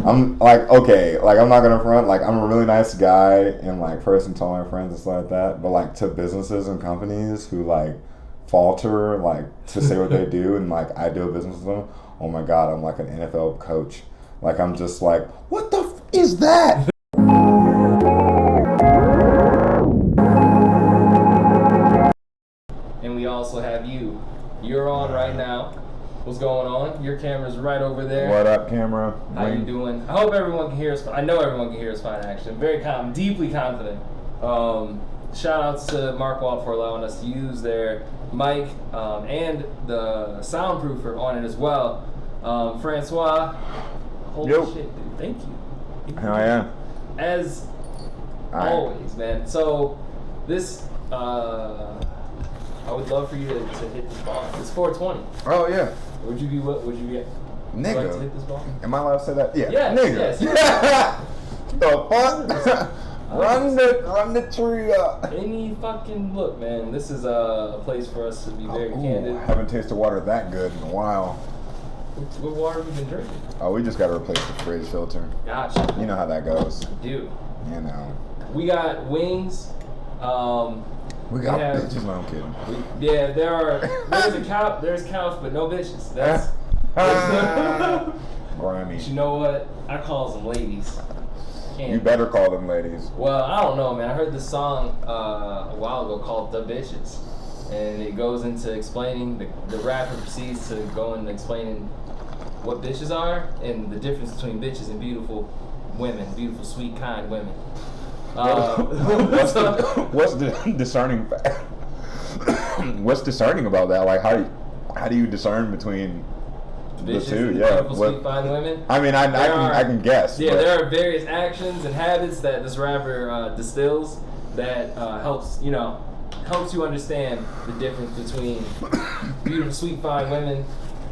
I'm like, okay, like I'm not gonna front, like I'm a really nice guy and like person to all my friends and stuff like that, but like to businesses and companies who like falter like to say what they do and like I do a business with them, oh my god, I'm like an NFL coach. Like I'm just like, what the is that? And we also have you. You're on right now. What's going on? Your camera's right over there. What up, camera? How you doing? I hope everyone can hear us. I know everyone can hear us fine, actually. I'm very deeply confident. Shout outs to Francois for allowing us to use their mic and the soundproofer on it as well. Francois, holy shit, dude. Thank you. Hell yeah. As always, man. So, this, I would love for you to hit this ball. It's 420. Oh, yeah. Would you be nigga? Would you like to hit this ball? Am I allowed to say that? Yeah. Yes, nigga. Yes. The fuck? Run the tree up. Any fucking look, man. This is a place for us to be very candid. I haven't tasted water that good in a while. What water have you been drinking? Oh, we just got to replace the fridge filter. Gotcha. You know how that goes. Dude. You know. We got wings. We got bitches. No, I'm kidding. There's couch, but no bitches. That's Grimy. But you know what? I call them ladies. You better call them ladies. Well, I don't know, man. I heard this song a while ago called "The Bitches," and it goes into explaining. The rapper proceeds to go into explaining what bitches are and the difference between bitches and beautiful women, beautiful, sweet, kind women. What's the discerning fact? What's discerning about that? Like how do you discern between bitches the two? and Yeah, beautiful, sweet, fine women. I mean, I can guess. Yeah, there are various actions and habits that this rapper distills that helps you understand the difference between beautiful, sweet, fine women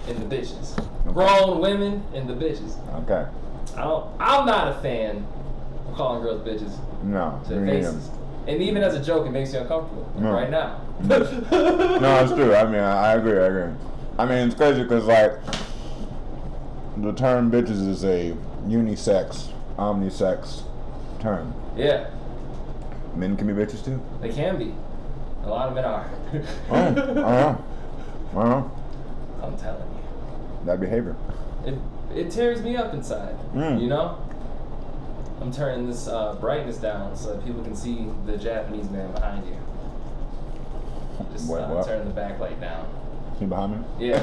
and the bitches. Okay. Grown women and the bitches. Okay. I'm not a fan of calling girls bitches. No. To their faces. And even as a joke, it makes you uncomfortable right now. No, it's true. I mean, I agree. I mean, it's crazy because, like, the term bitches is a unisex, omnisex term. Yeah. Men can be bitches too? They can be. A lot of men are. I'm telling you. That behavior. It tears me up inside, you know? I'm turning this brightness down so that people can see the Japanese man behind you. Just turn the backlight down. He behind me? Yeah.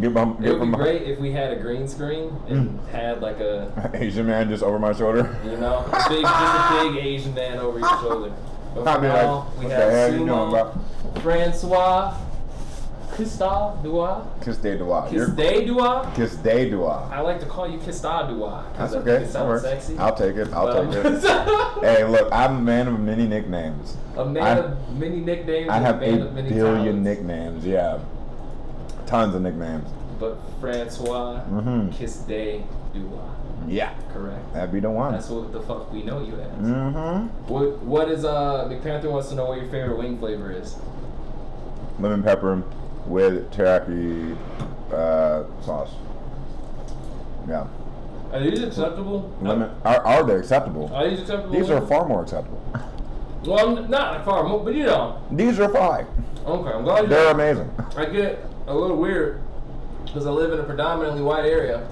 It would be great if we had a green screen and had like a Asian man just over my shoulder. You know, just a big Asian man over your shoulder. But for now, we have Sumo, Franscois Custardoy. Custardoy. I like to call you Custardoy. That's okay. It sounds sexy. I'll take it. Hey, look, I'm a man of many nicknames. A man of many nicknames. I have 8 billion nicknames. Yeah, tons of nicknames. But Francois Custardoy. Yeah. Correct. That'd be the one. That's what the fuck we know you as. What is McPanther wants to know what your favorite wing flavor is. Lemon pepper with teriyaki sauce. Yeah. Are these acceptable? Are they acceptable? Are these acceptable? These are far more acceptable. Well, not far more, but you know. These are fine. Okay, I'm glad they're amazing. I get a little weird because I live in a predominantly white area.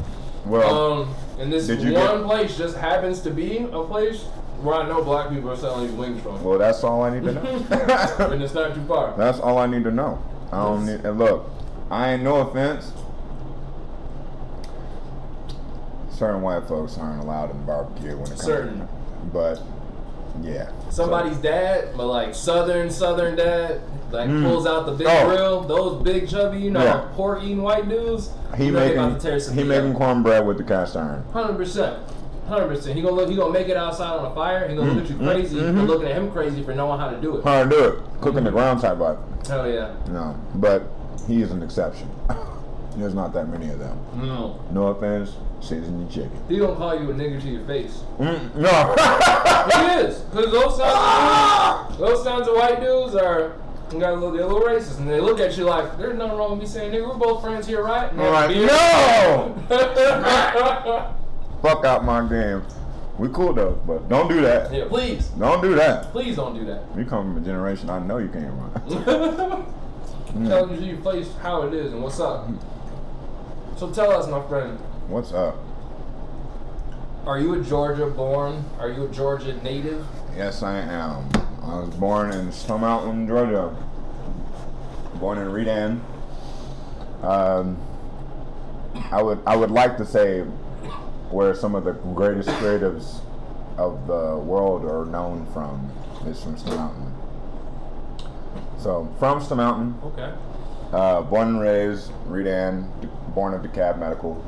Well, and this one place just happens to be a place where I know black people are selling these wings from. Well, that's all I need to know. And it's not too far. That's all I need to know. I don't need. And look, I ain't no offense. Certain white folks aren't allowed in barbecue when it comes to but yeah. Somebody's dad, but like southern dad, like pulls out the big grill. Those big chubby, pork eating white dudes. He making cornbread with the cast iron. 100%. He gonna make it outside on a fire. He gonna look at you crazy. You're looking at him crazy for knowing how to do it. How to do it? Cooking the ground type of. Hell yeah. No, but he is an exception. There's not that many of them. No. No offense, season your chicken. He gonna call you a nigger to your face. No. He is, cause those sounds of white dudes are. They're a little racist, and they look at you like, there's nothing wrong with me saying, nigga, we're both friends here, right? And I'm like, no! fuck out my game. We cool though, but don't do that. Yeah, please. Don't do that. Please don't do that. You come from a generation I know you can't run. Tell you your face how it is and what's up. So tell us, my friend. What's up? Are you a Georgia born? Are you a Georgia native? Yes, I am. I was born in Stone Mountain, Georgia. Born in Redan. I would like to say where some of the greatest creatives of the world are known from is from Stone Mountain. So from Stone Mountain. Okay. Born and raised Redan. Born at DeKalb Medical.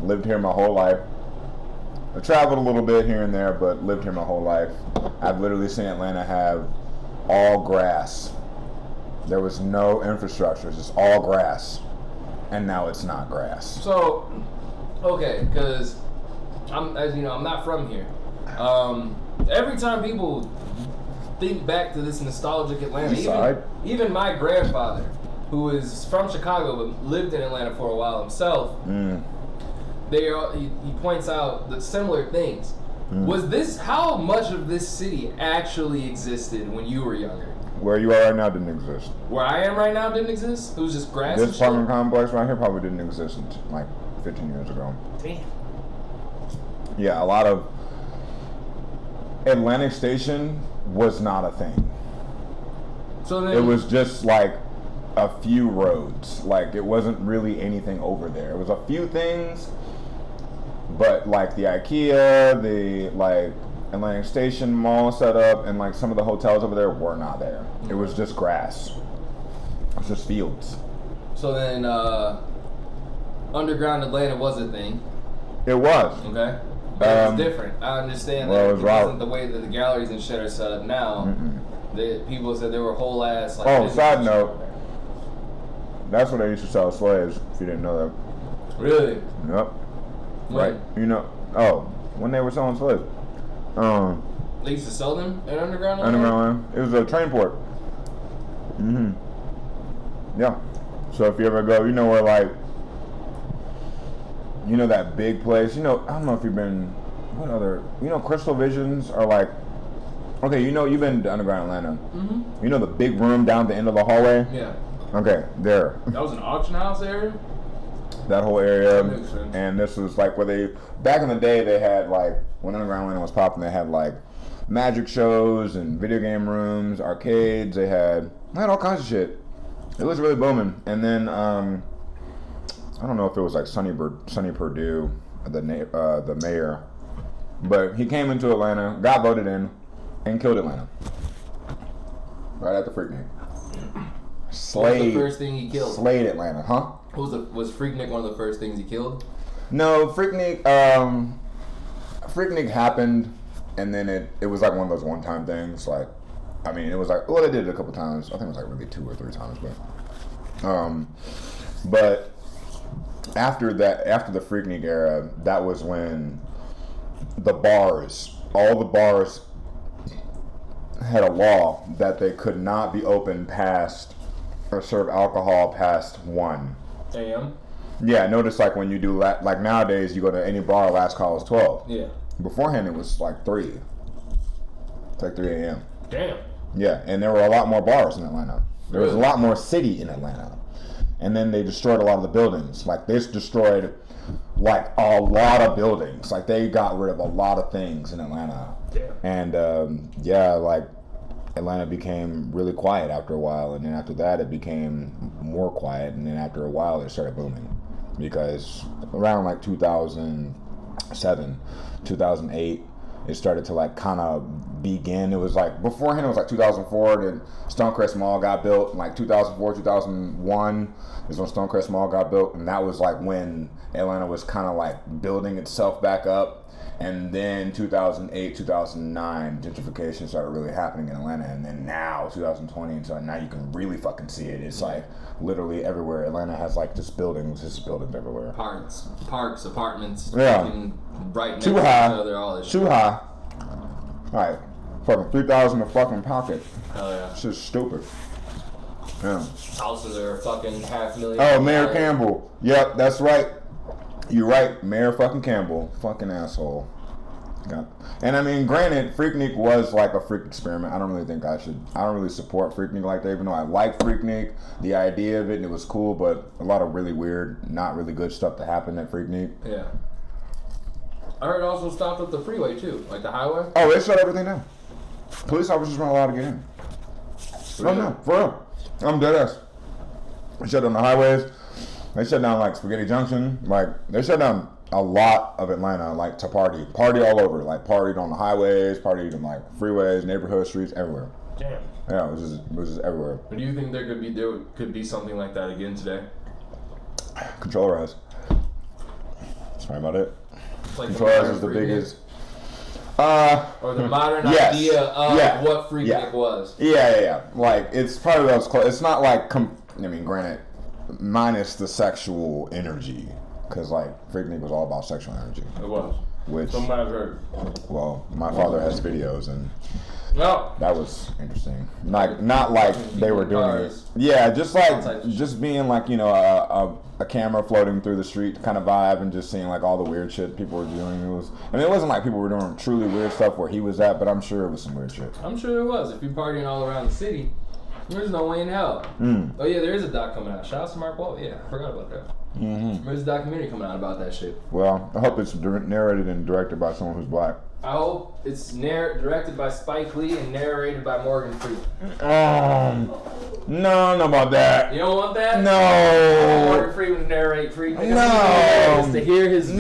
Lived here my whole life. I traveled a little bit here and there, but lived here my whole life. I've literally seen Atlanta have all grass. There was no infrastructure, just all grass. And now it's not grass. So, okay, because as you know, I'm not from here. Every time people think back to this nostalgic Atlanta, even my grandfather, who is from Chicago but lived in Atlanta for a while himself, he points out the similar things. Was this, how much of this city actually existed when you were younger? Where you are right now didn't exist. Where I am right now didn't exist? It was just grass. This apartment complex right here probably didn't exist until like 15 years ago. Damn. Yeah, a lot of Atlantic Station was not a thing. So then it was just like a few roads. Like it wasn't really anything over there. It was a few things, but like the IKEA, the like Atlantic Station mall set up, and like some of the hotels over there were not there. It was just grass. It was just fields. So then underground Atlanta was a thing. It was. Okay. But it was different. I understand that it wasn't the way that the galleries and shit are set up now. People said there were whole ass like. Oh, side note. That's where they used to sell slaves, if you didn't know that. Really? Yep. When? Right. You know, when they were selling slaves. They used to sell them at Underground? Underground. It was a train port. Yeah. So if you ever go, you know where like, you know that big place, you know, I don't know if you've been, what other, you know, Crystal Visions are like, okay, you know, you've been to Underground Atlanta. You know the big room down the end of the hallway? Yeah. Okay, there. That was an auction house area? That whole area. That makes sense. And this was like where they, back in the day, they had like, when Underground Atlanta was popping, they had like magic shows and video game rooms, arcades, they had all kinds of shit. It was really booming. And then, I don't know if it was like Sonny Perdue, the mayor, but he came into Atlanta, got voted in, and killed Atlanta. Right at the Freaknik. What was the first thing he killed? Slayed Atlanta, huh? Was Freaknik one of the first things he killed? No, Freaknik happened, and then it was like one of those one-time things. Like, I mean, it was like, well, they did it a couple times. I think it was like maybe 2 or 3 times, but after the Freaknik era, that was when all the bars had a law that they could not be open past or serve alcohol past 1 a.m. Yeah, notice like when you do like nowadays, you go to any bar, last call is 12. Yeah. Beforehand, it was like 3. It's like 3 a.m. Damn. Yeah, and there were a lot more bars in Atlanta. There was a lot more city in Atlanta. And then they destroyed a lot of the buildings. Like, they destroyed, like, a lot of buildings. Like, they got rid of a lot of things in Atlanta. Damn. And, yeah, like, Atlanta became really quiet after a while. And then after that, it became more quiet. And then after a while, it started booming. Because around, like, 2007, 2008, it started to like kind of begin. It was like beforehand, it was like 2004. Then Stonecrest Mall got built. In like 2004, 2001 is when Stonecrest Mall got built, and that was like when Atlanta was kind of like building itself back up. And then 2008, 2009, gentrification started really happening in Atlanta. And then now, 2020, and so now you can really fucking see it. It's like literally everywhere. Atlanta has like just buildings everywhere. Parks, apartments. Yeah. Right next Too to high. each other, all this Too shit. high. Alright. Fucking 3,000 a fucking pocket. Hell yeah. This is stupid. Yeah. Houses are fucking $500,000. Oh, Mayor Campbell. Yep, that's right. You're right, Mayor fucking Campbell, fucking asshole. Yeah. And I mean, granted, Freaknik was like a freak experiment. I don't really support Freaknik like that, even though I like Freaknik, the idea of it, and it was cool, but a lot of really weird, not really good stuff that happened at Freaknik. Yeah. I heard it also stopped at the freeway too, like the highway. Oh, they shut everything down. Police officers weren't allowed to get in. Really? No, for real. I'm dead ass. They shut down the highways. They shut down like Spaghetti Junction. Like, they shut down a lot of Atlanta, like, to party. Party all over. Like, partied on the highways, partied on like freeways, neighborhood streets, everywhere. Damn. Yeah, it was just everywhere. But do you think there could be something like that again today? Controller House. That's probably about it. Like Controller House is the biggest. Or the modern idea of what Freaknik was. Yeah. Like, it's probably those close. It's not like, granted, minus the sexual energy. Because, like, Freaknik was all about sexual energy. It was. Which, from what I've heard. Well, my father has videos, and no, that was interesting. Like, not like they were doing it. Yeah, just being like, you know, a camera floating through the street kind of vibe, and just seeing like all the weird shit people were doing. It wasn't like people were doing truly weird stuff where he was at, but I'm sure it was some weird shit. I'm sure it was. If you're partying all around the city, there's no way in hell. Oh yeah, there is a doc coming out. Shout out to Mark Walt. Yeah, I forgot about that. There's a documentary coming out about that shit. Well, I hope it's narrated and directed by someone who's black. I hope it's directed by Spike Lee and narrated by Morgan Freeman. No, I don't know about that. You don't want that? No. Morgan Freeman to narrate Freaknik. No. To hear his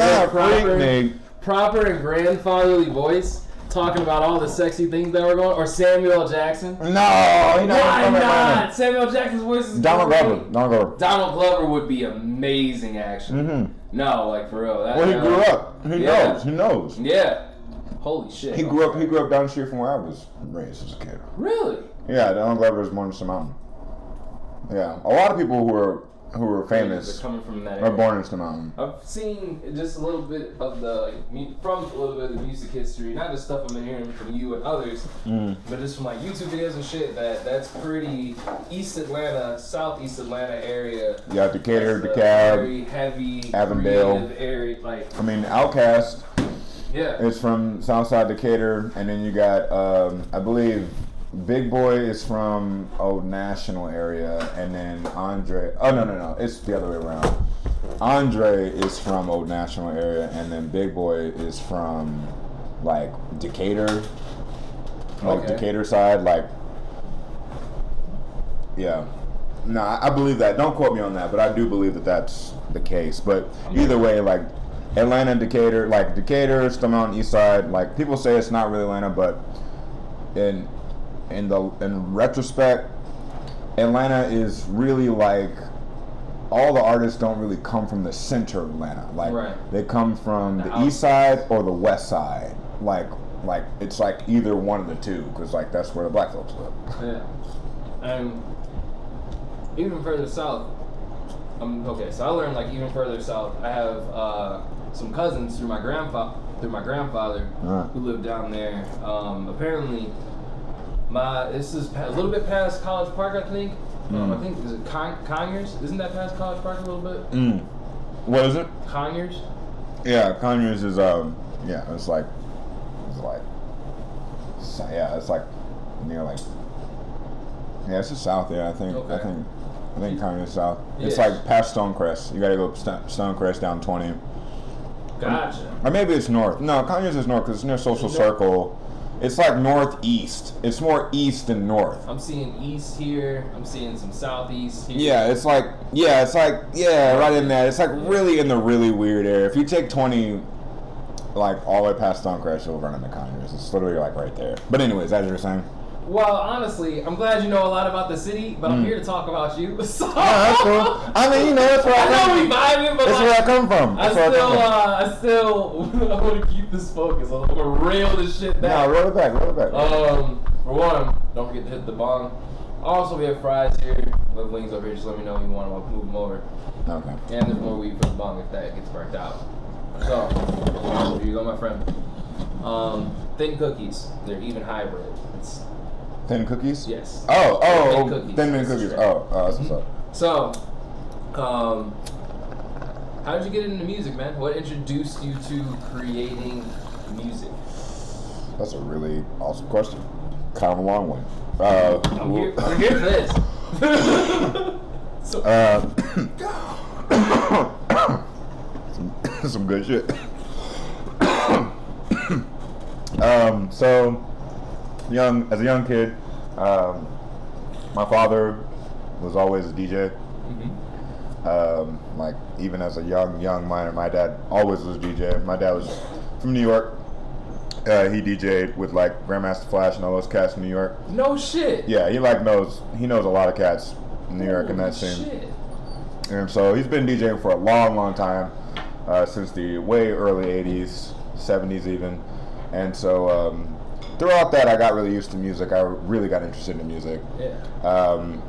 proper and grandfatherly voice talking about all the sexy things that were going on. Or Samuel Jackson. No. Why not? Samuel Jackson's voice is Donald Glover. Donald Glover would be amazing, actually. No, like for real. He grew up. He knows. Yeah. Holy shit. He grew up down the street from where I was raised as a kid. Really? Yeah, Donald Glover was born in Stone Mountain. Yeah, a lot of people who were famous coming from that are born in Stone Mountain. I've seen just a little bit of the music history, not just stuff I've been hearing from you and others, but just from like YouTube videos and shit. That's pretty East Atlanta, Southeast Atlanta area. Yeah, Decatur, DeKalb, very heavy, Avondale area. Like, Outkast. Yeah. It's from Southside Decatur, and then you got I believe Big Boy is from Old National area, and then Andre. Oh no, it's the other way around. Andre is from Old National area, and then Big Boy is from like Decatur, Decatur side. Like, yeah. No, I believe that. Don't quote me on that, but I do believe that that's the case. But either way, like Atlanta, Decatur, like Decatur, Stone Mountain, East Side. Like, people say it's not really Atlanta, but in retrospect, Atlanta is really like, all the artists don't really come from the center of Atlanta. Like, they come from the east side or the west side. Like it's like either one of the two, because like that's where the black folks live. Yeah. And even further south, so I learned like even further south, I have some cousins through my grandfather who lived down there. Apparently, this is a little bit past College Park, I think. I think, is it Conyers? Isn't that past College Park a little bit? What is it? Conyers? Yeah, Conyers is it's like near like, it's just south there. I think Conyers is south. It's like past Stonecrest. You gotta go Stonecrest down 20. Gotcha. Or maybe it's north. No, Conyers is north because it's near Social Circle. It's like northeast. It's more east than north. I'm seeing east here. I'm seeing some southeast here. Yeah, it's like right in there. It's like really in the really weird area. If you take 20, like all the way past Stonecrest, you'll run into Conyers. It's literally like right there. But anyways, as you were saying. Well, honestly, I'm glad you know a lot about the city, but I'm here to talk about you. So. Yeah, that's cool. I mean, that's where I vibing, but that's where I come from. I still want to keep this focus. I'm gonna reel this shit back. No, roll it back. For one, don't forget to hit the bong. Also, we have fries here. We have wings over here. Just let me know if you want to move them over. Okay. And there's more weed for the bong if that gets burnt out. So, here you go, my friend. Thin cookies. They're even hybrid. It's Thin cookies? Yes. Thin mint cookies. Oh, that's what's up. So, How did you get into music, man? What introduced you to creating music? That's a really awesome question. Kind of a long one. We're here for this. Some good shit. So as a young kid, my father was always a DJ. Like even as a young minor, my dad always was a DJ. My dad was from New York. He DJ'd with like Grandmaster Flash and all those cats in New York. No shit. Yeah, he knows a lot of cats in New York in that scene. Shit. And so he's been DJing for a long time, since the way early 80s, 70s even. And so throughout that, I got really used to music. I really got interested in music. Yeah.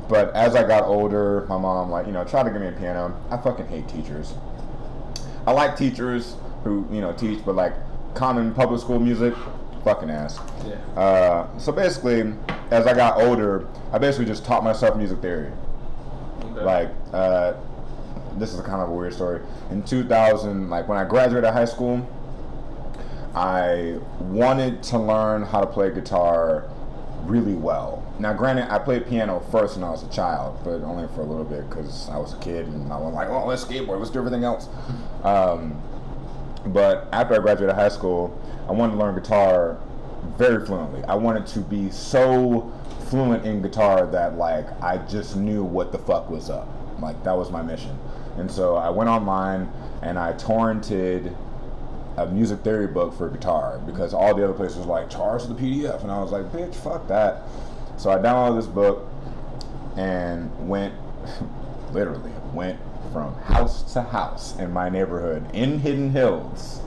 But as I got older, my mom, tried to give me a piano. I fucking hate teachers. I like teachers who, teach, but like common public school music, fucking ass. Yeah. So basically, as I got older, I basically just taught myself music theory. Okay. Like, this is a kind of a weird story. In 2000, like when I graduated high school, I wanted to learn how to play guitar really well. Now, granted, I played piano first when I was a child, but only for a little bit because I was a kid and I was like, oh, let's skateboard, let's do everything else. But after I graduated high school, I wanted to learn guitar very fluently. I wanted to be so fluent in guitar that like I just knew what the fuck was up. Like that was my mission. And so I went online and I torrented a music theory book for guitar because all the other places was like, charge the PDF. And I was like, bitch, fuck that. So I downloaded this book and went from house to house in my neighborhood in Hidden Hills,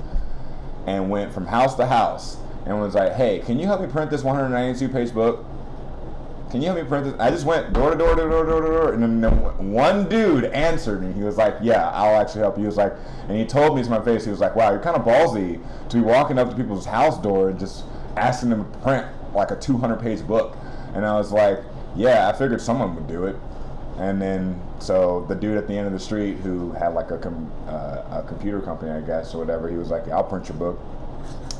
and went from house to house and was like, hey, can you help me print this 192-page book? Can you help me print this? I just went door to door, and then one dude answered me. He was like, yeah, I'll actually help you. He was like, and he told me to my face, he was like, wow, you're kind of ballsy to be walking up to people's house door and just asking them to print like a 200-page book. And I was like, yeah, I figured someone would do it. And then, so the dude at the end of the street who had like a computer company, I guess, or whatever, he was like, yeah, I'll print your book.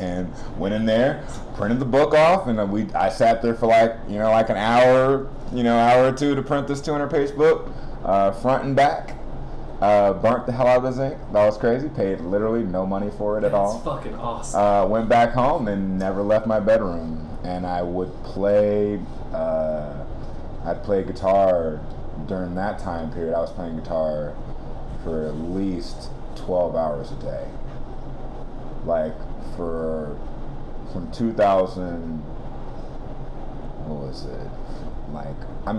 And went in there, printed the book off, and I sat there for like an hour, hour or two to print this 200-page book, front and back. Burnt the hell out of this ink. That was crazy. Paid literally no money for it at all. That's fucking awesome. Went back home and never left my bedroom. And I would play. I'd play guitar during that time period. I was playing guitar for at least 12 hours a day. Like from 2000. What was it?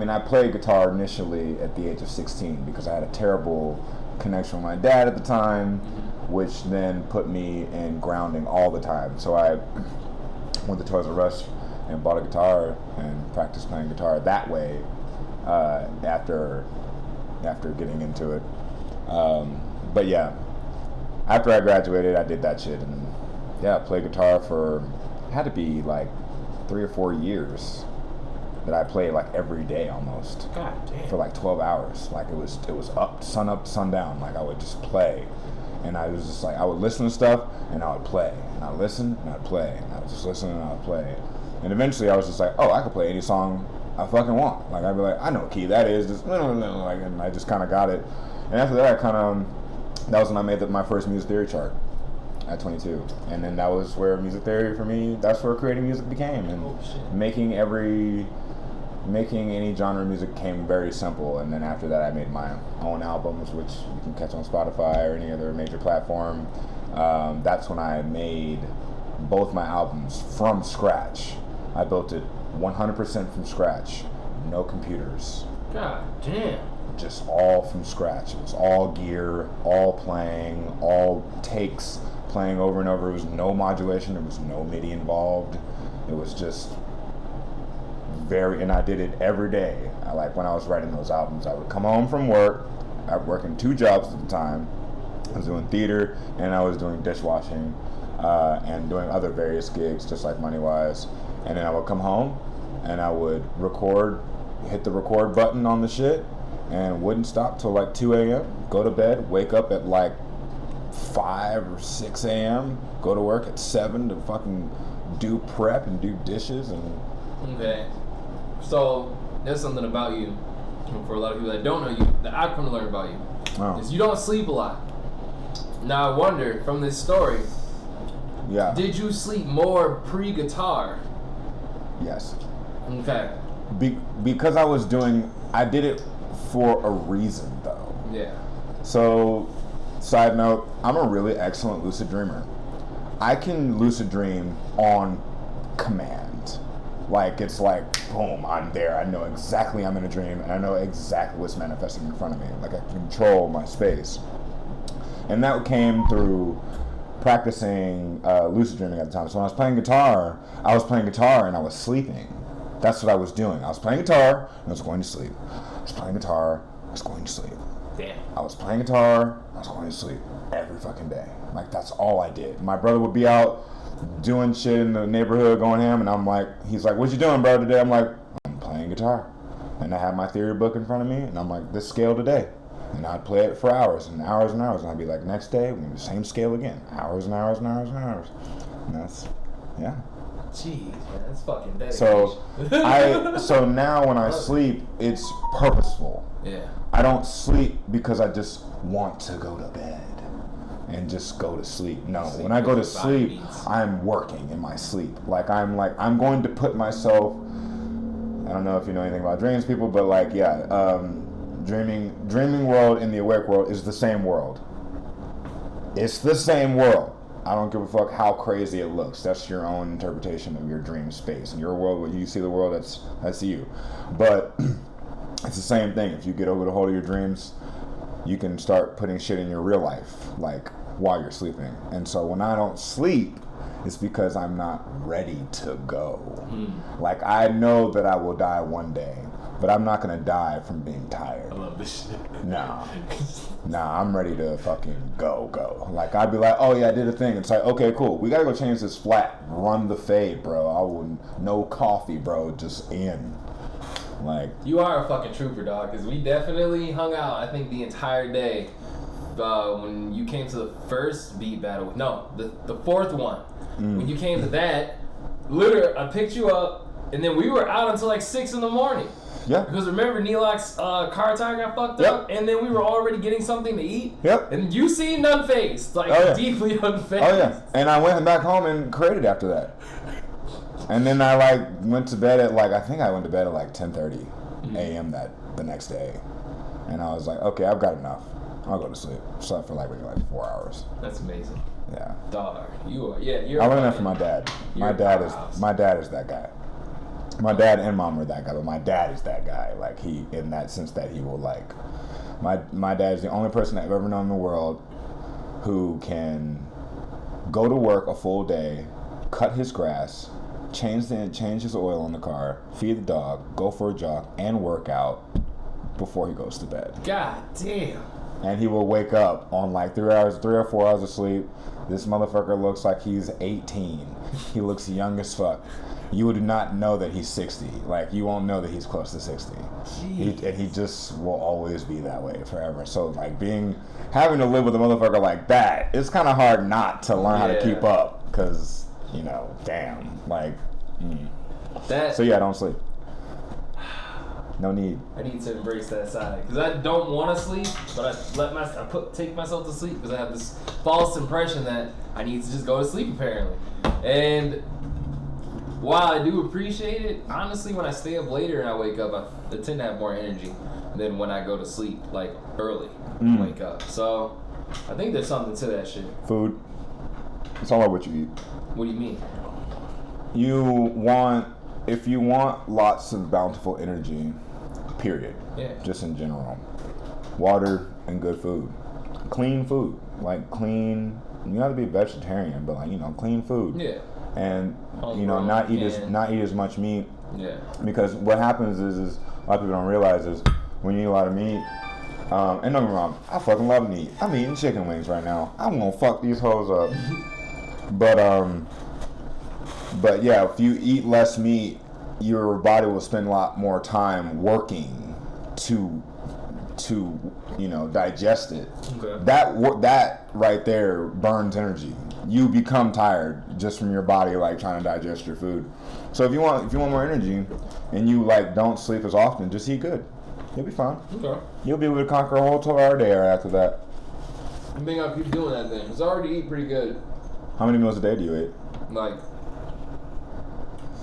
I played guitar initially at the age of 16 because I had a terrible connection with my dad at the time, which then put me in grounding all the time. So I went to Toys R Us and bought a guitar and practiced playing guitar that way after getting into it. But yeah, after I graduated, I did that shit and I played guitar for, it had to be like 3 or 4 years. That I played like every day almost. God damn. For like 12 hours. Like it was up to sundown. Like I would just play. And I was just like, I would listen to stuff and I would play. And I would listen and I'd play. And I would just listen and I would play. And eventually I was just like, oh, I could play any song I fucking want. Like I'd be like, I know what key that is. Just like, and I just kind of got it. And after that, that was when I made my first music theory chart at 22. And then that was where music theory for me, that's where creating music became. And making any genre of music came very simple. And then after that I made my own albums, which you can catch on Spotify or any other major platform. That's when I made both my albums from scratch. I built it 100% from scratch. No computers. God damn. Just all from scratch. It was all gear, all playing, all takes, playing over and over. There was no modulation, there was no MIDI involved. It was just and I did it every day. When I was writing those albums, I would come home from work. I was working 2 jobs at the time. I was doing theater and I was doing dishwashing and doing other various gigs, just like money-wise. And then I would come home and I would hit the record button on the shit, and wouldn't stop till like 2 a.m. Go to bed, wake up at like 5 or 6 a.m. Go to work at 7 to fucking do prep and do dishes and. Okay. So there's something about you, for a lot of people that don't know you, that I've come to learn about you. Oh. Is you don't sleep a lot. Now I wonder, from this story, did you sleep more pre-guitar? Yes. Okay. Because I did it for a reason though. Yeah. So, side note, I'm a really excellent lucid dreamer. I can lucid dream on command. Like, it's like, boom, I'm there. I know exactly I'm in a dream, and I know exactly what's manifesting in front of me. Like, I can control my space. And that came through practicing lucid dreaming at the time. So when I was playing guitar and I was sleeping. That's what I was doing. I was playing guitar and I was going to sleep. I was playing guitar, I was going to sleep. Damn. I was playing guitar, I was going to sleep every fucking day. Like, that's all I did. My brother would be out doing shit in the neighborhood, going ham, and I'm like, he's like, what you doing, bro, today? I'm like, I'm playing guitar. And I have my theory book in front of me, and I'm like, this scale today. And I'd play it for hours and hours and hours, and I'd be like, next day, we're going to do the same scale again. Hours and hours and hours and hours. And that's, yeah. Jeez, man, that's fucking dedication. So now when I sleep, it's purposeful. Yeah. I don't sleep because I just want to go to bed and just go to sleep. No, when I go to sleep, I'm working in my sleep. I'm going to put myself, I don't know if you know anything about dreams, people, but dreaming world and the awake world is the same world. It's the same world. I don't give a fuck how crazy it looks. That's your own interpretation of your dream space. In your world, when you see the world, that's you. But it's the same thing. If you get over the hold of your dreams, you can start putting shit in your real life, like while you're sleeping. And so when I don't sleep, it's because I'm not ready to go. Like, I know that I will die one day, but I'm not gonna die from being tired. I love this shit. Nah, I'm ready to fucking go. Like, I'd be like, oh yeah, I did a thing. It's like, okay, cool. We gotta go change this flat. Run the fade, bro. I wouldn't, no coffee, bro. Just in. Like, you are a fucking trooper, dog. Because we definitely hung out, I think, the entire day. When you came to the first beat battle, no, the fourth one. When you came to that, literally, I picked you up, and then we were out until like 6 in the morning. Yeah. Because remember, Neelak's car tire got fucked up, and then we were already getting something to eat. Yep. And you seemed unfazed, like deeply unfazed. Oh yeah. And I went back home and created after that. And then I went to bed at I think I went to bed at 10:30 a.m. the next day. And I was like, okay, I've got enough. I'll go to sleep. Slept for maybe 4 hours. That's amazing. Yeah. Dog, you are. Yeah, you're. I learned that from my dad. My dad is that guy. My dad and mom were that guy, but my dad is that guy. Like, he, in that sense that he will my dad is the only person I've ever known in the world who can go to work a full day, cut his grass, change his oil in the car, feed the dog, go for a jog, and work out before he goes to bed. God damn. And he will wake up on 3 or 4 hours of sleep. This motherfucker looks like he's 18. He looks young as fuck. You would not know that he's 60. You won't know that he's close to 60. And he just will always be that way forever. So, having to live with a motherfucker like that, it's kind of hard not to learn how to keep up. Because, damn. So, yeah, don't sleep. No need. I need to embrace that side. Because I don't want to sleep, but take myself to sleep because I have this false impression that I need to just go to sleep, apparently. And while I do appreciate it, honestly, when I stay up later and I wake up, I tend to have more energy than when I go to sleep, early, wake up. So, I think there's something to that shit. Food. It's all about what you eat. What do you mean? If you want lots of bountiful energy, period, just in general, water and good food. Clean food. Clean, you have to be a vegetarian, but clean food. Yeah. And not eat as much meat. Yeah. Because what happens is a lot of people don't realize is when you eat a lot of meat, and don't get me wrong, I fucking love meat. I'm eating chicken wings right now. I'm gonna fuck these hoes up. But yeah, if you eat less meat, your body will spend a lot more time working to to, you know, digest it. Okay. That right there burns energy. You become tired just from your body like trying to digest your food. So if you want more energy and you like don't sleep as often, just eat good. You'll be fine. Okay. You'll be able to conquer a whole 12-hour day after that. I think I'll keep doing that then. Cause I already eat pretty good. How many meals a day do you eat? Like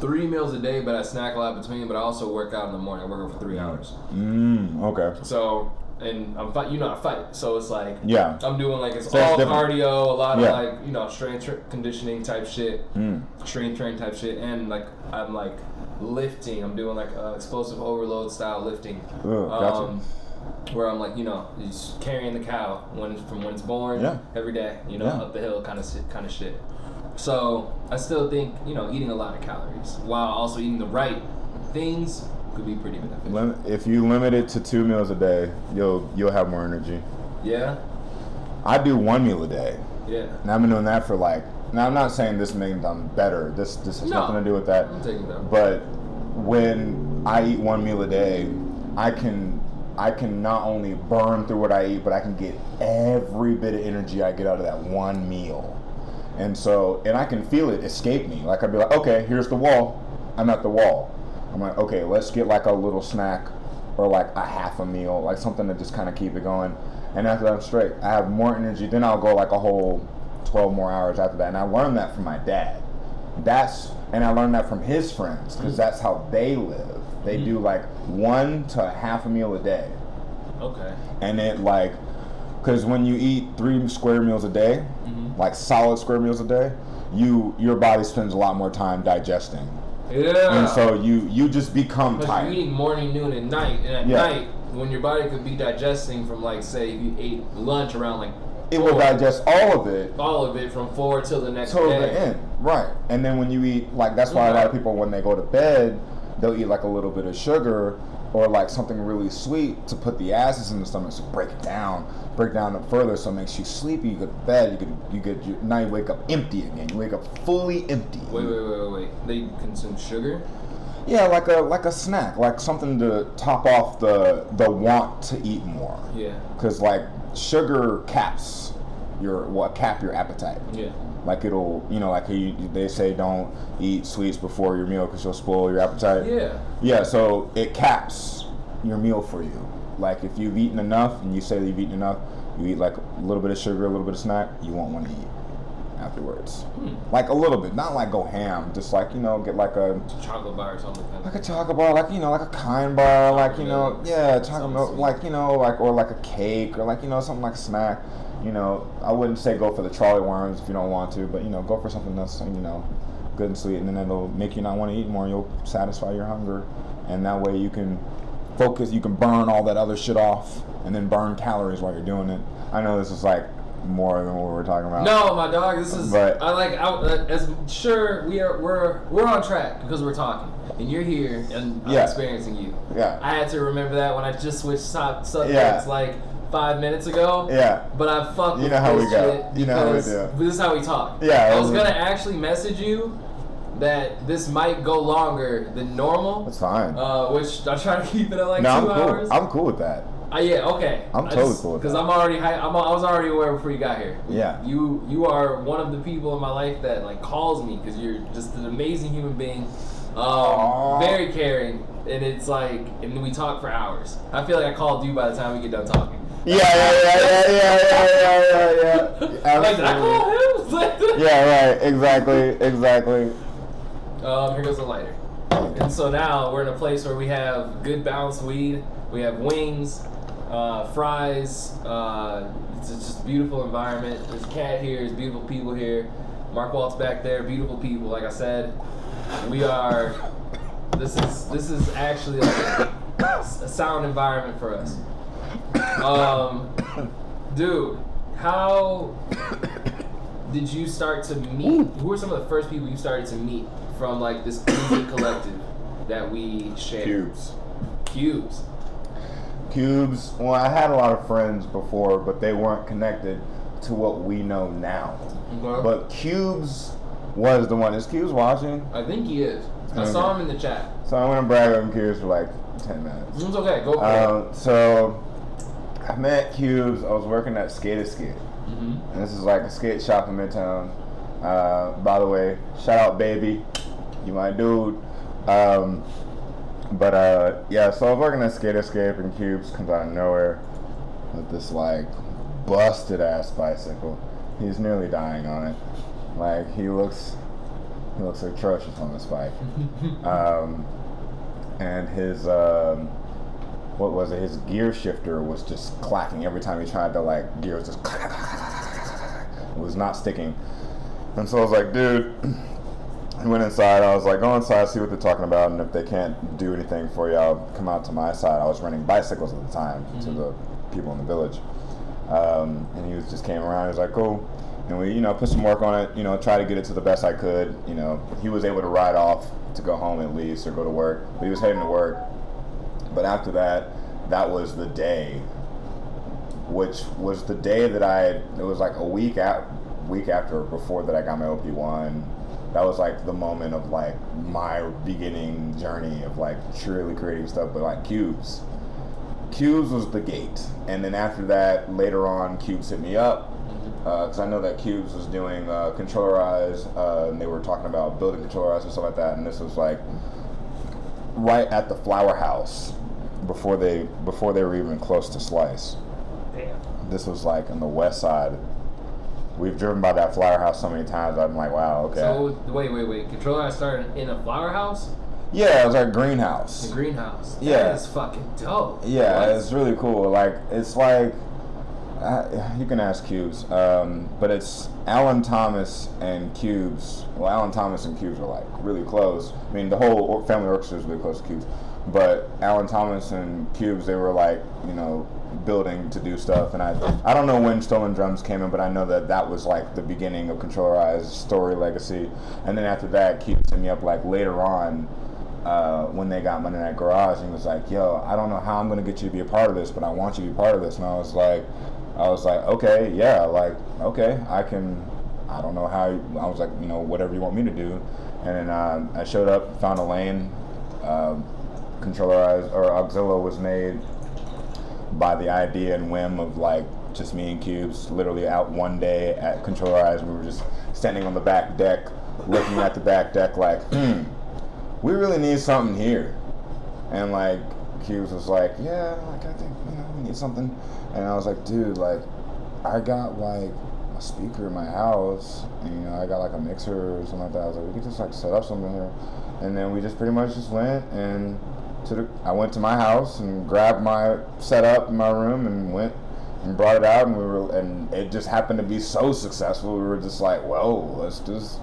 3 meals a day, but I snack a lot between. But I also work out in the morning. I work out for 3 hours. Okay. So, and I fight. So it's like, yeah, I'm doing like it's so all different. cardio, a lot of like, you know, strength conditioning type shit, strength training type shit, and like I'm like lifting. I'm doing like explosive overload style lifting. Gotcha. Where I'm like, you know, just carrying the cow from when it's born every day, you know, up the hill kind of shit. So I still think, you know, eating a lot of calories while also eating the right things could be pretty beneficial. If you limit it to 2 meals a day, you'll have more energy. Yeah. I do 1 meal a day. Yeah. And I've been doing that for like. Now I'm not saying this means I'm better. This has nothing to do with that. I'm taking that. But when I eat 1 meal a day, I can not only burn through what I eat, but I can get every bit of energy I get out of that 1 meal. And I can feel it escape me. Like I'd be like, okay, here's the wall. I'm at the wall. I'm like, okay, let's get like a little snack or like a half a meal, like something to just kind of keep it going. And after that, I'm straight. I have more energy. Then I'll go like a whole 12 more hours after that. And I learned that from my dad. And I learned that from his friends because that's how they live. They do like 1 to half a meal a day. Okay. And it like, because when you eat 3 square meals a day, like solid square meals a day, your body spends a lot more time digesting. Yeah. And so you just become tired. You're eating morning, noon, and night. And at night, when your body could be digesting from like, say, if you ate lunch around like 4, it will digest all of it. All of it from 4 till the next till day. the end. Right. And then when you eat, like that's why a lot of people when they go to bed, they'll eat like a little bit of sugar or like something really sweet to put the acids in the stomach to break it down it further, so it makes you sleepy. You go to bed, now you wake up empty again. You wake up fully empty. Wait. They consume sugar? Yeah, like a snack, like something to top off the want to eat more. Yeah. Because like sugar caps your appetite. Yeah. Like it'll, you know, like they say don't eat sweets before your meal because you'll spoil your appetite. Yeah. Yeah, so it caps your meal for you. Like if you've eaten enough and you say that you've eaten enough, you eat like a little bit of sugar, a little bit of snack, you won't want to eat afterwards. Like a little bit, not like go ham, just like, you know, get like a chocolate bar or something. Like a chocolate bar, like, you know, like a kind bar, like, you know, chocolate milk, like, you know, like, or like a cake, or like, you know, something like a snack. You know, I wouldn't say go for the trolley worms if you don't want to, but, you know, go for something that's, you know, good and sweet, and then it'll make you not want to eat more. You'll satisfy your hunger, and that way you can focus, you can burn all that other shit off, and then burn calories while you're doing it. I know this is like more than what we're talking about. No, my dog, this is. But we're on track because we're talking, and you're here, and I'm experiencing you. Yeah. I had to remember that when I just switched subjects like 5 minutes ago. Yeah. But I fucked with You know how we this go. shit You know how we because do. this is how we talk. Yeah. I was gonna actually message you that this might go longer than normal. That's fine. Which I try to keep it at like 2 I'm hours. cool. I'm cool with that. Yeah, okay. I'm totally cool with that. Because I'm already I was already aware before you got here. Yeah. You are one of the people in my life that like calls me because you're just an amazing human being. Very caring, and it's like, and we talk for hours. I feel like I called you by the time we get done talking. Yeah. Like, did I call him? Yeah, right. Exactly. Here goes the lighter. And so now we're in a place where we have good balanced weed. We have wings, fries. It's just a beautiful environment. There's a cat here. There's beautiful people here. Mark Walt's back there. Beautiful people. Like I said, we are. This is actually like a sound environment for us. Dude, how did you start to meet? Who were some of the first people you started to meet from like this music collective that we share? Cubes. Well, I had a lot of friends before, but they weren't connected to what we know now. Okay. But Cubes was the one. Is Cubes watching? I think he is. I saw him in the chat. So I'm gonna brag on Cubes for like 10 minutes. It's okay. Go for it. So I met Cubes. I was working at Skate. Mm-hmm. And this is like a skate shop in Midtown. By the way, shout out Baby. You my dude. Yeah, so I was working at Skate and Cubes comes out of nowhere with this like busted ass bicycle. He's nearly dying on it. Like he looks atrocious on this bike. And his what was it? His gear shifter was just clacking every time he tried to like gear was just it was not sticking. And so I was like, dude, I went inside. I was like, go inside, see what they're talking about, and if they can't do anything for you, I'll come out to my side. I was renting bicycles at the time to the people in the village. And he just came around. He was like, cool. And we, put some work on it, try to get it to the best I could. He was able to ride off to go home at least or go to work, but he was heading to work. But after that, that was the day, which was the day that it was like a week after, before that I got my OP1. That was like the moment of like my beginning journey of like truly creating stuff, but like Cubes was the gate. And then after that, later on, Cubes hit me up. Because I know that Cubes was doing Controllerize, and they were talking about building Controllerize and stuff like that. And this was like right at the Flower House before they were even close to Slice. Damn. This was like on the west side. We've driven by that Flower House so many times. I'm like, wow, okay. So wait. Controllerize started in a flower house? Yeah, it was like a greenhouse. The greenhouse. Yeah, that is fucking dope. Yeah, it's really cool. Like it's like. You can ask Cubes, but it's Alan Thomas and Cubes. Well, Alan Thomas and Cubes are like really close. I mean, the whole family orchestra is really close to Cubes. But Alan Thomas and Cubes, they were like, building to do stuff. And I don't know when Stolen Drums came in, but I know that was like the beginning of Controllerize's story legacy. And then after that, Cubes hit me up like later on when they got Monday Night Garage, and he was like, yo, I don't know how I'm going to get you to be a part of this, but I want you to be part of this. And I was like, okay, yeah, like, okay, I don't know how, I was like, whatever you want me to do. And then I showed up, found a lane, Controllerize, or Auxillo was made by the idea and whim of like, just me and Cubes, literally out one day at Controllerize, and we were just standing on the back deck, looking at the back deck like, we really need something here. And like, Cubes was like, yeah, like I think, we need something. And I was like, dude, like, I got like a speaker in my house, and I got like a mixer or something like that. I was like, we could just like set up something here. And then we just pretty much just went and I went to my house and grabbed my setup in my room and went and brought it out, and it just happened to be so successful. We were just like, well, let's just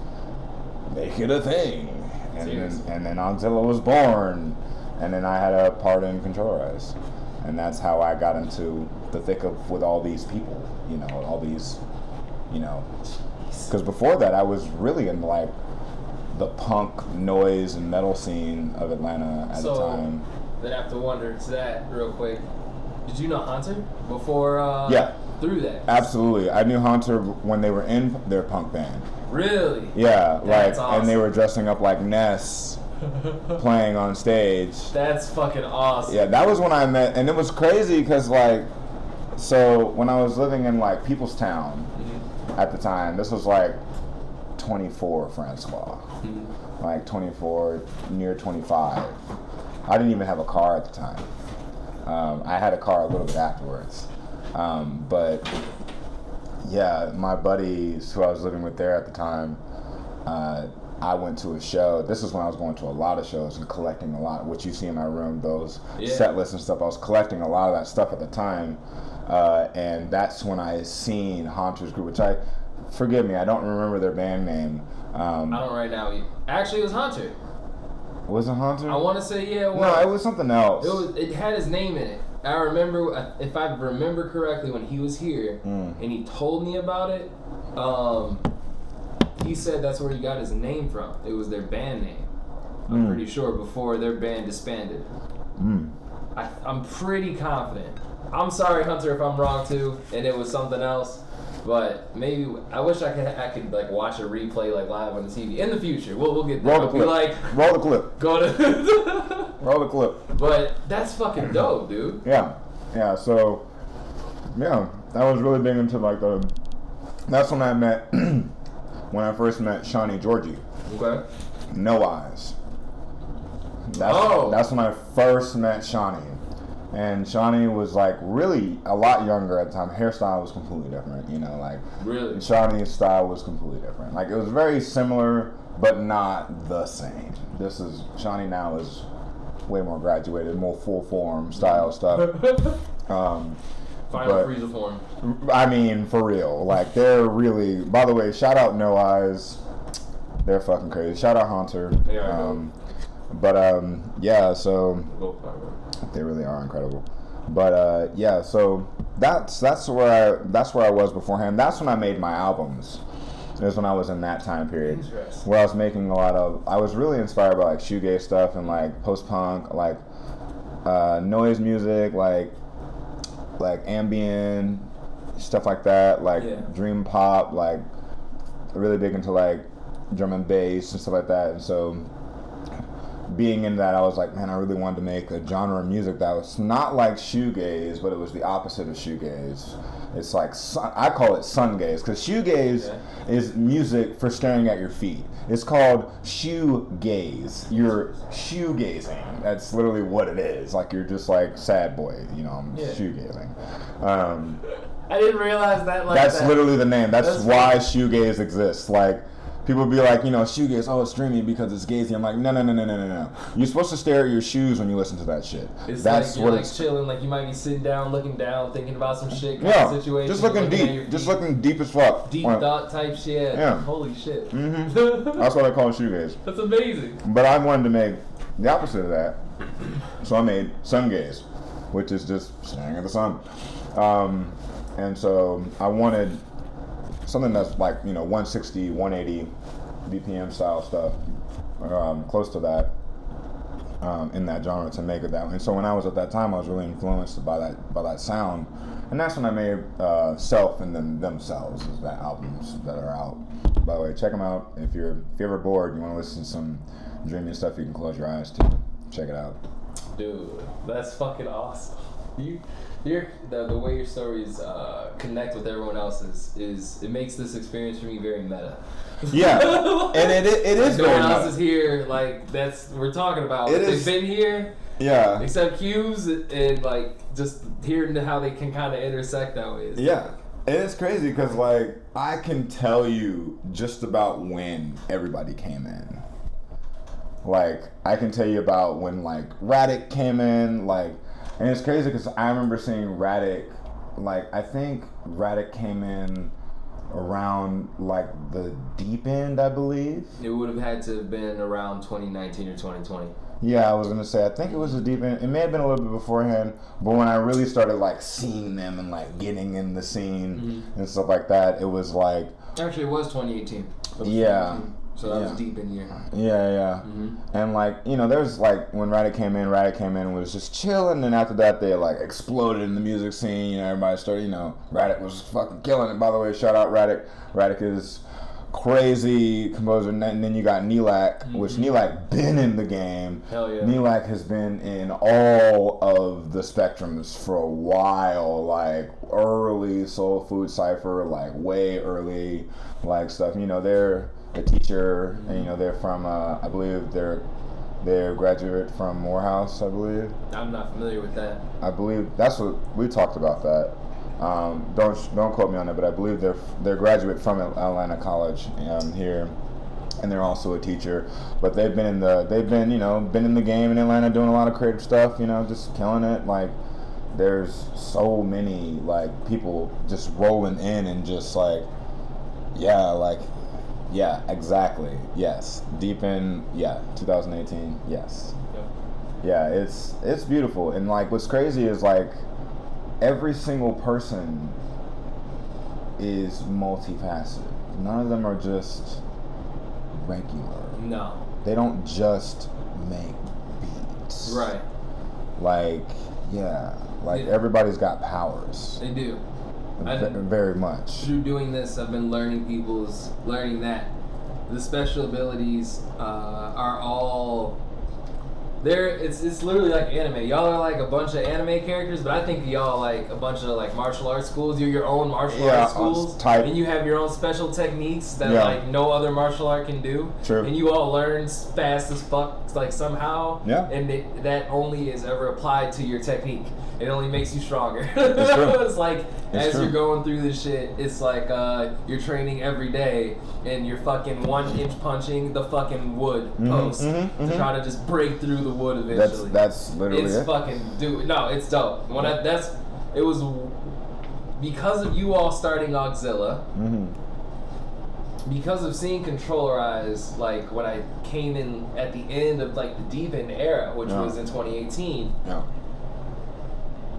make it a thing. And then Auxillo was born, and then I had a part in Controllerize. And that's how I got into the thick of with all these people, all these, because before that I was really in like the punk, noise, and metal scene of Atlanta at the time. Then I have to wonder to that real quick. Did you know Hunter before? Yeah. Through that. Absolutely, I knew Hunter when they were in their punk band. Really? Yeah, That's like, awesome. And they were dressing up like Ness. Playing on stage. That's fucking awesome. Yeah, that was when I met, and it was crazy because like, so when I was living in like Peoplestown at the time, this was like 24 Franscois, like 24, near 25. I didn't even have a car at the time. I had a car a little bit afterwards, but yeah, my buddies who I was living with there at the time, I went to a show. This is when I was going to a lot of shows and collecting a lot, what you see in my room, those set lists and stuff. I was collecting a lot of that stuff at the time, and that's when I seen Hunter's group, which forgive me, I don't remember their band name. I don't right now. Actually, it was Hunter. Was it Hunter? I want to say, yeah, it was. No, it was something else. It had his name in it. I remember, if I remember correctly, when he was here, and he told me about it, he said that's where he got his name from. It was their band name. I'm pretty sure before their band disbanded. I'm pretty confident. I'm sorry, Hunter, if I'm wrong too, and it was something else. But maybe I wish I could like watch a replay like live on the TV in the future. We'll get there. Roll the clip. Roll the clip. Go to roll the clip. But that's fucking dope, dude. Yeah. So Yeah, I was really big into like the. That's when I met, when I first met Shawnee Georgie. Okay. No Eyes. That's when I first met Shawnee. And Shawnee was like really a lot younger at the time. Hairstyle was completely different, you know, like Really? Shawnee's style was completely different. Like it was very similar, but not the same. Shawnee now is way more graduated, more full form style stuff. Final Frieza form. I mean, for real. Like they're really. By the way, shout out No Eyes. They're fucking crazy. Shout out Hunter. Yeah. So they really are incredible. But yeah. So that's where I was beforehand. That's when I made my albums. It was when I was in that time period where I was making a lot of. I was really inspired by like shoegaze stuff and like post punk, like noise music, like ambient stuff like that, like dream pop, like really big into like drum and bass and stuff like that. And so being in that, I was like, man, I really wanted to make a genre of music that was not like shoegaze, but it was the opposite of shoegaze. It's like I call it sun gaze, because shoegaze is music for staring at your feet. It's called shoegaze. You're shoegazing. That's literally what it is. Like you're just like sad boy, you know, shoegazing. I didn't realize that. That's literally the name. That's why shoegaze exists. Like people be like, you know, shoegaze, oh, it's dreamy because it's gazy. I'm like, no. You're supposed to stare at your shoes when you listen to that shit. That's like you're like chilling, like you might be sitting down, looking down, thinking about some shit, kind of situation. Just looking deep. Just looking deep as fuck. Deep thought type shit. Yeah. Holy shit. Mm-hmm. That's what I call shoegaze. That's amazing. But I wanted to make the opposite of that. So I made sun gaze, which is just staring at the sun. And so I wanted something that's like, you know, 160, 180 BPM style stuff, close to that, in that genre to make it that way. And so when I was at that time, I was really influenced by that sound, and that's when I made Self and then Themselves, is that albums that are out. By the way, check them out. If you're ever bored, you want to listen to some dreamy stuff, you can close your eyes to. Check it out. Dude, that's fucking awesome. The way your stories connect with everyone else's is it makes this experience for me very meta. Yeah, and it is. No one else is here. Like we're talking about. They've been here. Yeah. Except cues and like just hearing how they can kind of intersect that way. Yeah, and it's crazy because like I can tell you just about when everybody came in. Like I can tell you about when like Radic came in, like. And it's crazy because I remember seeing Radic, like I think Radic came in around like the deep end, I believe. It would have had to have been around 2019 or 2020. Yeah, I was gonna say I think it was the deep end. It may have been a little bit beforehand, but when I really started like seeing them and like getting in the scene and stuff like that, it was like. Actually, it was 2018. Yeah. 2018. So that was deep in year. Yeah. And like, you know, there's like when Radic came in and was just chilling, and after that they like exploded in the music scene. You know, everybody started, you know, Radic was fucking killing it. By the way, shout out Radic. Radic is crazy composer. And then you got Nilak, which Nilak been in the game. Hell yeah. Nilak has been in all of the spectrums for a while, like early Soul Food Cypher, like way early, like stuff. You know, they're a teacher, and you know they're from I believe they're graduate from Morehouse, I believe. I'm not familiar with that. I believe that's what we talked about that. Don't quote me on that, but I believe they're graduate from Atlanta College here, and they're also a teacher. But they've been in the game in Atlanta doing a lot of creative stuff. You know, just killing it. Like there's so many like people just rolling in and just like yeah, exactly. Yes. Deep in 2018. Yes. Yep. Yeah, it's beautiful. And like what's crazy is like every single person is multifaceted. None of them are just regular. No. They don't just make beats. Right. Like everybody's got powers. They do. Very much. Through doing this, I've been learning that the special abilities are all It's literally like anime. Y'all are like a bunch of anime characters, but I think y'all like a bunch of like martial arts schools. You're your own martial arts schools, and you have your own special techniques that like no other martial art can do. True. And you all learn fast as fuck, like somehow. Yeah. And that only is ever applied to your technique. It only makes you stronger. It's true. It's like as you're going through this shit, it's like you're training every day, and you're fucking 1 inch punching the fucking wood post to try to just break through the wood eventually. That's literally it's fucking dude. No, it's dope. It was because of you all starting Auxilla. Because of seeing Controller Eyes, like when I came in at the end of like the Deep End era, which was in 2018. Yeah.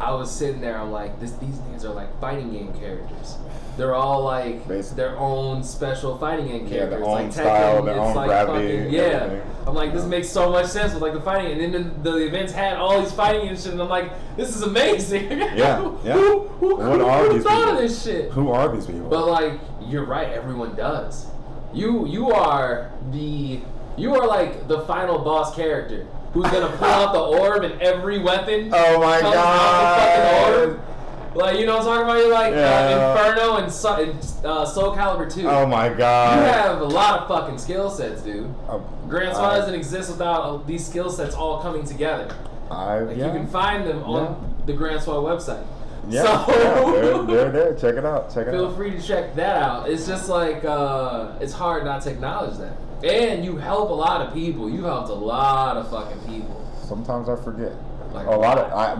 I was sitting there, I'm like, these niggas are like fighting game characters. They're all like their own special fighting game characters. Their own like style, Tekken, their own like gravity. Everything. I'm like, this makes so much sense with like the fighting, and then the events had all these fighting and shit, and I'm like, this is amazing. Who are these thought people? of this shit? Who are these people? But like, you're right, everyone does. You are like the final boss character who's gonna pull out the orb and every weapon. Oh my comes god! Out the fucking orb. Like, you know what I'm talking about? You're like Inferno and Soul Calibur 2. Oh my god! You have a lot of fucking skill sets, dude. Francois doesn't exist without these skill sets all coming together. You can find them on the Francois website. Yeah, they're there. Check it out. Feel free to check that out. It's just like it's hard not to acknowledge that. And you help a lot of people. You helped a lot of fucking people. Sometimes I forget. Like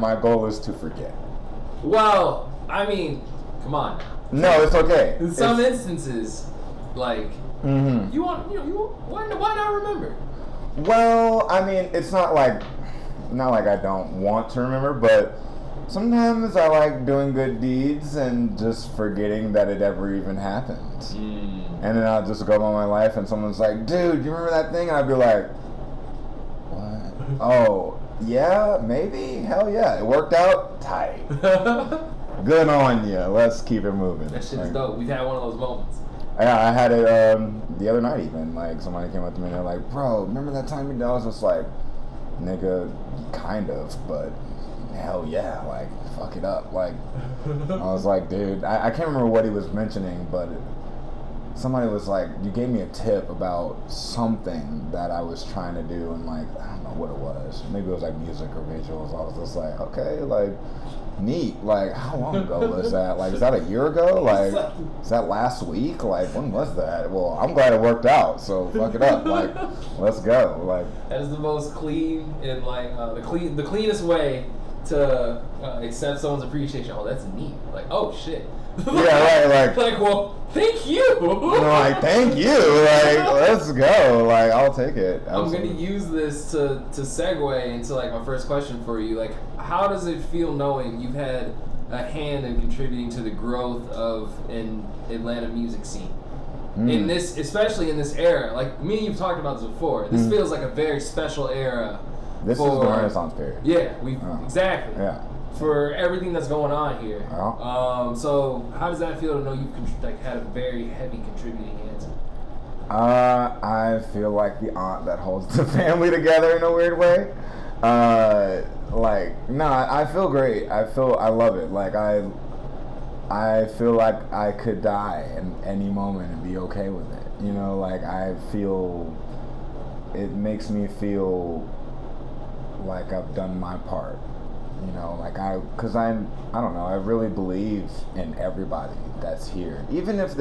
my goal is to forget. Well, I mean, come on. No, it's okay. In some instances, like why not remember? Well, I mean, it's not like I don't want to remember, but sometimes I like doing good deeds and just forgetting that it ever even happened. And then I'll just go about my life and someone's like, dude, you remember that thing? And I'd be like, what? Oh, yeah, maybe? Hell yeah. It worked out? Tight. Good on you. Let's keep it moving. That shit is dope. We've had one of those moments. Yeah, I had it the other night even. Like, somebody came up to me and they're like, bro, remember that time you did? I was just like, nigga, kind of, but hell yeah, like, fuck it up. Like, I was like, dude, I can't remember what he was mentioning, but somebody was like, you gave me a tip about something that I was trying to do, and like, I don't know what it was. Maybe it was like music or visuals. I was just like, okay, like, neat. Like, how long ago was that? Like, is that a year ago? Like, is that last week? Like, when was that? Well, I'm glad it worked out, so fuck it up. Like, let's go. Like, that is the most clean and like the cleanest way to accept someone's appreciation. Oh, that's neat. Like, oh shit. Yeah, right. Like, well, thank you. Like, thank you. Like, let's go. Like, I'll take it. Absolutely. I'm gonna use this to segue into like my first question for you. Like, how does it feel knowing you've had a hand in contributing to the growth of an Atlanta music scene? In this, especially in this era, like me and you've talked about this before. This feels like a very special era. This is the Renaissance period. Yeah, exactly. Yeah. For everything that's going on here. Yeah. So how does that feel to know you've had a very heavy contributing hand to it? I feel like the aunt that holds the family together in a weird way. I feel great. I love it. Like, I feel like I could die in any moment and be okay with it. You know, like, it makes me feel like I've done my part. You know, like I don't know, I really believe in everybody that's here. Even if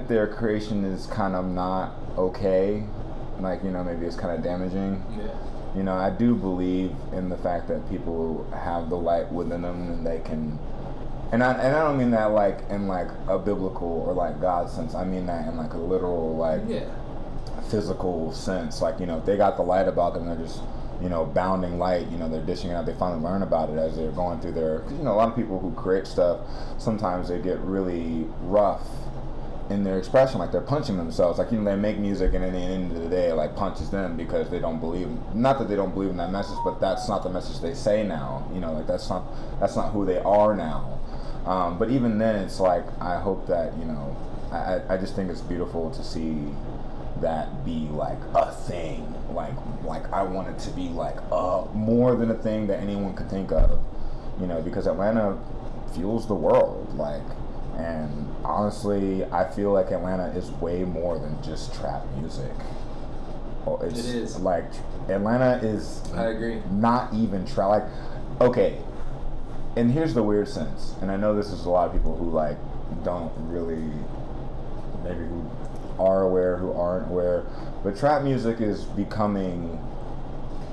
their creation is kind of not okay, like, you know, maybe it's kind of damaging. Yeah. You know, I do believe in the fact that people have the light within them and they can, and I don't mean that like in like a biblical or like God sense. I mean that in like a literal, like, physical sense. Like, you know, if they got the light about them, they're just, you know, bounding light, you know, they're dishing it out. They finally learn about it as they're going through their, because, you know, a lot of people who create stuff, sometimes they get really rough in their expression, like they're punching themselves. Like, you know, they make music and at the end of the day, it like punches them because they don't believe, not that they don't believe in that message, but that's not the message they say now, you know, like that's not who they are now. But even then, it's like, I hope that, you know, I just think it's beautiful to see that be like a thing. Like I want it to be like more than a thing that anyone could think of, you know, because Atlanta fuels the world, like, and honestly, I feel like Atlanta is way more than just trap music. It is. Like, Atlanta is... I agree. Not even trap. Like, okay, and here's the weird sense, and I know this is a lot of people who, like, don't really... Maybe who are aware, who aren't aware, but trap music is becoming,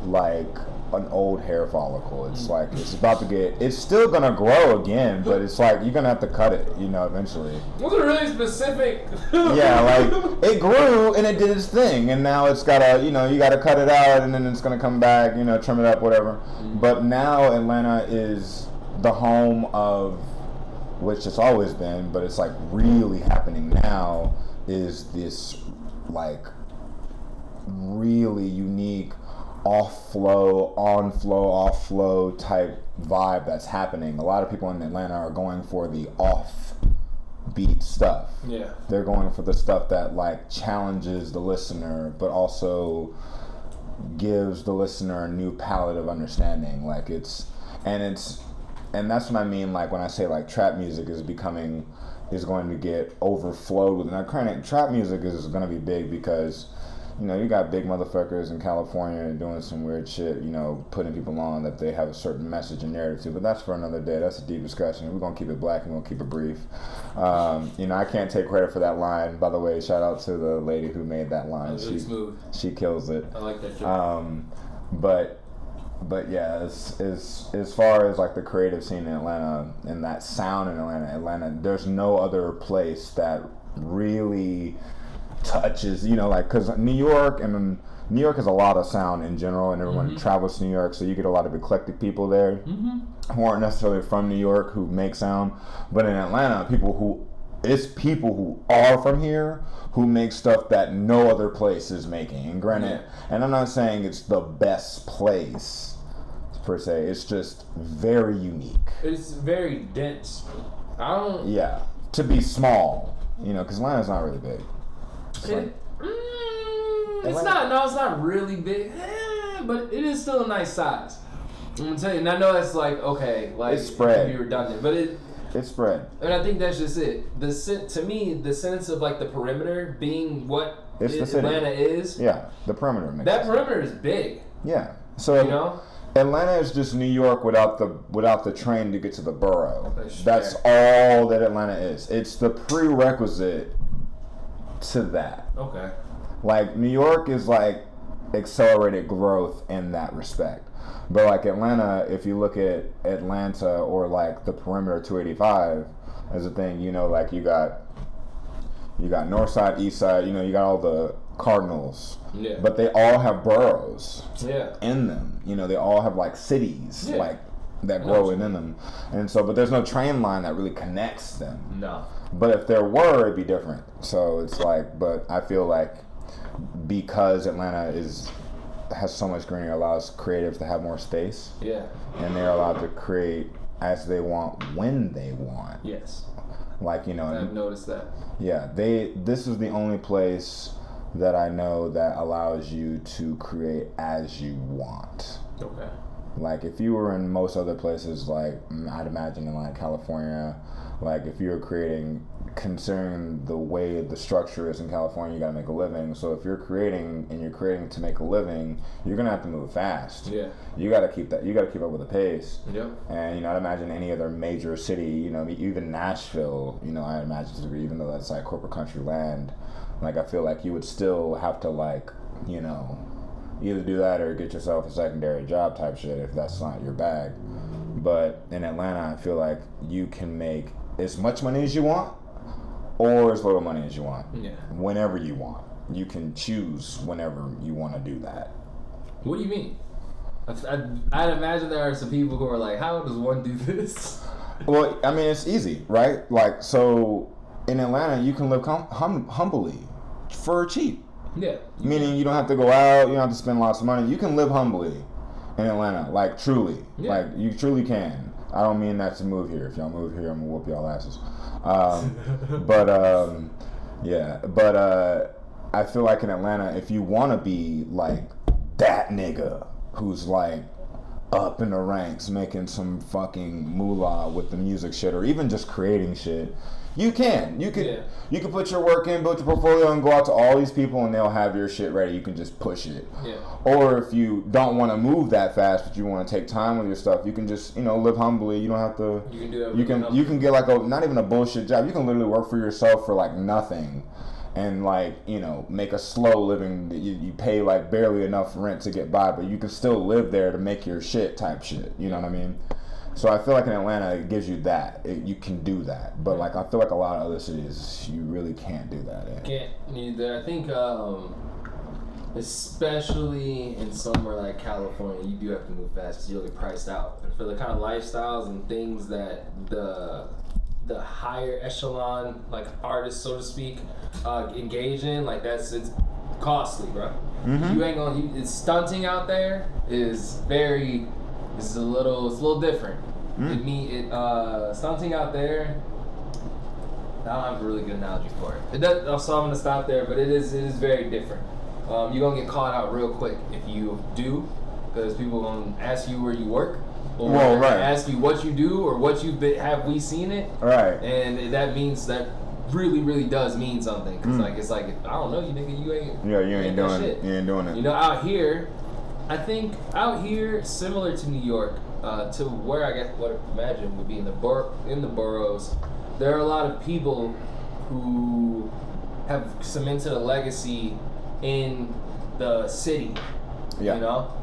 like, an old hair follicle. It's like, it's about to get, it's still gonna grow again, but it's like, you're gonna have to cut it, you know, eventually. Those are really specific. Yeah, like, it grew and it did its thing, and now it's gotta, you know, you gotta cut it out, and then it's gonna come back, you know, trim it up, whatever. But now Atlanta is the home of, which it's always been, but it's like really happening now, is this like really unique off-flow, on-flow, off-flow type vibe that's happening. A lot of people in Atlanta are going for the off-beat stuff. Yeah. They're going for the stuff that like challenges the listener, but also gives the listener a new palette of understanding. Like and that's what I mean, like when I say like trap music is going to get overflowed with. Now, granted, trap music is going to be big because, you know, you got big motherfuckers in California doing some weird shit, you know, putting people on that they have a certain message and narrative to, but that's for another day. That's a deep discussion. We're going to keep it black and we're going to keep it brief. You know, I can't take credit for that line. By the way, shout out to the lady who made that line. Really smooth. She kills it. I like that shit. But yeah, as far as like the creative scene in Atlanta and that sound in Atlanta, there's no other place that really touches, you know, like, because New York has a lot of sound in general, and everyone travels to New York, so you get a lot of eclectic people there who aren't necessarily from New York who make sound. But in Atlanta, people who are from here who make stuff that no other place is making. And granted, and I'm not saying it's the best place per se, it's just very unique. It's very dense. To be small, you know, because Atlanta's not really big. It's not really big, but it is still a nice size. I'm gonna tell you, and I know that's like, okay, like, it's spread. It can be redundant, but it's spread. And I think that's just it. To me, the sense of like the perimeter being what Atlanta is. Yeah, the perimeter makes that perimeter is big. Yeah. So, you know, Atlanta is just New York without the train to get to the borough. That's all that Atlanta is. It's the prerequisite to that. Okay. Like, New York is like accelerated growth in that respect. But like Atlanta, if you look at Atlanta or like the perimeter 285 as a thing, you know, like you got north side, east side, you know, you got all the cardinals. Yeah. But they all have boroughs yeah. in them. You know, they all have like cities like that grow within them. And so, but there's no train line that really connects them. No. But if there were, it'd be different. So it's like, but I feel like because Atlanta has so much greenery, allows creatives to have more space. Yeah. And they're allowed to create as they want when they want. Yes. Like, you know, I've noticed that. Yeah, this is the only place that I know that allows you to create as you want. Okay. Like, if you were in most other places, like, I'd imagine in, like, California, like, if you're creating, considering the way the structure is in California, you gotta make a living. So if you're creating, and you're creating to make a living, you're gonna have to move fast. Yeah. You gotta keep up with the pace. Yep. And, you know, I'd imagine any other major city, you know, even Nashville, you know, I imagine to be, even though that's, like, corporate country land, like, I feel like you would still have to, like, you know, either do that or get yourself a secondary job type shit if that's not your bag. But in Atlanta, I feel like you can make as much money as you want or as little money as you want. Yeah. Whenever you want. You can choose whenever you want to do that. What do you mean? I'd imagine there are some people who are like, how does one do this? Well, I mean, it's easy, right? Like, so in Atlanta, you can live humbly for cheap. Yeah. Meaning you don't have to go out, you don't have to spend lots of money. You can live humbly in Atlanta, like, truly. Yeah. Like, you truly can. I don't mean that to move here. If y'all move here, I'm I feel like in Atlanta, if you want to be like that nigga who's like up in the ranks making some fucking moolah with the music shit, or even just creating shit, you can put your work in, build your portfolio, and go out to all these people and they'll have your shit ready. You can just push it. Or if you don't want to move that fast but you want to take time with your stuff, you can just, you know, live humbly. You don't have to, you can do you can get like a, not even a bullshit job, you can literally work for yourself for like nothing and like, you know, make a slow living. You pay like barely enough rent to get by, but you can still live there to make your shit type shit, you know what I mean? So I feel like in Atlanta it gives you that, you can do that, but like I feel like a lot of other cities you really can't do that in. Can't either. I think especially in somewhere like California, you do have to move fast because you'll get priced out. And for the kind of lifestyles and things that the higher echelon like artists, so to speak, engage in, like it's costly, bro. You ain't gonna. It's stunting out there is very. It's a little different. Stunting out there. I don't have a really good analogy for it. So I'm gonna stop there, but it is very different. You're gonna get caught out real quick if you do, because people gonna ask you where you work, or ask you what you do, or what you've been. Have we seen it? Right. And that means that really does mean something. Cause like it's like, if I don't know you, nigga, you ain't. Yeah, you ain't doing it. You ain't doing it. You know, out here. I think out here, similar to New York, to where I guess what I imagine would be in the boroughs, there are a lot of people who have cemented a legacy in the city. You know?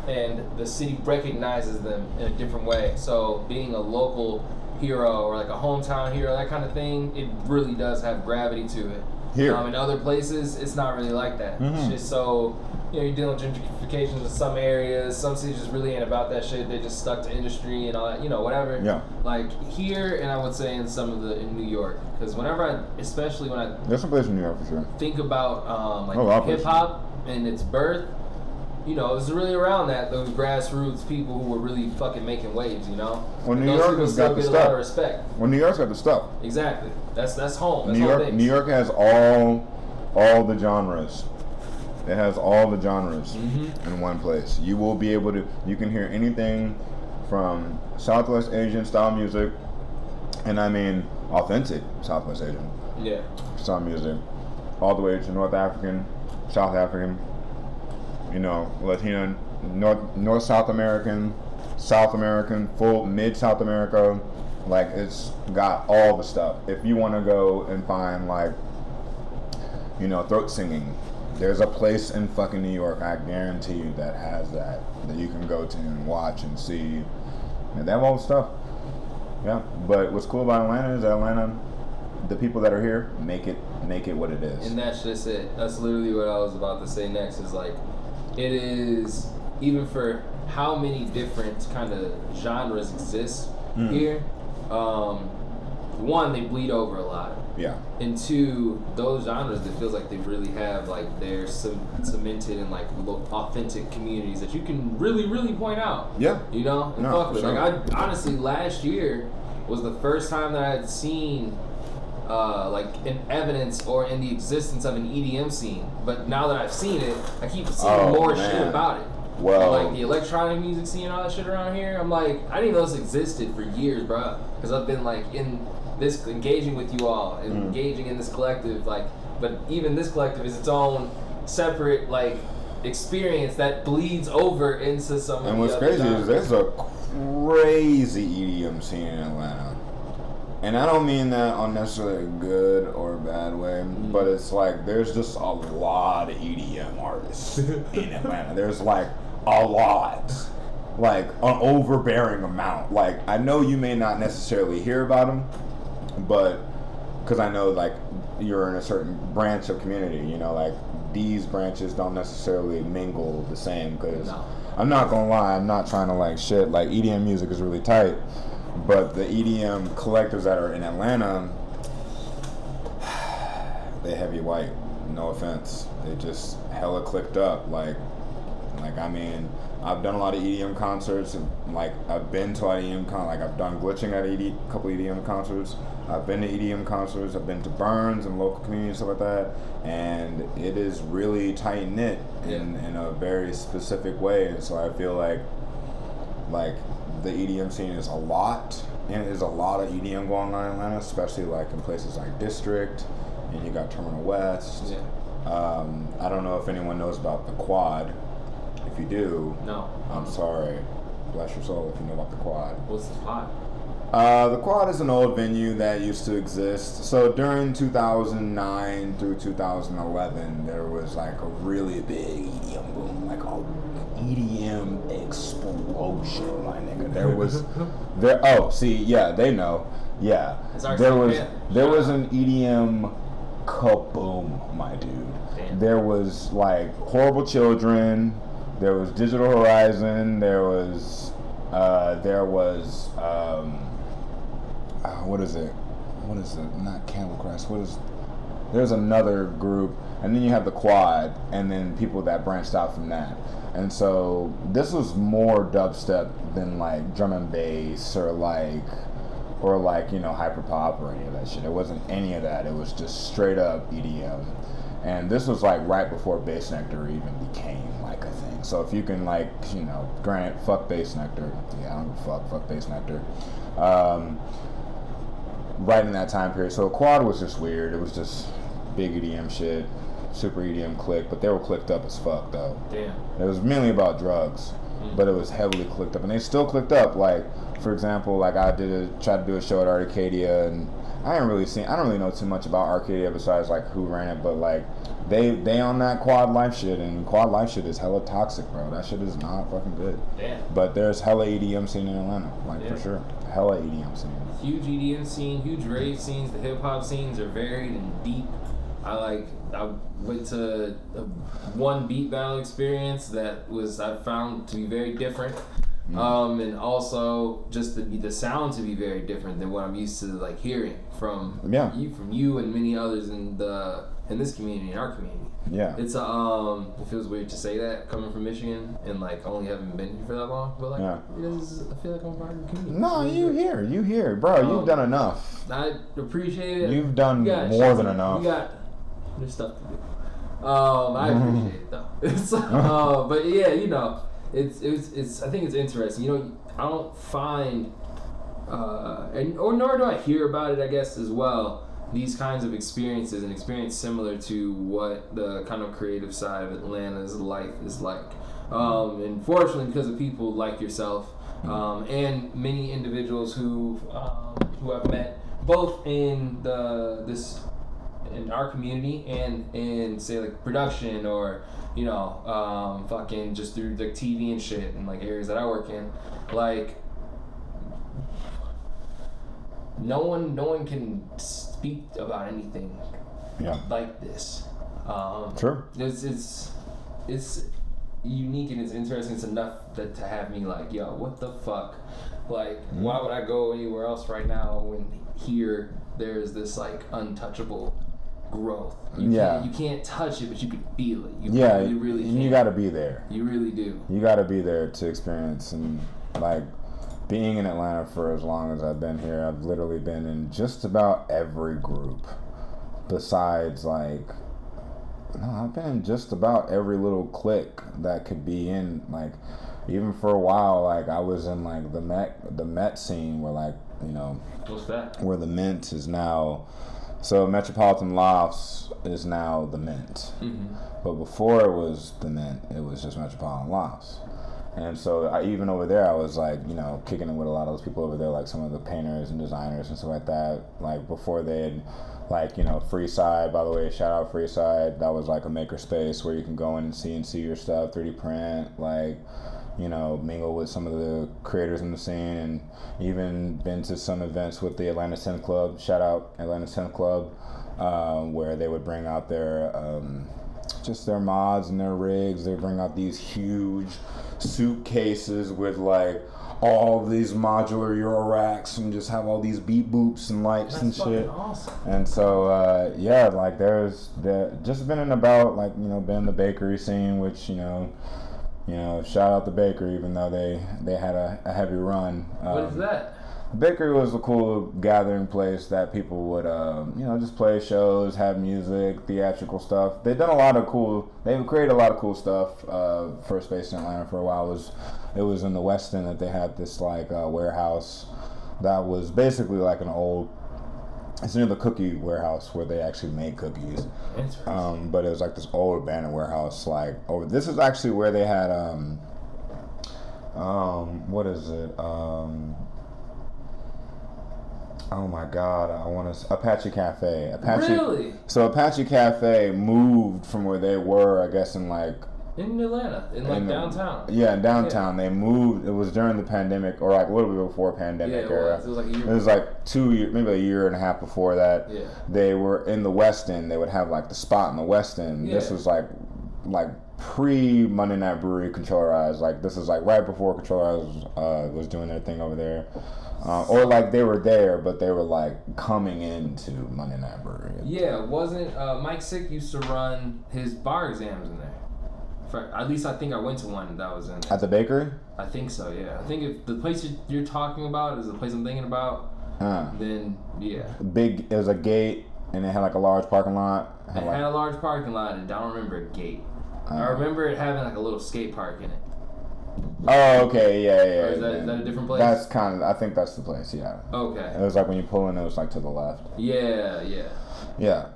And the city recognizes them in a different way. So being a local hero or like a hometown hero, that kind of thing, it really does have gravity to it. Here. In other places, it's not really like that. It's just so, you know, you're dealing with gentrifications in some areas. Some cities just really ain't about that shit. They just stuck to industry and all that, you know, whatever. Yeah. Like here, and I would say in in New York, because especially when I there's some places in New York for sure. Think about hip hop and its birth. You know, it was really around those grassroots people who were really fucking making waves, you know? Well, New York has got the stuff. A lot of respect. Well, New York's got the stuff. Exactly. That's home. That's New York has all the genres. It has all the genres in one place. You will be able to, you can hear anything from Southwest Asian style music, and I mean authentic Southwest Asian style music, all the way to North African, South African, you know, Latino, North South American, full mid South America. Like, it's got all the stuff. If you want to go and find, like, you know, throat singing, there's a place in fucking New York, I guarantee you, that has that you can go to and watch and see. And they have all the stuff. Yeah. But what's cool about Atlanta is that the people that are here make it what it is. And that's just it. That's literally what I was about to say next, is like, it is, even for how many different kind of genres exist here, one, they bleed over a lot. Yeah. And two, those genres, it feels like they really have, like, they're cemented in, like, authentic communities that you can really point out. Yeah. You know? And fuck with. Sure. Like, I honestly, last year was the first time that I had seen like in evidence or in the existence of an EDM scene. But now that I've seen it, I keep seeing more shit about it. Well, like the electronic music scene and all that shit around here, I'm like, I didn't know this existed for years, bro. Because I've been like in this, engaging with you all and engaging in this collective, like, but even this collective is its own separate, like, experience that bleeds over into some. And what's crazy is there's a crazy EDM scene in Atlanta. And I don't mean that on necessarily a good or bad way, but it's like there's just a lot of EDM artists in Atlanta. There's like a lot, like an overbearing amount. Like, I know you may not necessarily hear about them, but because I know like you're in a certain branch of community, you know, like these branches don't necessarily mingle the same. Because I'm not gonna lie, I'm not trying to like shit. Like, EDM music is really tight. But the EDM collectives that are in Atlanta, they heavy white, no offense. They just hella clicked up. Like, Like, I mean, I've done a lot of EDM concerts, and like I've been to EDM like I've done glitching at a couple EDM concerts. I've been to EDM concerts. I've been to Burns and local communities, stuff like that, and it is really tight knit in a very specific way. And so I feel like the EDM scene is a lot, and there's a lot of EDM going on in Atlanta, especially like in places like District, and you got Terminal West. Yeah. I don't know if anyone knows about the Quad. If you do, no, I'm sorry. Bless your soul if you know about the Quad. What's the Quad? The Quad is an old venue that used to exist. So during 2009 through 2011, there was like a really big EDM boom, like a EDM explosion, my nigga. They know. Yeah, there was an EDM kaboom, my dude. Damn. There was like Horrible Children. There was Digital Horizon. There was what is it? Not Camel Crest. There's another group, and then you have the Quad, and then people that branched out from that. And so this was more dubstep than like drum and bass or like hyperpop or any of that shit. It wasn't any of that. It was just straight up EDM. And this was like right before Bass Nectar even became like a thing. So if you can grant, fuck Bass Nectar. Yeah, I don't give a fuck Bass Nectar. Right in that time period. So Quad was just weird. It was just big EDM shit, super EDM click, but they were clicked up as fuck though. Damn. It was mainly about drugs, but it was heavily clicked up, and they still clicked up. Like, for example, like I tried to do a show at Arcadia, and I don't really know too much about Arcadia besides like who ran it, but like they on that Quad Life shit, and Quad Life shit is hella toxic, bro. That shit is not fucking good. Yeah. But there's hella EDM scene in Atlanta, for sure. Hella EDM scene. Huge EDM scene, huge rave scenes. The hip hop scenes are varied and deep. I went to one beat battle experience that I found to be very different. And also just the sound to be very different than what I'm used to like hearing from you and many others in this community, in our community. Yeah. It's it feels weird to say that coming from Michigan and like only having been here for that long, but like I feel like I'm a part of the community. No, you here, bro. You've done enough. I appreciate it. You've done more than enough. There's stuff to do. I appreciate it though. It's but yeah, it's I think it's interesting. I don't find nor do I hear about it, I guess, as well. These kinds of experiences, an experience similar to what the kind of creative side of Atlanta's life is like. And fortunately, because of people like yourself and many individuals who I've met both in in our community and in say like production or fucking just through like TV and shit and like areas that I work in, like no one can speak about anything like this. Sure. It's unique and it's interesting. It's enough to have me like, yo, what the fuck? Like, why would I go anywhere else right now when here there's this like untouchable growth? You can't touch it, but you can feel it. You really can. You got to be there. You really do. You got to be there to experience. And like being in Atlanta for as long as I've been here, I've literally been in just about every group besides I've been in just about every little clique that could be in, like, even for a while, like I was in like the Met scene where what's that? Where the Mint is now. So Metropolitan Lofts is now the Mint. But before it was the Mint, it was just Metropolitan Lofts. And so even over there, I was like, kicking it with a lot of those people over there, like some of the painters and designers and stuff like that. Like before they had, Freeside, by the way, shout out Freeside. That was like a maker space where you can go in and see your stuff, 3D print, mingle with some of the creators in the scene, and even been to some events with the Atlanta Synth Club. Shout out Atlanta Synth Club, where they would bring out their just their mods and their rigs. They bring out these huge suitcases with all these modular Euro racks and just have all these beat boops and lights and shit. Awesome. And so there's just been in about been in the bakery scene, which You know, shout out the bakery, even though they had a heavy run. What is that? The bakery was a cool gathering place that people would, just play shows, have music, theatrical stuff. They've created a lot of cool stuff for space in Atlanta for a while. It was in the West End that they had this like warehouse that was basically like it's near the cookie warehouse where they actually made cookies. But it was like this old abandoned warehouse. This is actually where they had what is it? Oh my God! Apache Cafe. Really? So Apache Cafe moved from where they were, I guess, in Atlanta, in downtown. Yeah, downtown. Yeah. They moved. It was during the pandemic, or like a little bit before pandemic era. It was like a year. It was like 2 years, maybe a year and a half before that. Yeah. They were in the West End. They would have like the spot in the West End. Yeah. This was like pre Monday Night Brewery Controllerize. Like this is like right before Controllerize was doing their thing over there. Or like they were there, but they were like coming into Monday Night Brewery. Yeah, wasn't Mike Sick used to run his bar exams in there? At least I think I went to one that was in there. At the bakery? I think so, yeah. I think if the place you're talking about is the place I'm thinking about, then yeah. It was a gate, and it had like a large parking lot. It had a large parking lot, and I don't remember a gate. I remember it having like a little skate park in it. Oh, okay, yeah. Or is that a different place? That's I think that's the place, yeah. Okay. It was like when you pull in, it was like to the left. Yeah. Yeah,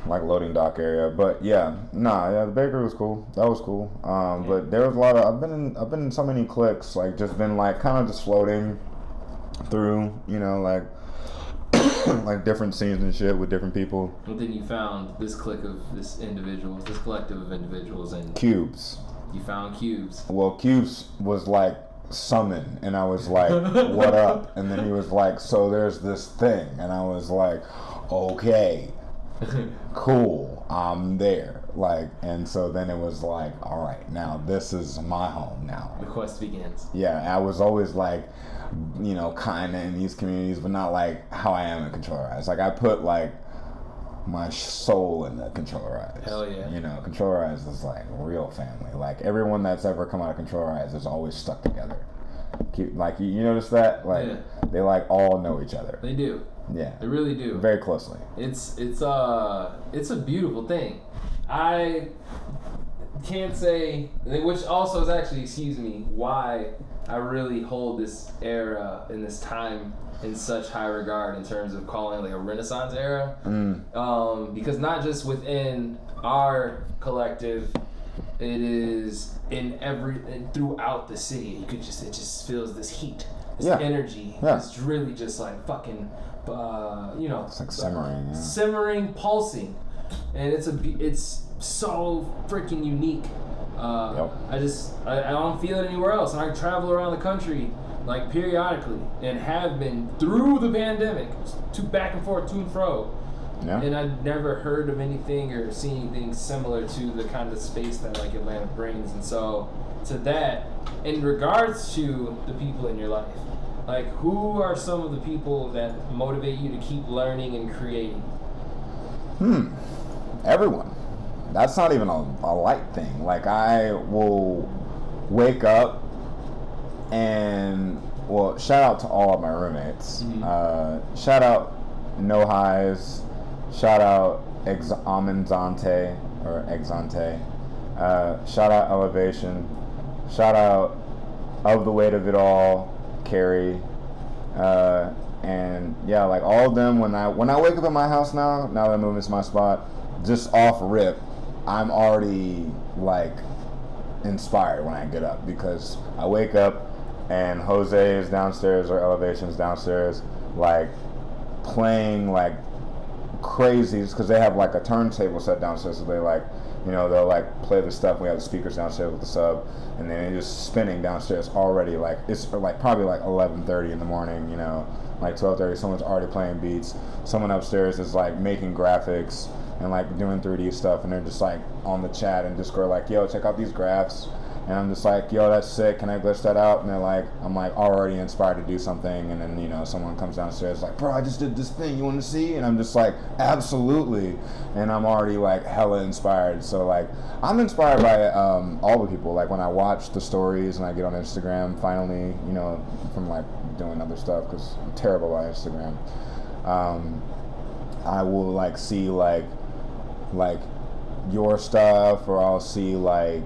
like loading dock area. But yeah, the bakery was cool. That was cool. But there was a lot of I've been in so many cliques, like just been like kind of just floating through, like like different scenes and shit with different people. And then you found this collective of individuals, and Cubes. You found Cubes. Well, Cubes was like summoned, and I was like, what up? And then he was like, so there's this thing, and I was like, okay, cool, I'm there. Like, and so then it was like, all right, now this is my home now. The quest begins. Yeah, I was always like, kind of in these communities, but not like how I am in Controllerize. Like, I put like my soul in the Controllerize. Hell yeah. Controllerize is like real family. Like, everyone that's ever come out of Controllerize is always stuck together. Like, you notice that? Like, they like all know each other. They do. Yeah. They really do. Very closely. It's a beautiful thing. I can't say, which also is actually, why I really hold this era and this time in such high regard in terms of calling it like a Renaissance era. Because not just within our collective, it is and throughout the city. It just feels this heat, this energy. It's really just like fucking, it's like simmering, simmering, pulsing, and it's so freaking unique. I don't feel it anywhere else, and I travel around the country like periodically, and have been through the pandemic, back and forth, to and fro. Yeah. And I've never heard of anything or seen anything similar to the kind of space that like Atlanta brings. And so to that, in regards to the people in your life, like, who are some of the people that motivate you to keep learning and creating? Everyone. That's not even a light thing. Like, I will wake up and, shout out to all of my roommates. Shout out No Highs. Shout out Exante. Shout out Elevation. Shout out Of the Weight of It All, Carrie. And yeah, like all of them, when I wake up in my house now that I'm moving to my spot, just off rip, I'm already like inspired when I get up, because I wake up and Jose is downstairs or Elevation's downstairs, like playing like crazy, because they have like a turntable set downstairs, so they like, they'll like play the stuff. We have the speakers downstairs with the sub, and then it's just spinning downstairs already. Like, it's like probably like 11:30 in the morning, like 12:30. Someone's already playing beats. Someone upstairs is like making graphics and like doing 3D stuff, and they're just like on the chat and Discord, like, yo, check out these graphs. and I'm just like, yo, that's sick. Can I glitch that out? And they're like, I'm like already inspired to do something, and then you know someone comes downstairs like, bro, I just did this thing. You want to see? And I'm just like, absolutely. And I'm already like hella inspired. So like I'm inspired by all the people. Like when I watch the stories and I get on Instagram finally, you know, from like doing other stuff because I'm terrible at Instagram. I will like see like your stuff, or I'll see like,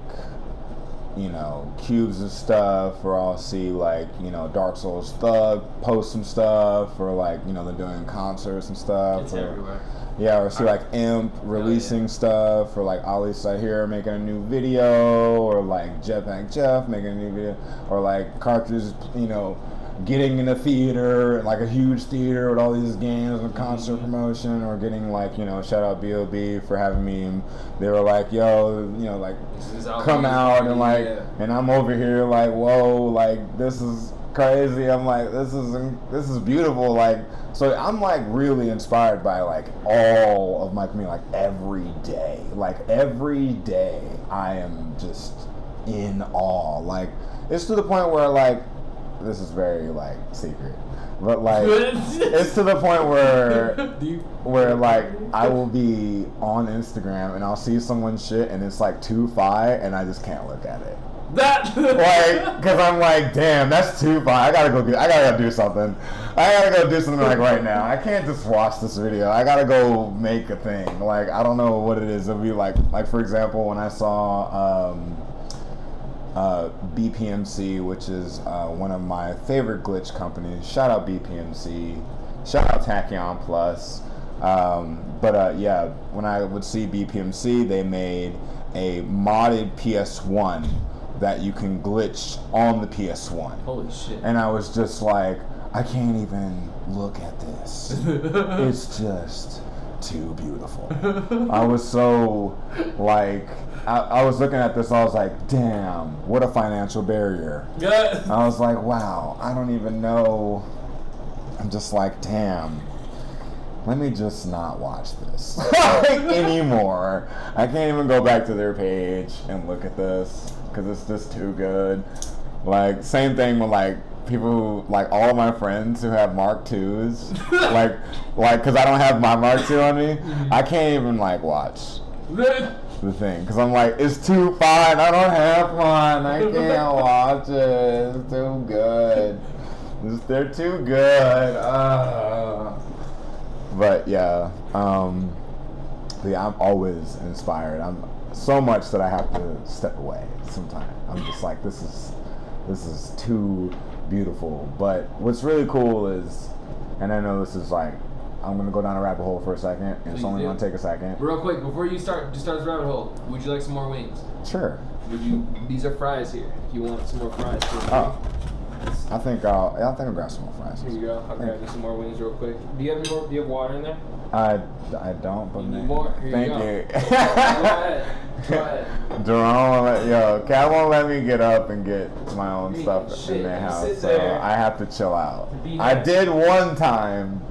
you know, Cubes and stuff, or I'll see like, you know, Dark Souls Thug post some stuff, or like, you know, they're doing concerts and stuff. It's everywhere. Yeah, or see like Imp releasing stuff, or like Ali Sahir making a new video, or like Jetpack Jeff making a new video, or like Cartridge, you know, getting in a theater, like a huge theater with all these games and concert promotion, or getting like, you know, shout out B.O.B. for having me, and they were like, yo, you know, like come out, and like, and I'm over here like, whoa, like this is crazy. I'm like, this is beautiful. Like, so I'm like really inspired by like all of my community, like every day I am just in awe. Like it's to the point where like, this is very like secret, but like it's to the point where like I will be on Instagram and I'll see someone's shit and it's like too fire and I just can't look at it. Like, cause I'm like, damn, that's too fire. I gotta go do something. I gotta go do something like right now. I can't just watch this video. I gotta go make a thing. Like I don't know what it is. It'll be like for example, when I saw BPMC, which is one of my favorite glitch companies. Shout out BPMC. Shout out Tachyon Plus. Yeah, when I would see BPMC, they made a modded PS1 that you can glitch on the PS1. Holy shit. And I was just like, I can't even look at this. It's just too beautiful. I was so like, I was looking at this, I was like, damn, what a financial barrier. Yeah. I was like, wow, I don't even know. I'm just like, damn, let me just not watch this anymore. I can't even go back to their page and look at this because it's just too good. Like, same thing with like people who, like all of my friends who have Mark IIs, like, cause I don't have my Mark II on me, I can't even like watch the thing, because I'm like, it's too fine, I don't have one, I can't watch it, it's too good, they're too good, but yeah, I'm always inspired. I'm so much that I have to step away sometimes. I'm just like, this is too beautiful. But what's really cool is, and I know this is like, I'm gonna go down a rabbit hole for a second, and it's only gonna take a second. Real quick, before you start this rabbit hole, would you like some more wings? Sure. These are fries here. If you want some more fries, I think I'll grab some more fries. Here you go. I'll grab you some more wings real quick. Do you have any more? Do you have water in there? I don't, but you need more? Here thank you. you. Go ahead. Jerome, Cat won't let me get up and get my own stuff in their house, so I have to chill out. I did one time,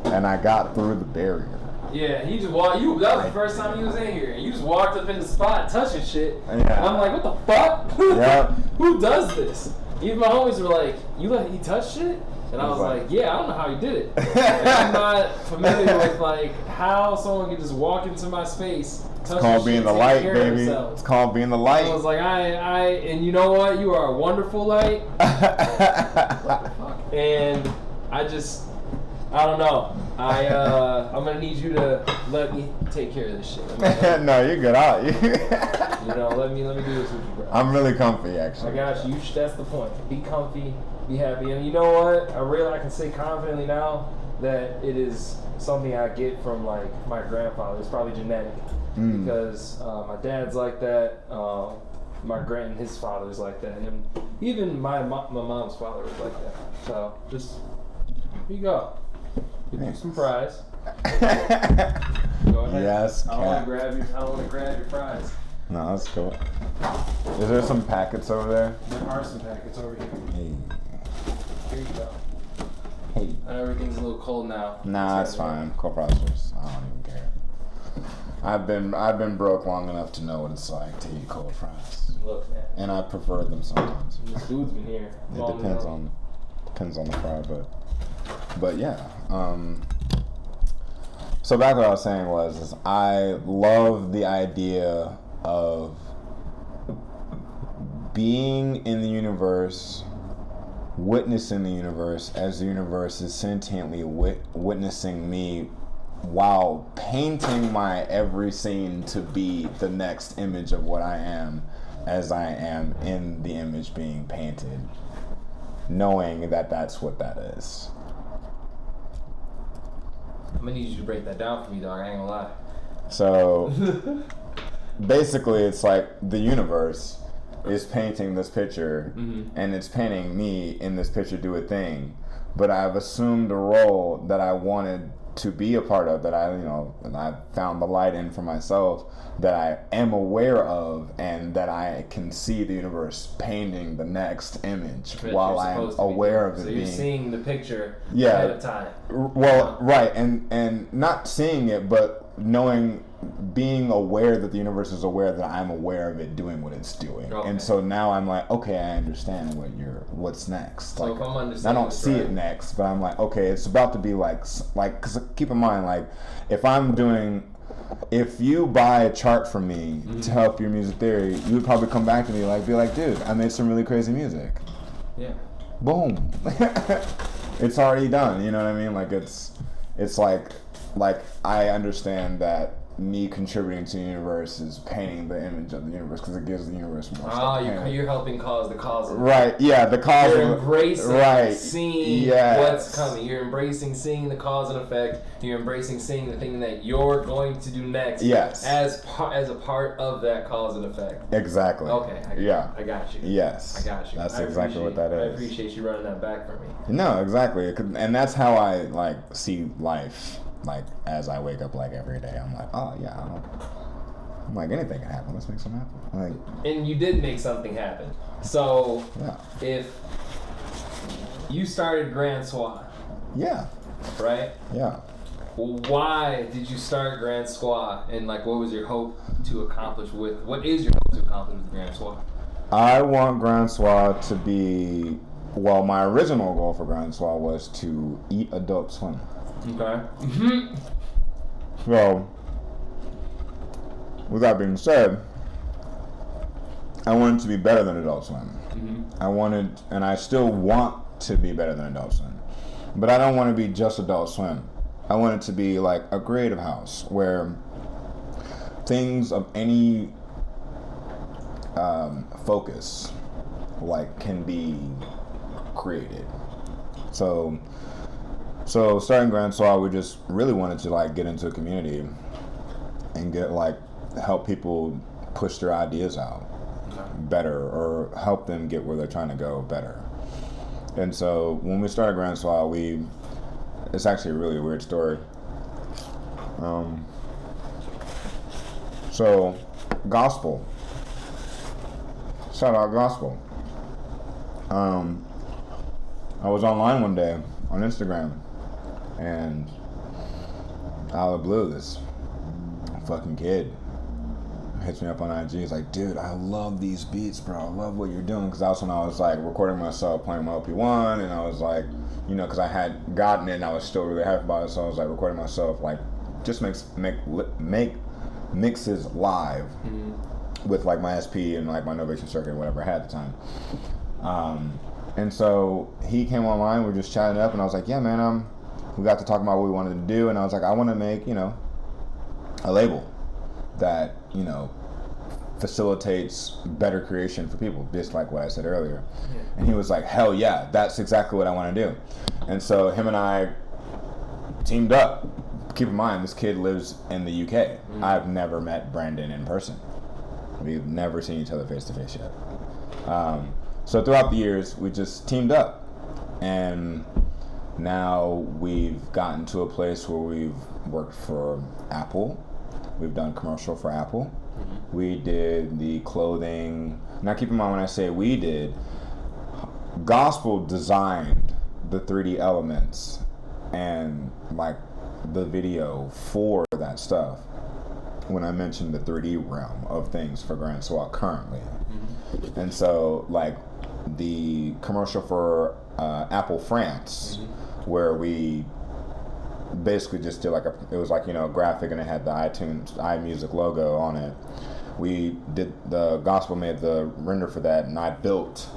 and I got through the barrier. Yeah, he just walked. That was the first time he was in here, and you just walked up in the spot touching shit. Yeah. And I'm like, what the fuck? Yeah. Who does this? Even my homies were like, you let he touch shit? And I was like, yeah, I don't know how he did it. And I'm not familiar with like how someone can just walk into my space. It's called being the light, baby. It's called being the light. I was like, and you know what? You are a wonderful light. What the fuck? And I don't know. I'm gonna need you to let me take care of this shit. No, you're good. You know, let me do this with you, bro. I'm really comfy, actually. I got you. That's the point. Be comfy, be happy, and you know what? I can say confidently now that it is something I get from like my grandfather. It's probably genetic because my dad's like that. His father's like that, and even my mom's father was like that. So just here you go. Give you some fries. Go ahead. Yes, I don't want to grab your fries. No, that's cool. Is there some packets over there? There are some packets over here. Hey. Here you go. Hey. I know everything's a little cold now. Nah, it's fine. Co-processors. I don't even care. I've been broke long enough to know what it's like to eat cold fries. Look, man. And I prefer them sometimes. This food's been here. It depends on the fry, but yeah. So back what I was saying is I love the idea of being in the universe, witnessing the universe as the universe is sentiently witnessing me, while painting my every scene to be the next image of what I am, as I am in the image being painted, knowing that that's what that is. I'm gonna need you to break that down for me, dog. I ain't gonna lie. So basically, it's like the universe is painting this picture, and it's painting me in this picture do a thing, but I've assumed a role that I wanted to be a part of, that and I found the light in for myself, that I am aware of, and that I can see the universe painting the next image while I am aware of it. So you're seeing the picture yeah, ahead of time. Well, right, and not seeing it, but knowing, being aware that the universe is aware that I'm aware of it doing what it's doing. Okay. And so now I'm like, okay, I understand what's next. So like, if I'm understanding, I don't see it next, but I'm like, okay, it's about to be like, because keep in mind, like, if you buy a chart from me to help your music theory, you would probably come back to me be like, dude, I made some really crazy music. Yeah. Boom. It's already done. You know what I mean? Like it's like I understand that me contributing to the universe is painting the image of the universe, because it gives the universe more stuff. You're helping cause the cause of right, yeah, the cause. You're embracing seeing what's coming. You're embracing seeing the cause and effect. You're embracing seeing the thing that you're going to do next. Yes. As a part of that cause and effect. Exactly. Okay. I got you. Yes. I got you. That's exactly what that is. I appreciate you running that back for me. No, exactly, and that's how I see life. Like, as I wake up, every day, I'm like, oh yeah, I'm like, anything can happen. Let's make something happen. And you did make something happen. So yeah. If you started Francois, yeah, right? Yeah. Well, why did you start Francois, and what was your hope to accomplish with? What is your hope to accomplish with Francois? I want Francois to be. Well, my original goal for Francois was to eat Adult Swim. Okay. So, with that being said, I wanted to be better than Adult Swim. I wanted, and I still want to be better than Adult Swim, but I don't want to be just Adult Swim. I want it to be like a creative house where things of any focus can be created. So starting Francois, we just really wanted to get into a community and get help people push their ideas out better, or help them get where they're trying to go better. And so when we started Francois, it's actually a really weird story. So Gospel, shout out Gospel. I was online one day on Instagram, and out of the blue, this fucking kid hits me up on IG. He's like, dude, I love these beats, bro. I love what you're doing. Because that's when I was recording myself playing my OP1, and I was because I had gotten it and I was still really happy about it. So I was recording myself, just make mixes live with my SP and my Novation circuit or whatever I had at the time. And so he came online, we were just chatting up, and I was like, yeah, man, we got to talk about what we wanted to do, and I was like, I want to make, a label that, facilitates better creation for people, just like what I said earlier. Yeah. And he was like, hell yeah, that's exactly what I want to do. And so him and I teamed up. Keep in mind, this kid lives in the UK. I've never met Brandon in person. We've never seen each other face to face yet. So throughout the years, we just teamed up, and now we've gotten to a place where we've worked for Apple. We've done commercial for Apple. We did the clothing. Now keep in mind, when I say we did, Gospel designed the 3D elements and the video for that stuff. when I mentioned the 3D realm of things for Franscois currently. And so, like, the commercial for Apple France, where we basically just did like it was like, you know, a graphic and it had the iMusic logo on it. We did, the gospel made the render for that, and I built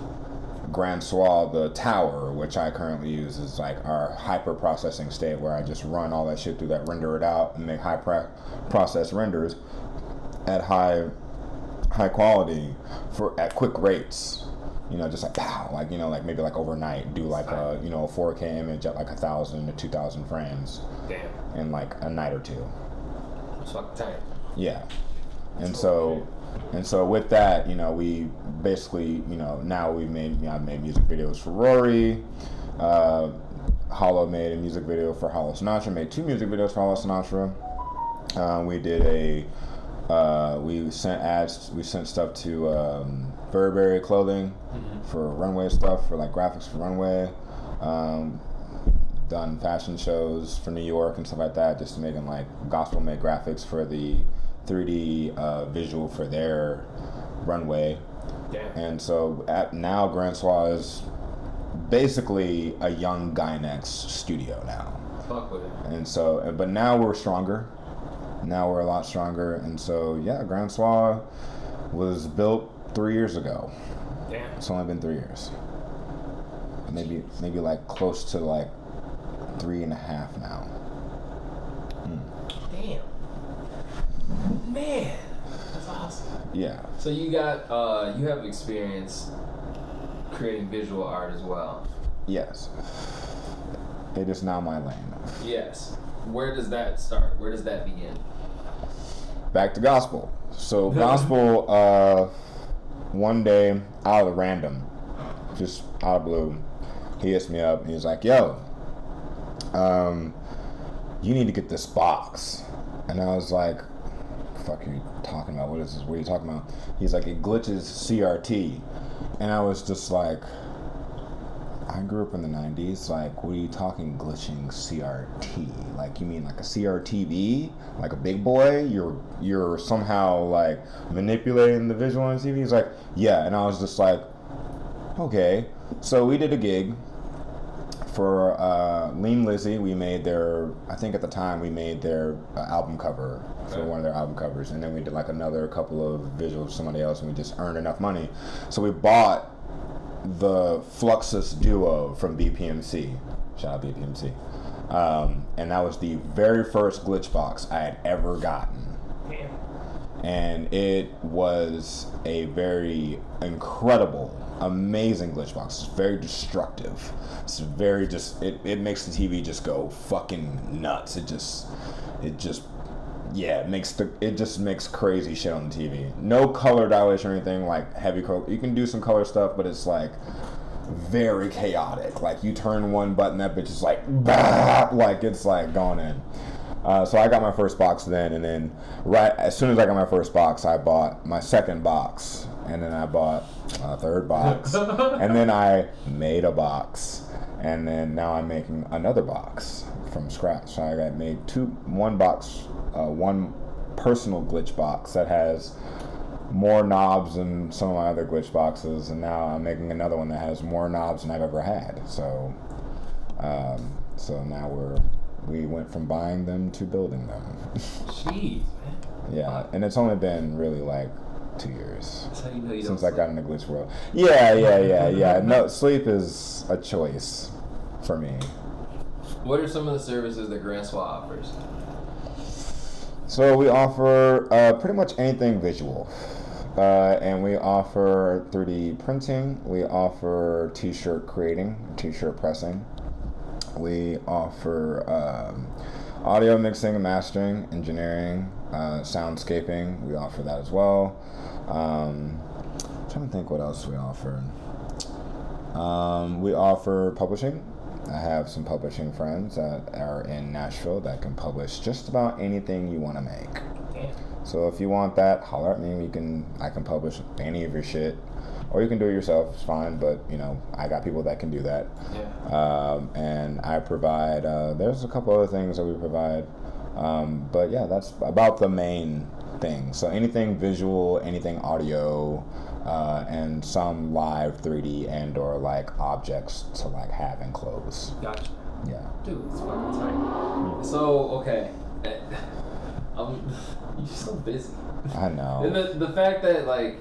Franscois, the tower, which I currently use as like our hyper processing state, where I just run all that shit through that, render it out, and make high process renders at high quality at quick rates. You know, just like pow, like, you know, like maybe like overnight, do like a, you know, a 4K image at like 1,000 to 2,000 frames. Damn. In like a night or two. It's fucking tight. Yeah. And so with that, you know, we basically, you know, now I've made music videos for Rory. Hollow made a music video for Hollow Sinatra. Made 2 music videos for Hollow Sinatra. We did we sent stuff to Burberry clothing for runway stuff, for like graphics for runway. Done fashion shows for New York and stuff like that, just making like gospel made graphics for the 3D visual for their runway. Damn. And so now Franscois is basically a young Gynex studio now. Fuck with it. And so, but now we're stronger. Now we're a lot stronger, and so yeah, Franscois was built 3 years ago. Damn. It's only been 3 years. Maybe like close to like 3.5 now. Damn. Man, that's awesome. Yeah. So you got you have experience creating visual art as well. Yes. It is now my lane. Yes. Where does that start? Where does that begin? Back to gospel. So gospel, one day out of random, just out of blue, he hits me up and he's like, "Yo, you need to get this box." And I was like, "Fuck are you talking about? What is this? What are you talking about?" He's like, "It glitches CRT," and I was just like, I grew up in the 90s, like, what are you talking glitching CRT? Like, you mean like a CRTV? Like a big boy? You're somehow, like, manipulating the visual on TV? He's like, yeah. And I was just like, okay. So we did a gig for Lean Lizzy. We made I think at the time we made their album cover for one of their album covers. And then we did like another couple of visuals for somebody else, and we just earned enough money. So we bought the Fluxus Duo from BPMC. Shout out BPMC. And that was the very first glitch box I had ever gotten. Damn. And it was a very incredible, amazing glitch box. It's very destructive. It's very it makes the TV just go fucking nuts. It just it just makes crazy shit on the TV. No color dilation or anything, like heavy color. You can do some color stuff, but it's like very chaotic. Like you turn one button, that bitch is like, bah! Like it's like going in. So I got my first box then, and then right as soon as I got my first box, I bought my second box, and then I bought a third box, and then I made a box, and then now I'm making another box from scratch. So I made one personal glitch box that has more knobs than some of my other glitch boxes, and now I'm making another one that has more knobs than I've ever had. So now we went from buying them to building them. Jeez, man. Yeah, and it's only been really like 2 years. That's how you know you since don't I got in the glitch world. Yeah. No, sleep is a choice for me. What are some of the services that Franscois offers? So we offer pretty much anything visual. And we offer 3D printing. We offer t-shirt creating, t-shirt pressing. We offer audio mixing and mastering, engineering, soundscaping. We offer that as well. I'm trying to think what else we offer. We offer publishing. I have some publishing friends that are in Nashville that can publish just about anything you want to make. Damn. So if you want that, holler at me. I can publish any of your shit, or you can do it yourself. It's fine, but you know I got people that can do that. Yeah. And I provide. There's a couple other things that we provide, but yeah, that's about the main things. So anything visual, anything audio, and some live 3D and or like objects to like have in clothes. Gotcha. Yeah. Dude, it's fucking tight. So, okay. You're so busy. I know. And the fact that, like,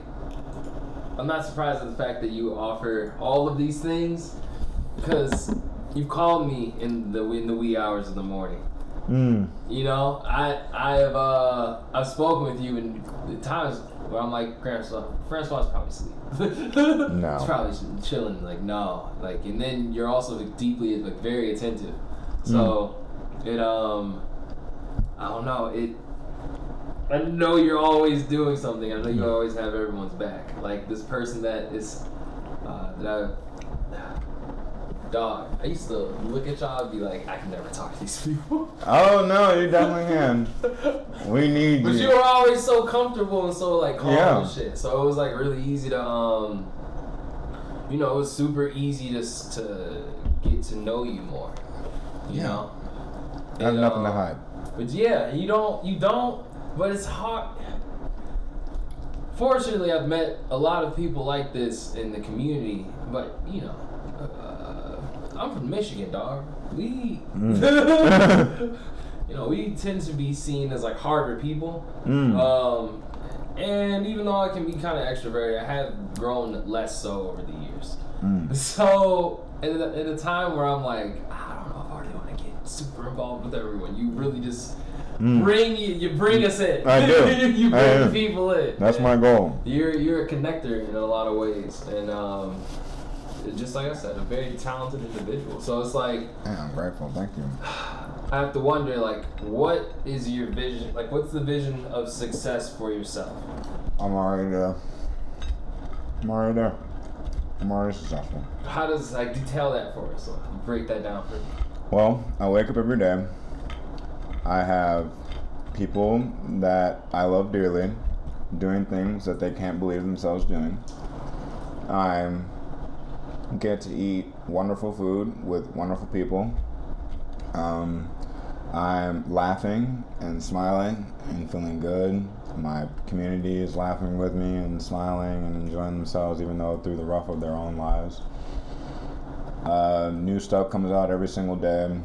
I'm not surprised at the fact that you offer all of these things, because you've called me in the wee hours of the morning. You know, I've spoken with you in times where I'm like, Francois probably asleep. No. He's probably chilling. Like, no. Like, and then you're also like, deeply, like, very attentive. So it I don't know. I know you're always doing something. I know you always have everyone's back. Like this person that is dog. I used to look at y'all and be like, I can never talk to these people. Oh no, you definitely can. We need But you. you were always so comfortable and so like calm Yeah. and shit. So it was like really easy to you know, it was super easy to get to know you more. You know? I have nothing to hide. But yeah, you don't, but it's hard. Fortunately, I've met a lot of people like this in the community, but you know, I'm from Michigan, dog. We, you know, we tend to be seen as like harder people. And even though I can be kind of extroverted, I have grown less so over the years. So, at a time where I'm like, I don't know if I really want to get super involved with everyone. You really just you bring us in. I do. You bring the people in. That's my goal. You're a connector in a lot of ways, and just like I said, a very talented individual. So it's like, Yeah, I'm grateful. Thank you. I have to wonder, like, what is your vision? Like, what's the vision of success for yourself? I'm already there. I'm already successful. How does, like, detail that for us? So break that down for me. Well, I wake up every day. I have people that I love dearly doing things that they can't believe themselves doing. I get to eat wonderful food with wonderful people. I'm laughing and smiling and feeling good. My community is laughing with me and smiling and enjoying themselves, even though through the rough of their own lives. New stuff comes out every single day.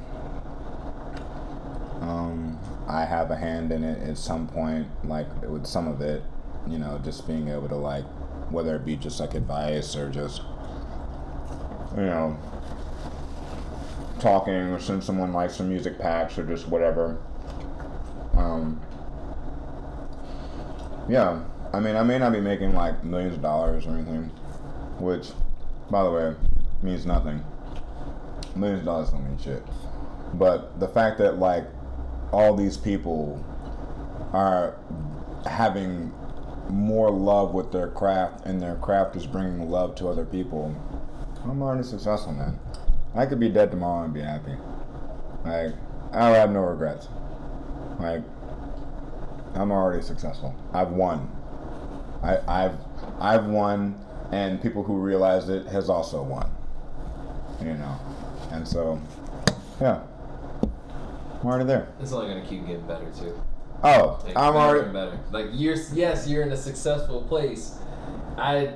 I have a hand in it at some point, like with some of it, you know, just being able to, like, whether it be just like advice or just, you know, talking or send someone like some music packs or just whatever. Yeah, I mean, I may not be making like millions of dollars or anything, which, by the way, means nothing. Millions of dollars don't mean shit. But the fact that like all these people are having more love with their craft and their craft is bringing love to other people, I'm already successful, man. I could be dead tomorrow and be happy. Like, I have no regrets. Like, I'm already successful. I've won. I've won, and people who realize it has also won. You know, and so, yeah, I'm already there. It's only gonna keep getting better too. Oh, Like, I'm better already and better. Like you're in a successful place. I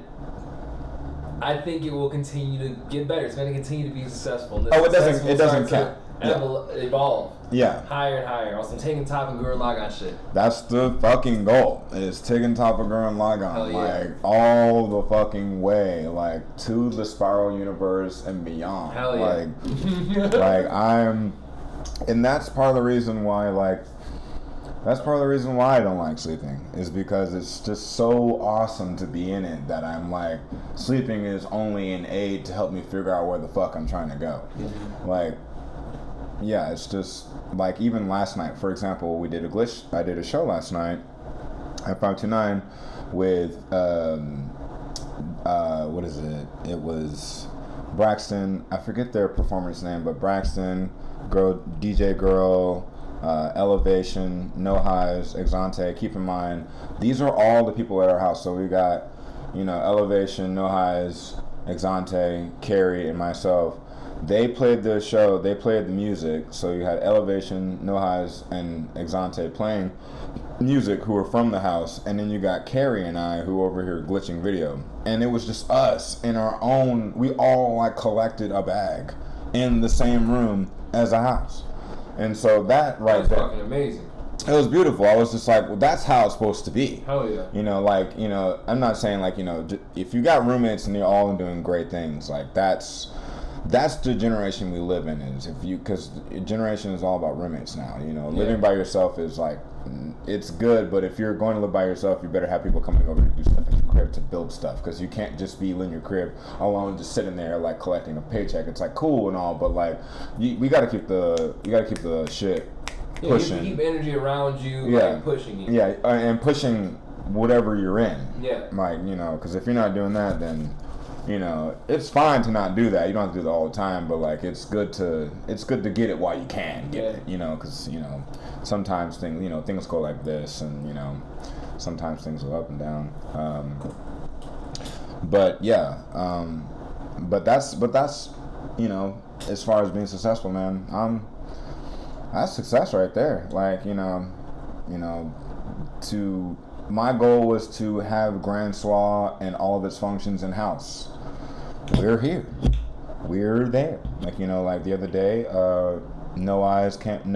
think it will continue to get better. It's going to continue to be successful. Oh, it doesn't count. Evolve. Yeah. Higher and higher. Also, I'm taking top and Gurren Lagann shit. That's the fucking goal. Is taking top of Gurren Lagann. Hell yeah. Like, all the fucking way. Like, to the Spiral Universe and beyond. Hell yeah. Like, and that's part of the reason why, like, I don't like sleeping, is because it's just so awesome to be in it that I'm like, sleeping is only an aid to help me figure out where the fuck I'm trying to go. Mm-hmm. Like, yeah, it's just, like, even last night, for example, I did a show last night at 529 with, what is it? It was Braxton, I forget their performance name, but Braxton, DJ Girl, Elevation, No Highs, Exante. Keep in mind, these are all the people at our house. So we got, Elevation, No Highs, Exante, Carrie, and myself. They played the show, they played the music, so you had Elevation, No Highs, and Exante playing music who were from the house, and then you got Carrie and I who were over here glitching video. And it was just us in our own, we all like collected a bag in the same room as a house. And so that right was there, fucking amazing. it was beautiful. I was just like, well, that's how it's supposed to be. Hell yeah. You know, like, you know, I'm not saying like, you know, if you got roommates and they're all doing great things, like that's the generation we live in. Is if you, because generation is all about roommates now. You know, living by yourself is like, it's good, but if you're going to live by yourself, you better have people coming over to do stuff in your crib to build stuff, because you can't just be in your crib alone, just sitting there like collecting a paycheck. It's like cool and all, but like we gotta keep the shit pushing. You keep energy around you, like pushing you. Yeah, and pushing whatever you're in. Yeah. Like, you know, because if you're not doing that, then, you know, it's fine to not do that. You don't have to do that all the time, but like it's good to get it while you can get it. You know, because, you know, sometimes things go like this, and, you know, sometimes things go up and down. But that's you know, as far as being successful, man, that's success right there. Like, you know, my goal was to have Francois and all of its functions in house. We're here. We're there. Like, you know, like the other day, No Eyes came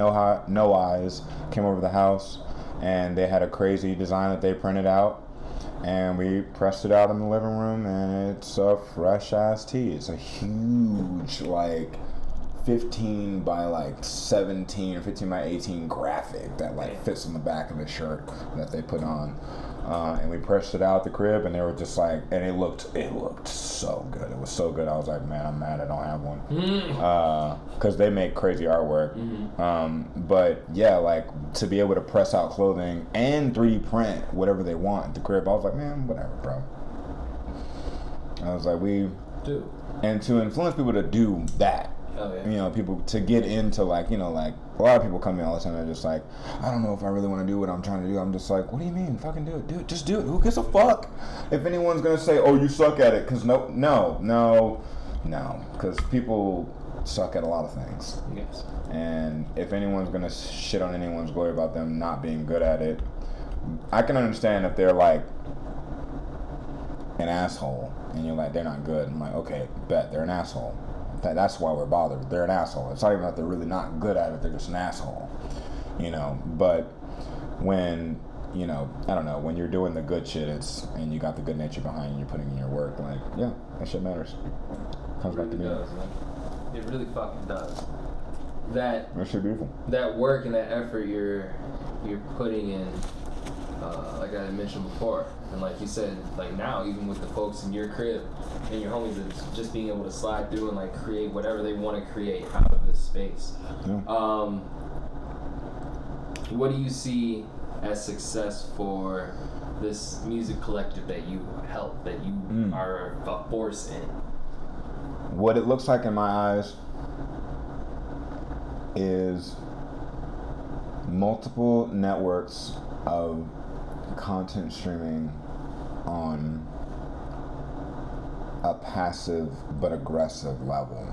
over the house, and they had a crazy design that they printed out, and we pressed it out in the living room, and it's a fresh ass tee. It's a huge, like, 15 by like 17 or 15 by 18 graphic that like fits in the back of the shirt that they put on, and we pressed it out the crib, and they were just like, and it looked so good. It was so good. I was like, man, I'm mad I don't have one, because they make crazy artwork. But yeah, like to be able to press out clothing and 3D print whatever they want at the crib, I was like, man, whatever, bro. I was like, and to influence people to do that. Oh, yeah. You know, people to get into, like, you know, like a lot of people come in all the time and they're just like, I don't know if I really want to do what I'm trying to do. I'm just like, what do you mean? Fucking do it. Just do it. Who gives a fuck if anyone's gonna say, oh, you suck at it? Because no, because people suck at a lot of things. Yes. And if anyone's gonna shit on anyone's glory about them not being good at it, I can understand if they're like an asshole and you're like, they're not good. I'm like, okay, bet they're an asshole. That's why we're bothered. They're an asshole. It's not even that they're really not good at it. They're just an asshole, you know. But when, you know, I don't know, when you're doing the good shit, and you got the good nature behind you, you're putting in your work, like, yeah, that shit matters. Comes back to me. Does, man. It really fucking does. That shit beautiful. That work and that effort you're putting in, like I mentioned before, and like you said, like now, even with the folks in your crib and your homies, it's just being able to slide through and like create whatever they want to create out of this space. Yeah. What do you see as success for this music collective that you help, that you are a force in? What it looks like in my eyes is multiple networks of content streaming on a passive but aggressive level,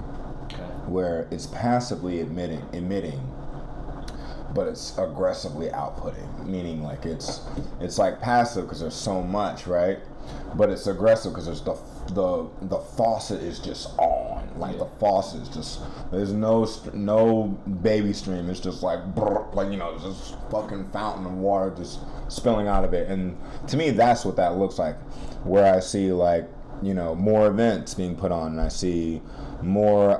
where it's passively emitting, but it's aggressively outputting. Meaning, like it's like passive because there's so much, right? But it's aggressive because there's the faucet is just on. Like the faucet is just, there's no baby stream. It's just like you know, it's just fucking fountain of water just spilling out of it. And to me, that's what that looks like. Where I see, like, you know, more events being put on, and I see more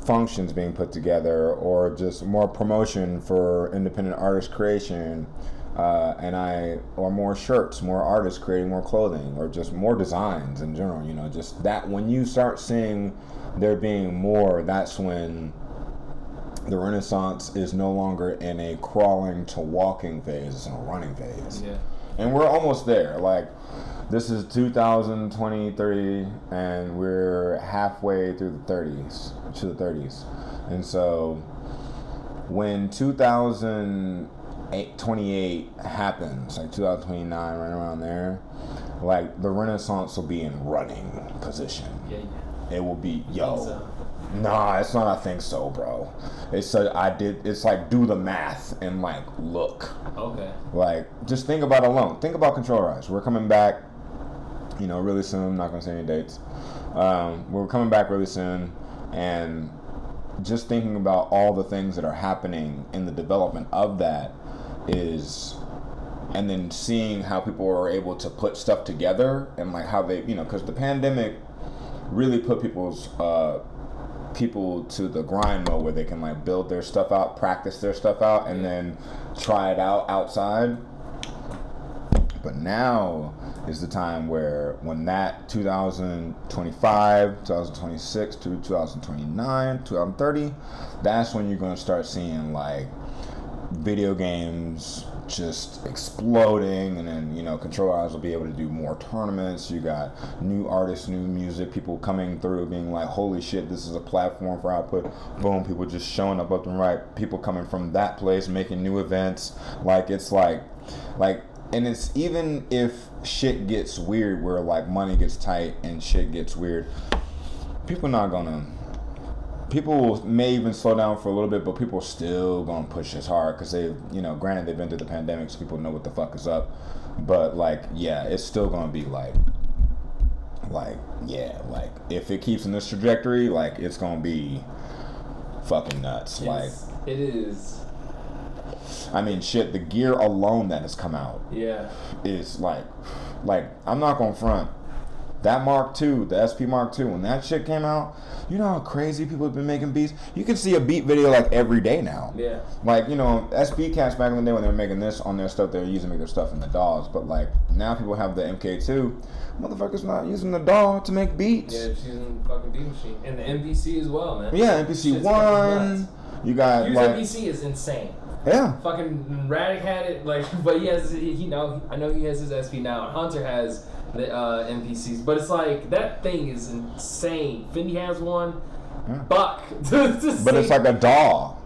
functions being put together, or just more promotion for independent artist creation, or more shirts, more artists creating more clothing, or just more designs in general. You know, just that when you start seeing there being more, that's when the Renaissance is no longer in a crawling to walking phase, it's in a running phase. Yeah. And we're almost there. Like, this is 2023, and we're halfway through the 30s, to the 30s. And so when 2028 happens, like 2029, right around there, like the Renaissance will be in running position. Yeah. It will be, Nah, it's not. I think so, bro. It's like do the math and like look. Okay. Like just think about it alone. Think about Controller Eyes. We're coming back, you know, really soon. I'm not gonna say any dates. We're coming back really soon, and just thinking about all the things that are happening in the development of that is, and then seeing how people are able to put stuff together and like how they, you know, because the pandemic really put people to the grind mode where they can like build their stuff out, practice their stuff out, and then try it out outside. But now is the time where when that 2025, 2026 to 2029, 2030, that's when you're going to start seeing like video games just exploding, and then, you know, Controller Eyes will be able to do more tournaments. You got new artists, new music, people coming through being like, holy shit, this is a platform for output. Boom, people just showing up left and right, people coming from that place making new events. Like it's like and it's, even if shit gets weird where like money gets tight and shit gets weird, people may even slow down for a little bit, but people are still gonna push as hard because they, you know, granted they've been through the pandemic, so people know what the fuck is up. But like, yeah, it's still gonna be like if it keeps in this trajectory, like it's gonna be fucking nuts. Like it is. I mean, shit, the gear alone that has come out, is like I'm not gonna front. That Mark II, the SP Mark II, when that shit came out, you know how crazy people have been making beats? You can see a beat video like every day now. Yeah. Like, you know, SP Cats back in the day when they were making this on their stuff, they were using to make their stuff in the DAWs. But like, now people have the MK2. Motherfuckers not using the DAW to make beats. Yeah, she's using the fucking beat machine. And the MPC as well, man. Yeah, MPC 1. You got His like... MPC is insane. Yeah. Fucking Radic had it, like, but he has, I know he has his SP now, and Hunter has the NPCs, but it's like, that thing is insane. Fendi has one, Buck. But it's like a DAW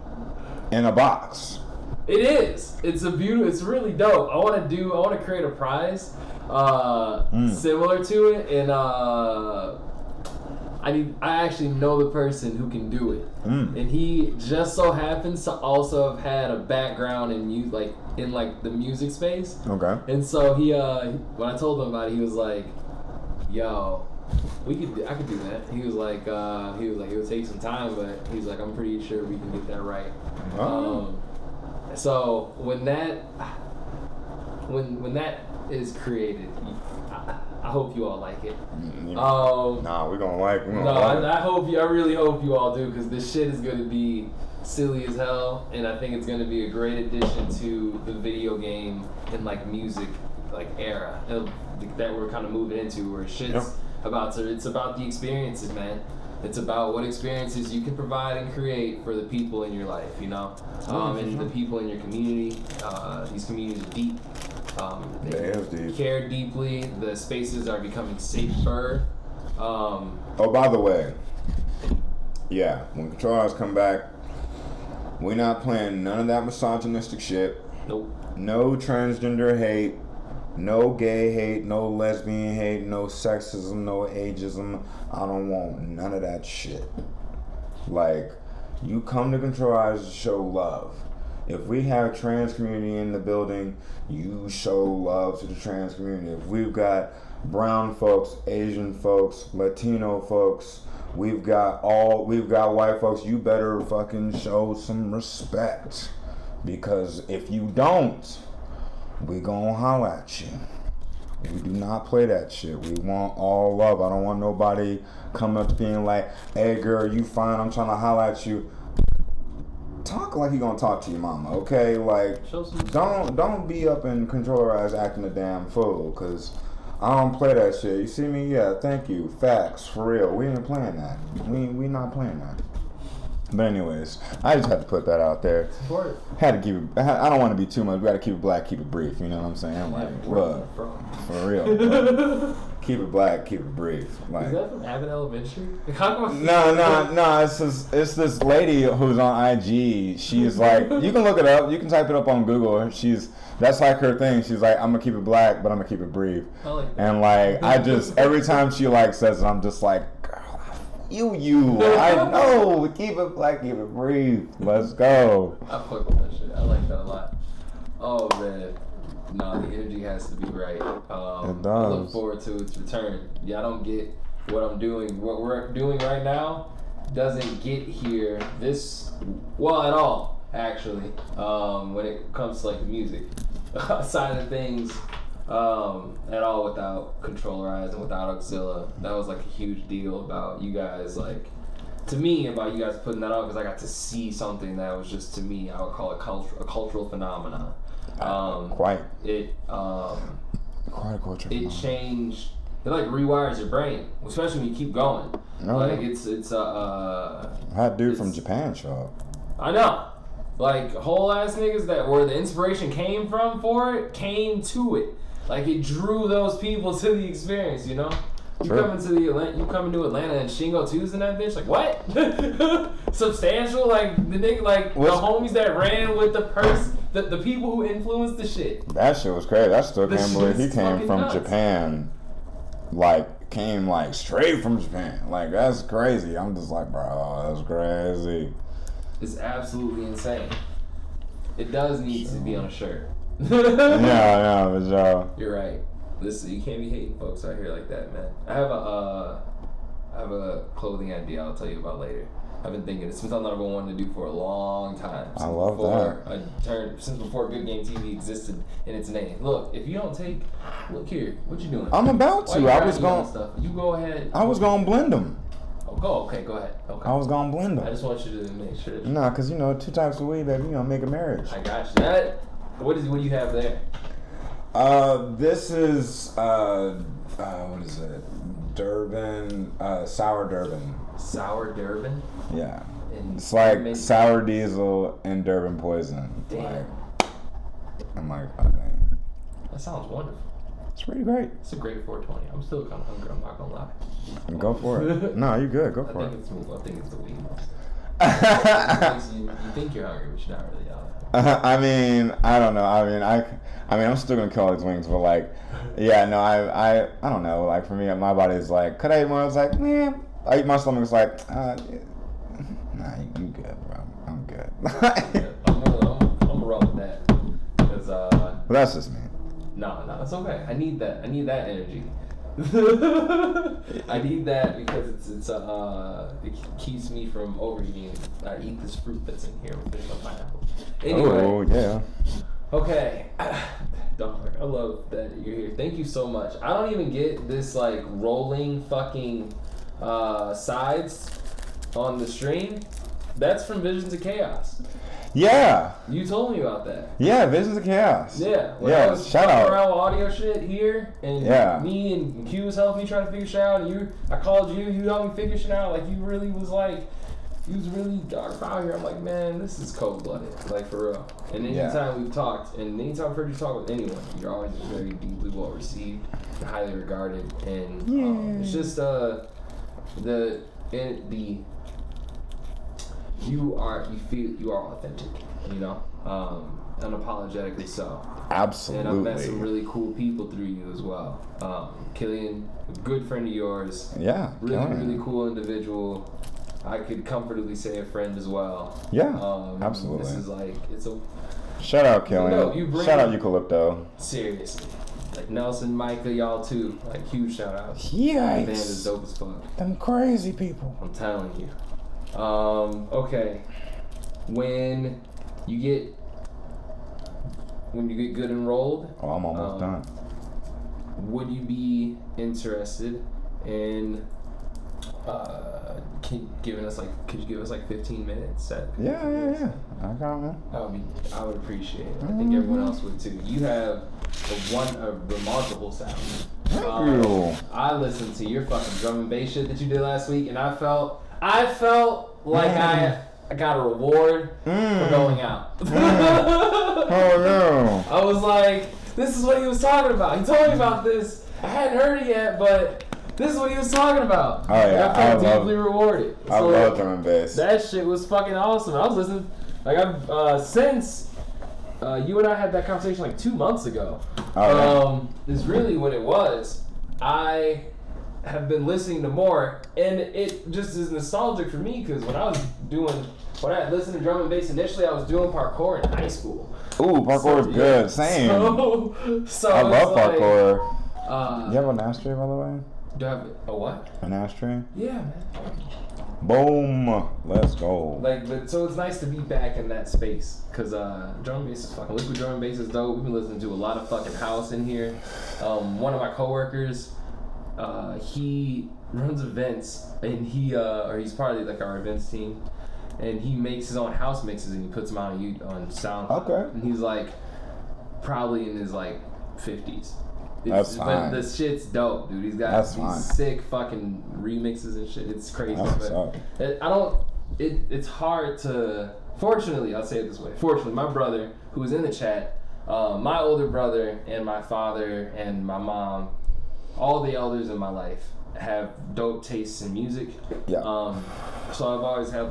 in a box. It is. It's really dope. I want to create a prize similar to it, and I actually know the person who can do it, and he just so happens to also have had a background in the music space. Okay. And so he, when I told him about it, he was like, "Yo, I could do that." He was like, it would take some time, but he's like, "I'm pretty sure we can get that right." Oh. So when that is created, I hope you all like it. Nah, we're gonna like it. I really hope you all do, because this shit is gonna be silly as hell, and I think it's gonna be a great addition to the video game and like music like era that we're kind of moving into, where shit's it's about the experiences, man. It's about what experiences you can provide and create for the people in your life, you know, and the people in your community. These communities are deep. They care deeply. The spaces are becoming safer. Oh, by the way, yeah, when Controller Eyes come back, we're not playing none of that misogynistic shit. Nope. No transgender hate. No gay hate. No lesbian hate. No sexism. No ageism. I don't want none of that shit. Like, you come to Controller Eyes to show love. If we have trans community in the building, you show love to the trans community. If we've got brown folks, Asian folks, Latino folks, we've got white folks, you better fucking show some respect. Because if you don't, we gonna holler at you. We do not play that shit. We want all love. I don't want nobody coming up being like, "Hey girl, you fine, I'm trying to holler at you." Talk like you gonna talk to your mama, okay? Like, don't be up in Controller Eyes acting a damn fool, cause I don't play that shit. You see me? Yeah, thank you. Facts, for real. We ain't playing that. We not playing that. But anyways, I just had to put that out there. Support. Had to keep it. I don't want to be too much. We got to keep it black, keep it brief. You know what I'm saying? Like, look, for real. Keep it black, keep it brief. Like, is that from Abbott Elementary? No. It's this lady who's on IG. She's like, you can look it up. You can type it up on Google. That's like her thing. She's like, I'm gonna keep it black, but I'm gonna keep it brief. I like that. And like, I just every time she like says it, I'm just like, girl, I I know. Keep it black, keep it brief. Let's go. I fuck with that shit. I like that a lot. Oh man. No, the energy has to be right. It does. I look forward to its return. Yeah, I don't get what I'm doing. What we're doing right now doesn't get here at all, actually, when it comes to like the music side of things, at all without Controllerize and without Auxilla. That was like a huge deal about you guys, like, to me, about you guys putting that on, because I got to see something that was just, to me, I would call it a cultural phenomenon. Quite a culture. It changed. It like rewires your brain, especially when you keep going. Like it's I had a dude from Japan show up. I know, like whole ass niggas that where the inspiration came from for it came to it. Like it drew those people to the experience. You know, you coming to Atlanta and Shingo 2's in that bitch. Like what? Substantial. Like the nigga, like the homies that ran with the person. The people who influenced the shit. That shit was crazy. I still can't believe he came from nuts. Japan. Came straight from Japan. Like, that's crazy. I'm just like, bro, that's crazy. It's absolutely insane. It does need to be on a shirt. Yeah, for sure. You're right. Listen, you can't be hating folks out here like that, man. I have a clothing idea I'll tell you about later. I've been thinking it's something I've been wanting to do for a long time. I love that. Since before GudGameTV existed in its name. Look, if you don't look here, what you doing? I'm about to. I was going. You go ahead. I was going to blend them. Oh, go ahead. Okay. I was going to blend them. I just want you to make sure. Nah, because 2 types of weed, baby, make a marriage. I got you. What do you have there? This is what is it? Durban, sour Durban. Sour Durban? Yeah. It's like sour diesel and Durban poison. Damn. I'm like, oh, dang. That sounds wonderful. It's pretty great. It's a great 420. I'm still kind of hungry, I'm not gonna lie. Go for it. No, you good. Go for it. I think it's the weed. You think you're hungry, but you're not really. I mean, I don't know. I mean, I'm still gonna kill all these wings, but I don't know. Like for me, my body is like, could I eat more? I was like, man. My stomach was like, nah, you good, bro. I'm good. I'm gonna roll with that, because But that's just me. No, it's okay. I need that energy. I need that because it keeps me from overeating. I eat this fruit that's in here with the pineapple. Anyway. Oh yeah. Okay. Dog, I love that you're here. Thank you so much. I don't even get this rolling fucking sides on the stream. That's from Visions of Chaos. Yeah. You told me about that. Yeah, Visions of Chaos. Yeah. When I was shout out. Around with audio shit here, and me and Q was helping me try to figure shit out, and I called you helped me figure shit out. Like you really was really dark out here. I'm like, man, this is cold blooded, for real. And anytime we've talked, and anytime I've heard you talk with anyone, you're always just very deeply well received, and highly regarded, and it's just you are authentic, unapologetically so. Absolutely. And I've met some really cool people through you as well. Killian, a good friend of yours. Yeah. Really cool individual. I could comfortably say a friend as well. Yeah. Absolutely. This is it's a. Shout out Killian. Shout out Eucalypto. Seriously. Nelson, Micah, y'all too. Huge shout outs. Yikes. The band is dope as fuck. Them crazy people. I'm telling you. Okay. When you get good enrolled. Oh, I'm almost done. Would you be interested in could you give us 15 minutes? Yeah. I got one. I would appreciate it. I think everyone else would too. You have a remarkable sound. Thank you. I listened to your fucking drum and bass shit that you did last week, and I felt like I got a reward for going out. Oh no. I was like, this is what he was talking about. He told me about this. I hadn't heard it yet, but this is what he was talking about. Oh yeah, I felt deeply rewarded. I love drum and bass. That shit was fucking awesome. I was listening, I've since you and I had that conversation 2 months ago. Oh, yeah. Is really what it was. I have been listening to more, and it just is nostalgic for me because when I listened to drum and bass initially, I was doing parkour in high school. Ooh, parkour is good. Same. So I love like, parkour. You have an ashtray, by the way? Do I have a what? An ashtray? Yeah, man. Boom. Let's go. So it's nice to be back in that space because drum and bass is fucking liquid drum and bass is dope. We've been listening to a lot of fucking house in here. One of my coworkers, he runs events and he's part of like our events team, and he makes his own house mixes and he puts them out on SoundCloud. Okay. And he's like probably in his like 50s. That's fine. But the shit's dope, dude. He's got these sick fucking remixes and shit. It's crazy. It's hard to. Fortunately, I'll say it this way. Fortunately, my brother, who was in the chat, my older brother and my father and my mom, all the elders in my life have dope tastes in music. Yeah. So I've always had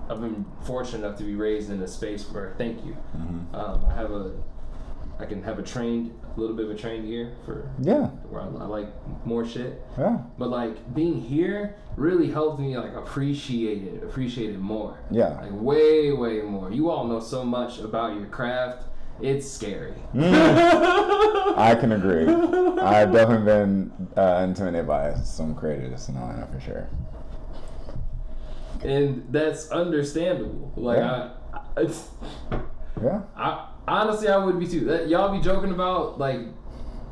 I've been fortunate enough to be raised in a space where, thank you. Mm-hmm. I can have a little bit of a trained ear for where I like more shit. Yeah. But like being here really helped me like appreciate it more. Yeah. Like way, way more. You all know so much about your craft. It's scary. I can agree. I've definitely been intimidated by some creators in Atlanta for sure. And that's understandable. Like honestly, I would be too. Y'all be joking about like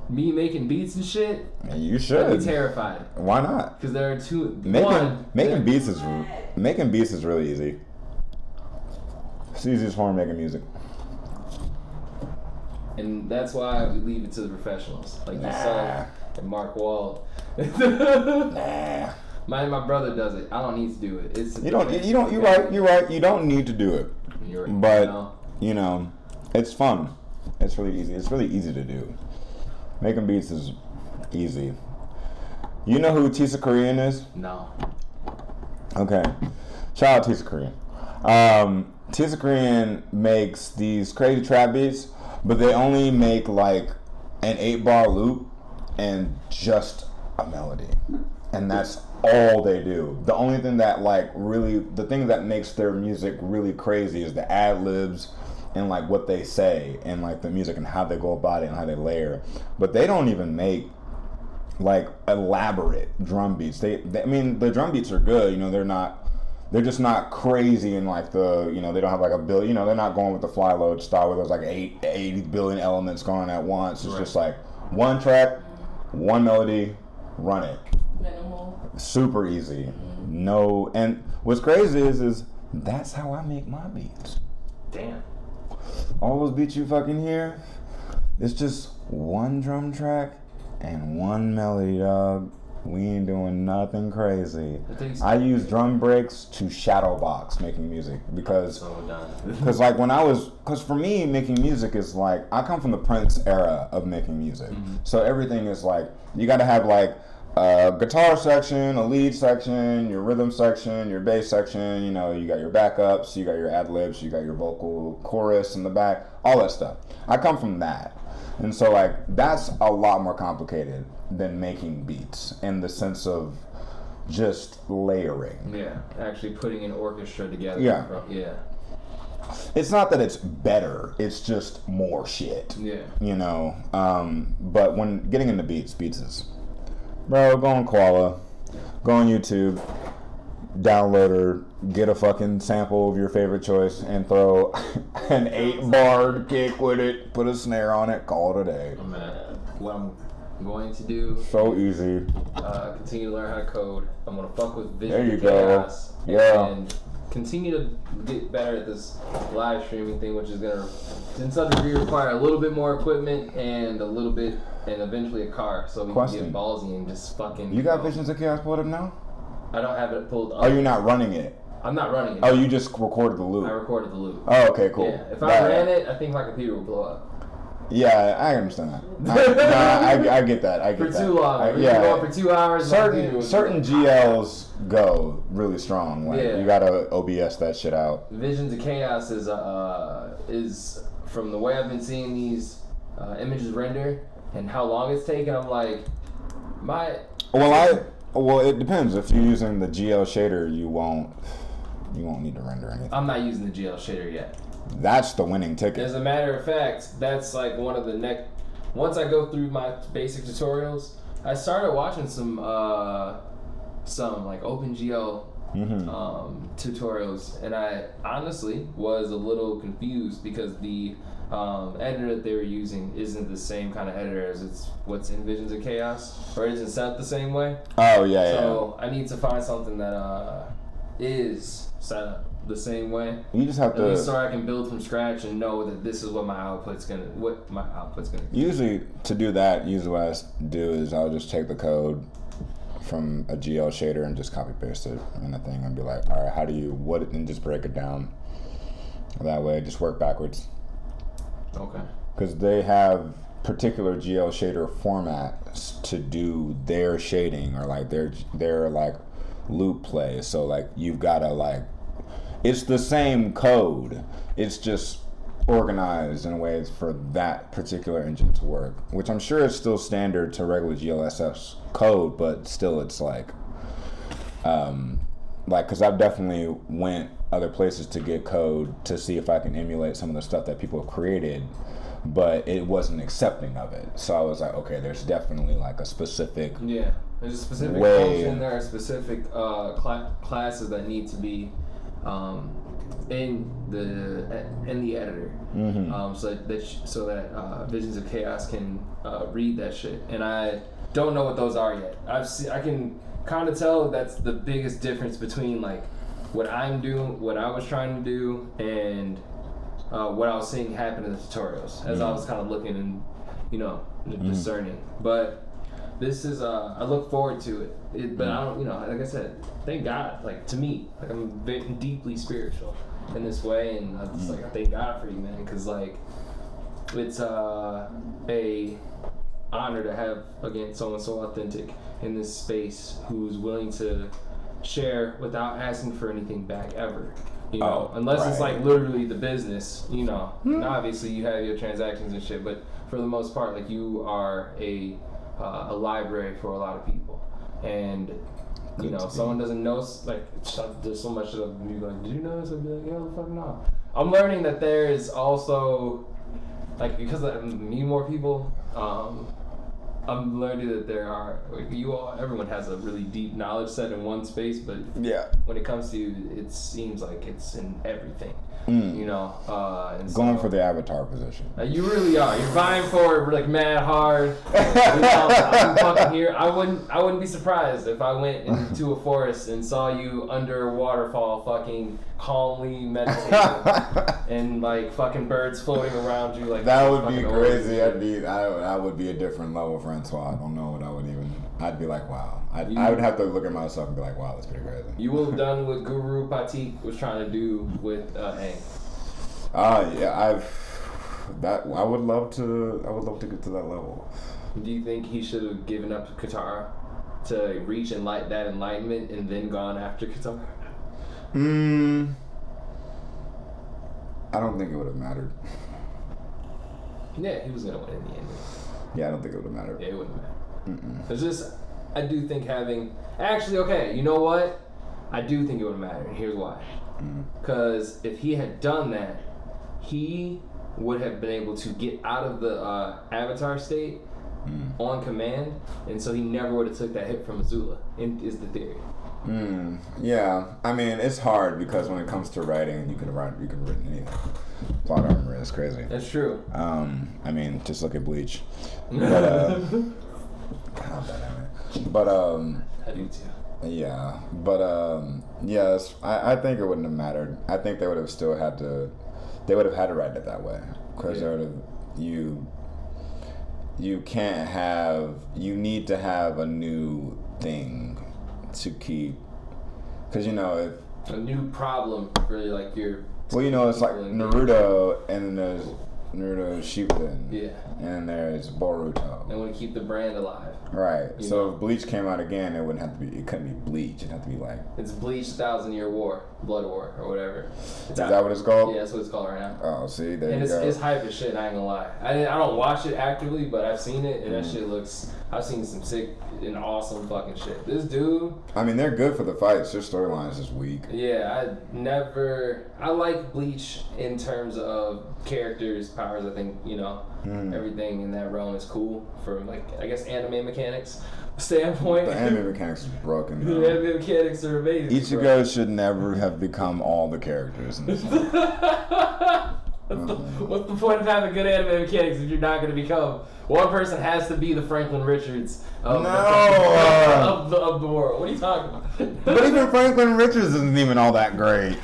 me making beats and shit. And you should. I'd be terrified. Why not? Because there are two. Making beats is really easy. It's the easiest form of making music. And that's why we leave it to the professionals, like yourself and Mark Wall. My brother does it. I don't need to do it. You're right. You don't need to do it. You're right. But you know, it's fun. It's really easy. It's really easy to do. Making beats is easy. You know who Tisa Korean is? No. Okay. Shout out Tisa Korean. Tisa Korean makes these crazy trap beats, but they only make like an 8-bar loop and just a melody. And that's all they do. The only thing that the thing that makes their music really crazy is the ad-libs and like what they say and like the music and how they go about it and how they layer. But they don't even make like elaborate drum beats. I mean, the drum beats are good, you know, they're just not crazy and like they don't have like a billion, you know, they're not going with the fly load style where there's like 80 billion elements going at once. It's just like one track, one melody, run it. Minimal. Super easy. No, and what's crazy is that's how I make my beats. Damn. All those beats you fucking hear, it's just one drum track and one melody, dog. We ain't doing nothing crazy. I use drum breaks to shadow box making music because for me making music is like, I come from the Prince era of making music. Mm-hmm. So everything is like, you gotta have like a guitar section, a lead section, your rhythm section, your bass section, you know, you got your backups, you got your ad-libs, you got your vocal chorus in the back, all that stuff. I come from that. And so like, that's a lot more complicated than making beats in the sense of just layering. Yeah, actually putting an orchestra together. Yeah. It's not that it's better, it's just more shit. Yeah. You know, but when getting into beats is, bro, go on Koala, go on YouTube, download her, get a fucking sample of your favorite choice and throw an 8-bar kick with it, put a snare on it, call it a day. What I'm going to do, so easy. Continue to learn how to code. I'm going to fuck with Vision There you Chaos. go. Yeah. And continue to get better at this live streaming thing, which is going to, in some degree, require a little bit more equipment and eventually a car, so we can get ballsy and just fucking. You got Visions of Chaos pulled up now? I don't have it pulled up. Oh, you're not running it? I'm not running it. Oh, you just recorded the loop? I recorded the loop. Oh, okay, cool. Yeah, if I ran it, I think my computer would blow up. Yeah, I understand that. I get that. I get for that. Too long. Yeah. Going for 2 hours. Certain GLs go really strong. Like, you gotta OBS that shit out. Visions of Chaos is from the way I've been seeing these images render and how long it's taken. I'm like, Well, it depends. If you're using the GL shader, you won't need to render anything. I'm not using the GL shader yet. That's the winning ticket. As a matter of fact, that's like one of the once I go through my basic tutorials, I started watching some like OpenGL tutorials, and I honestly was a little confused because the editor that they were using isn't the same kind of editor as what's in Visions of Chaos, or isn't set up the same way. Oh yeah. So I need to find something that is set up the same way. You just have at to. Least so I can build from scratch and know that this is what my output's gonna be. Usually, to do that, what I do is I'll just take the code from a GL shader and just copy paste it in a thing and be like, all right, and just break it down that way. Just work backwards. Okay. Because they have particular GL shader formats to do their shading or like their like loop play. So like you've got to like, it's the same code. It's just organized in ways for that particular engine to work, which I'm sure is still standard to regular GLSS code, but still it's like because I've definitely went other places to get code to see if I can emulate some of the stuff that people have created, but it wasn't accepting of it. So I was like, okay, there's definitely like a specific there's a specific function. There are specific classes that need to be in the editor, so that Visions of Chaos can read that shit. And I don't know what those are yet. I can kind of tell that's the biggest difference between like what I'm doing, what I was trying to do, and what I was seeing happen in the tutorials as I was kind of looking and discerning. But this is I look forward to it. But I don't, like I said, thank God. Like to me, like I'm deeply spiritual in this way, and I just like I thank God for you, man, because like it's a honor to have again someone so authentic in this space who's willing to share without asking for anything back ever. Unless it's like literally the business, obviously you have your transactions and shit, but for the most part, like you are a library for a lot of people. And if someone doesn't know, like there's so much of me going, did you know this? I'd be like, yeah, the fuck no. I'm learning that there is also like, because I meet more people, I'm learning that there are everyone has a really deep knowledge set in one space, but when it comes to you, it seems like it's in everything. And going for the avatar position. You really are. You're vying for it like mad hard. I'm fucking here. I wouldn't be surprised if I went into a forest and saw you under a waterfall, fucking calmly meditating, and like fucking birds floating around you. Like that would be crazy. I would be a different level, Francois. I don't know what I would even. I'd be like, wow. I would have to look at myself and be like, wow, that's pretty crazy. You will have done what Guru Patik was trying to do with Aang. I would love to get to that level. Do you think he should have given up Katara to reach that enlightenment and then gone after Katara? I don't think it would have mattered. Yeah, he was gonna win in the end. Yeah, I don't think it would have mattered. Yeah, it wouldn't matter. It's just, I do think okay, you know what? I do think it would have mattered. Here's why. Because if he had done that, he would have been able to get out of the avatar state on command, and so he never would have took that hit from Azula, is the theory. Yeah, I mean, it's hard because when it comes to writing, you could have written anything. Plot armor is crazy. That's true. I mean, just look at Bleach. But, God damn it. But, I do too. Yeah, but, yes, I think it wouldn't have mattered. I think they would have still had to, write it that way. Because you need to have a new thing to keep, because if a new problem for like your it's like Naruto, and then there's Naruto Shippuden, and there's Boruto. They want to keep the brand alive, right? So if Bleach came out again, it couldn't be Bleach. It'd have to be like it's Bleach 1,000-Year War, Blood War, or whatever. Is that what it's called? Yeah, that's what it's called right now. Oh, see, there you go. It's hype as shit. I ain't gonna lie. I don't watch it actively, but I've seen it, and that shit looks I've seen some sick and awesome fucking shit. This dude. I mean, they're good for the fights. Their storyline is just weak. Yeah, I like Bleach in terms of characters, powers. I think, everything in that realm is cool from, like, I guess, anime mechanics standpoint. The anime mechanics is broken. The anime mechanics are amazing. Ichigo should never have become all the characters in this. What's the point of having good anime mechanics if you're not going to become? One person has to be the Franklin Richards of the world. What are you talking about? But even Franklin Richards isn't even all that great.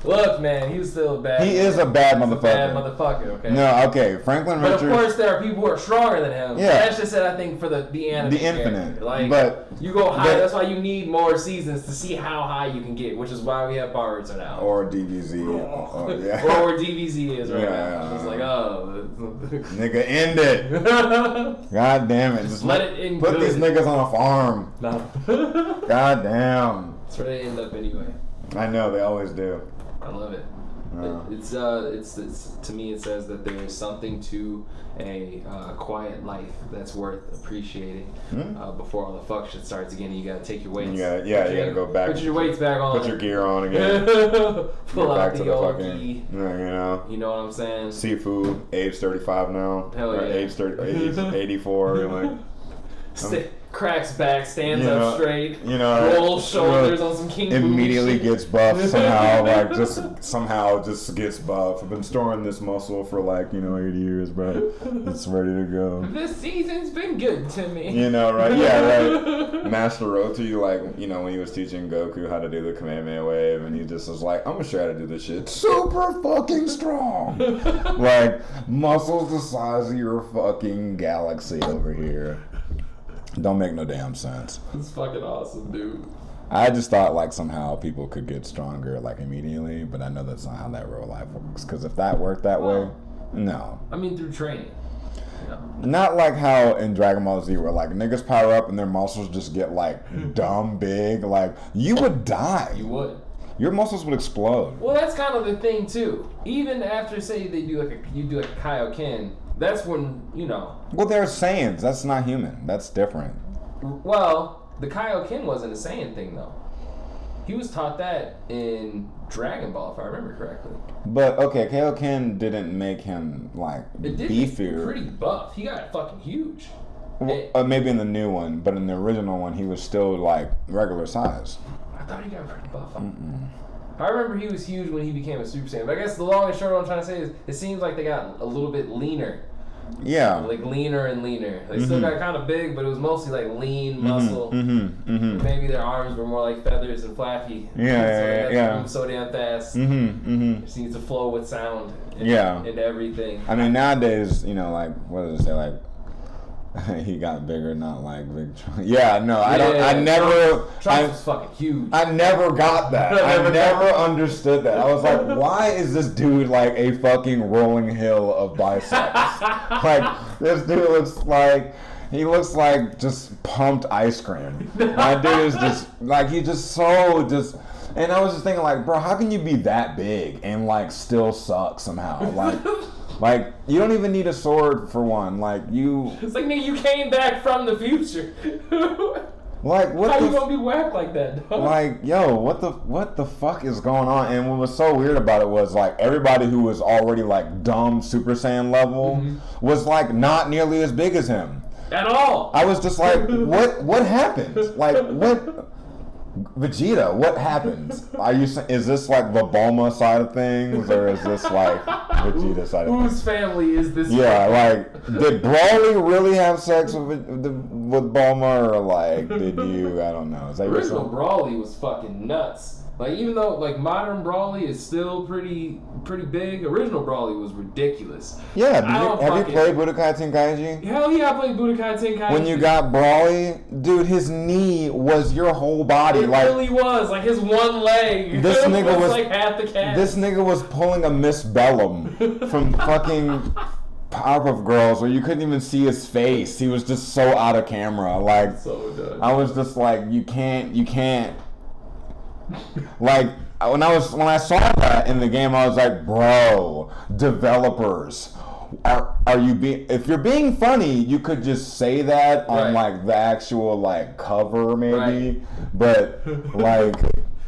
Look, man, he's still a bad. He is a bad motherfucker. Bad motherfucker. Okay. No, okay, Franklin Richards. But of course, there are people who are stronger than him. Yeah. That's just it. I think for the anime. The infinite. Like, but you go high. That's why you need more seasons to see how high you can get, which is why we have Boruto now. Or DBZ. Yeah. Or where DBZ is right now. It's like, nigga, end it. God damn it. Just let it end. Put these niggas on a farm. No. God damn. That's where they end up anyway. I know, they always do. I love it. It's to me it says that there's something to a quiet life that's worth appreciating before all the fuck shit starts again. You gotta take your weights. You gotta go back. Put your weights back on. Put your gear on again. Pull out the old fucking, key. You know what I'm saying? Seafood, age 35 now. Hell yeah. Age 84. Like. Cracks back, stands up straight, rolls shoulders on some king immediately gets buff somehow, just gets buff. I've been storing this muscle for 8 years, bro. It's ready to go. This season's been good to me. Right? Yeah, right. Master Roti, when he was teaching Goku how to do the Kamehameha wave, and he just was like, I'm gonna show you how to do this shit super fucking strong. Muscles the size of your fucking galaxy over here. Don't make no damn sense. It's fucking awesome, dude. I just thought somehow people could get stronger immediately, but I know that's not how that real life works. Because if that worked that way, no. I mean through training. Not like how in Dragon Ball Z where niggas power up and their muscles just get dumb big. You would die. You would. Your muscles would explode. Well, that's kind of the thing too. Even after say they do a Kaioken. That's when, Well, they're Saiyans. That's not human. That's different. Well, the Kaioken wasn't a Saiyan thing, though. He was taught that in Dragon Ball, if I remember correctly. But, okay, Kaioken didn't make him, beefier. Pretty buff. He got fucking huge. Well, maybe in the new one, but in the original one, he was still, regular size. I thought he got pretty buff. I remember he was huge when he became a Super Saiyan. But I guess the long and short what I'm trying to say is it seems like they got a little bit leaner. Yeah. Leaner and leaner. They still got kind of big, but it was mostly lean muscle. Maybe their arms were more like feathers and flappy. Yeah. Move so damn fast. Just needs to flow with sound. And everything. I mean, nowadays, what does it say? He got bigger, not big. I never. Trunks was fucking huge. I never got that. I never understood that. I was like, why is this dude a fucking rolling hill of biceps? This dude looks like just pumped ice cream. My dude is just he's just so just. And I was just thinking bro, how can you be that big and still suck somehow? You don't even need a sword for one. It's nigga, you came back from the future. What? How you gonna be whacked like that, dog? Yo, what the fuck is going on? And what was so weird about it was everybody who was already dumb Super Saiyan level was not nearly as big as him. At all. I was just what happened? What? Vegeta, what happened? Is this the Bulma side of things, or is this Vegeta side of things? Whose family is this? Yeah, did Broly really have sex with Bulma, or did you? I don't know. Is that original Broly was fucking nuts. Even though modern Broly is still pretty big, original Broly was ridiculous. Yeah, have you played Budokai Tenkaichi? Hell yeah, I played Budokai Tenkaichi. When you got Broly, dude, his knee was your whole body. It really was his one leg. This nigga was half the cast. This nigga was pulling a Miss Bellum from fucking Powerpuff Girls, where you couldn't even see his face. He was just so out of camera. So done. I was just you can't. When I saw that in the game, I was like, bro, developers, are you being? If you're being funny, you could just say that on like the actual like cover, maybe. Right. But like.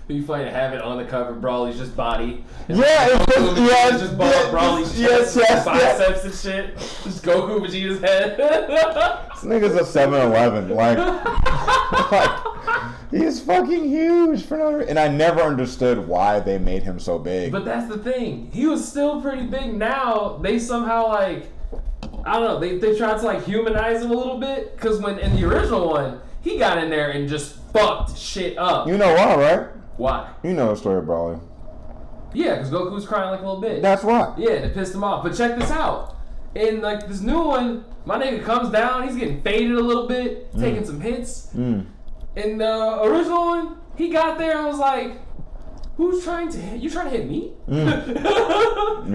You funny to have it on the cover, Brawly's just body. Yeah, it's just Brawly's chest, biceps and shit. Just Goku Vegeta's head. This nigga's a 7-Eleven. Like, he's fucking huge for no reason. And I never understood why they made him so big. But that's the thing. He was still pretty big. Now they somehow like, I don't know. They tried to like humanize him a little bit, because when in the original one he got in there and just fucked shit up. You know why, right? Why? You know the story of Brawly. Yeah, because Goku was crying like a little bitch. That's why. Yeah, and it pissed him off. But check this out. In like this new one, my nigga comes down, he's getting faded a little bit, taking some hits. In the original one, he got there and was like, who's trying to hit? You trying to hit me? You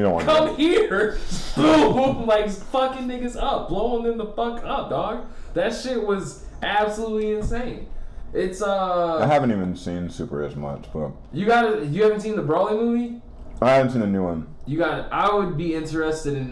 don't want Come here. Boom. Like fucking niggas up. Blowing them the fuck up, dog. That shit was absolutely insane. It's I haven't even seen Super as much, but you haven't seen the Brawly movie? I haven't seen the new one. I would be interested in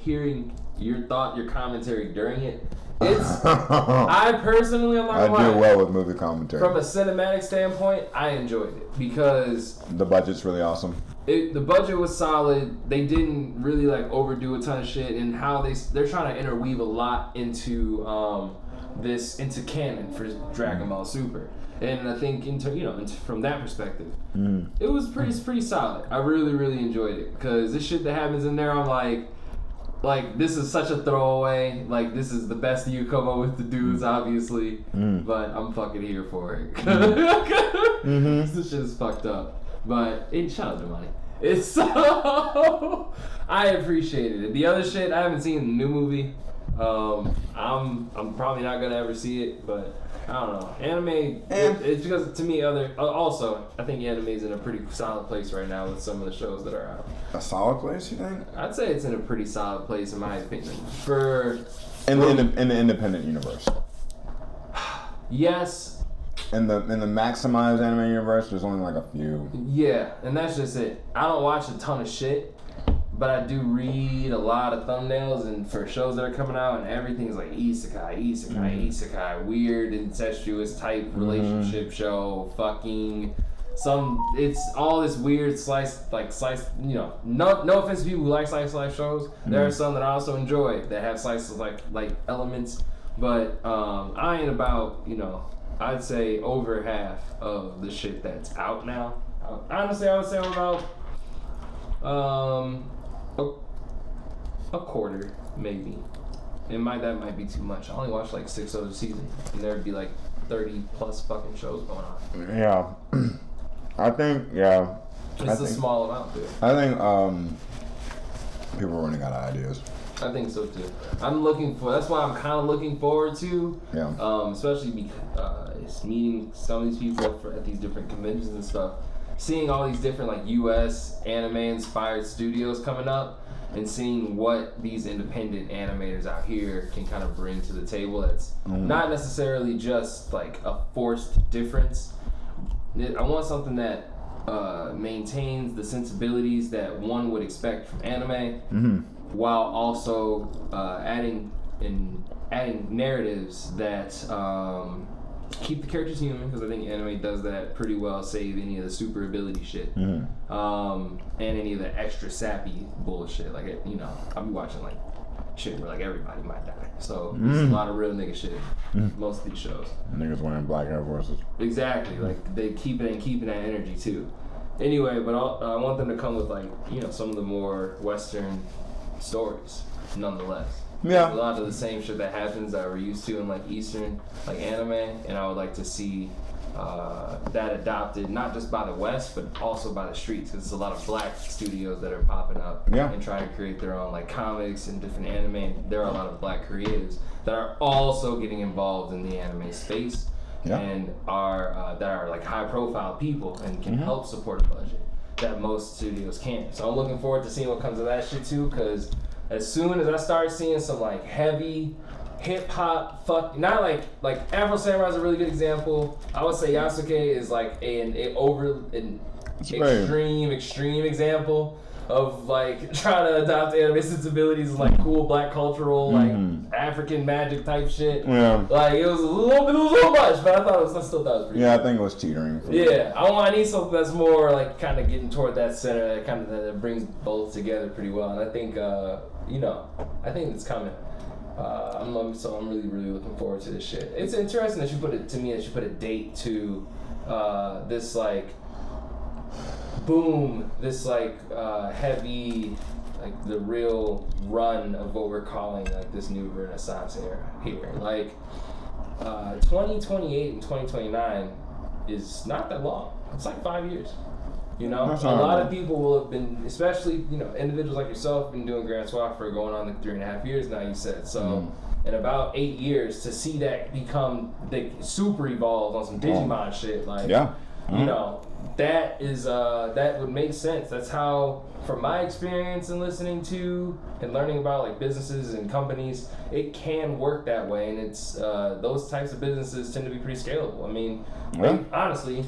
hearing your commentary during it. It's I personally, I'm not gonna lie, I do well with movie commentary. From a cinematic standpoint, I enjoyed it because the budget's really awesome. The budget was solid. They didn't really like overdo a ton of shit, and how they're trying to interweave a lot into into canon for Dragon Ball Super, and I think from that perspective, it was pretty solid. I really really enjoyed it, because this shit that happens in there, I'm like this is such a throwaway. Like, this is the best you come up with the dudes, obviously, but I'm fucking here for it. This shit is fucked up, but shout out to money. It's so I appreciated it. The other shit, I haven't seen the new movie. I'm probably not gonna ever see it, but I don't know. Anime, it's because to me, also I think anime is in a pretty solid place right now with some of the shows that are out. A solid place, you think? I'd say it's in a pretty solid place in my opinion. In the independent universe. Yes. In the maximized anime universe, there's only like a few. Yeah, and that's just it. I don't watch a ton of shit, but I do read a lot of thumbnails and for shows that are coming out, and everything's like isekai, weird incestuous type relationship show, fucking it's all this weird slice, no offense to people who like slice of life shows. There are some that I also enjoy that have slice of like elements, but I ain't about, I'd say over half of the shit that's out now. Honestly, I would say I'm about a quarter, maybe. That might be too much. I only watched like 6 of the season, and there'd be like 30 plus fucking shows going on. Yeah, I think it's a small amount, dude. I think people are running out of ideas. I think so too. That's why I'm kind of looking forward to, especially because meeting some of these people at these different conventions and stuff, seeing all these different like U.S. anime inspired studios coming up, and seeing what these independent animators out here can kind of bring to the table. That's not necessarily just like a forced difference. I want something that maintains the sensibilities that one would expect from anime, while also adding narratives that keep the characters human, because I think anime does that pretty well, save any of the super ability shit, and any of the extra sappy bullshit. Like, I'll be watching like shit where like everybody might die. So there's a lot of real nigga shit most of these shows. Niggas wearing black Air Forces. Exactly. Like, they keeping that energy too. Anyway, but I want them to come with like, some of the more Western stories, nonetheless. Yeah. There's a lot of the same shit that happens that we're used to in like Eastern, like anime, and I would like to see that adopted not just by the West, but also by the streets, because there's a lot of black studios that are popping up and trying to create their own like comics and different anime. There are a lot of black creatives that are also getting involved in the anime space, and are that are like high profile people and can help support a budget that most studios can't. So I'm looking forward to seeing what comes of that shit too, because as soon as I start seeing some like heavy hip hop, not like Afro Samurai is a really good example. I would say Yasuke is like an extreme example. of like trying to adopt anime sensibilities, like cool black cultural, like African magic type shit. Yeah. Like it was a little much, but I still thought it was pretty. Yeah, cool. I think it was teetering. Yeah, I need something that's more like kind of getting toward that center, that brings both together pretty well. And I think I think it's coming. I'm really looking forward to this shit. It's interesting that you put a date to this like boom, this like heavy, like the real run of what we're calling like this new Renaissance era here. Like 2028 and 2029 is not that long. It's like 5 years. You know, a lot of people will have been, especially, individuals like yourself, been doing Francois for going on like 3.5 years now, you said. So, in about 8 years, to see that become, super evolved on some Digimon shit, like, that is, that would make sense. That's how, from my experience in listening to and learning about, like, businesses and companies, it can work that way. And it's, those types of businesses tend to be pretty scalable. I mean, honestly,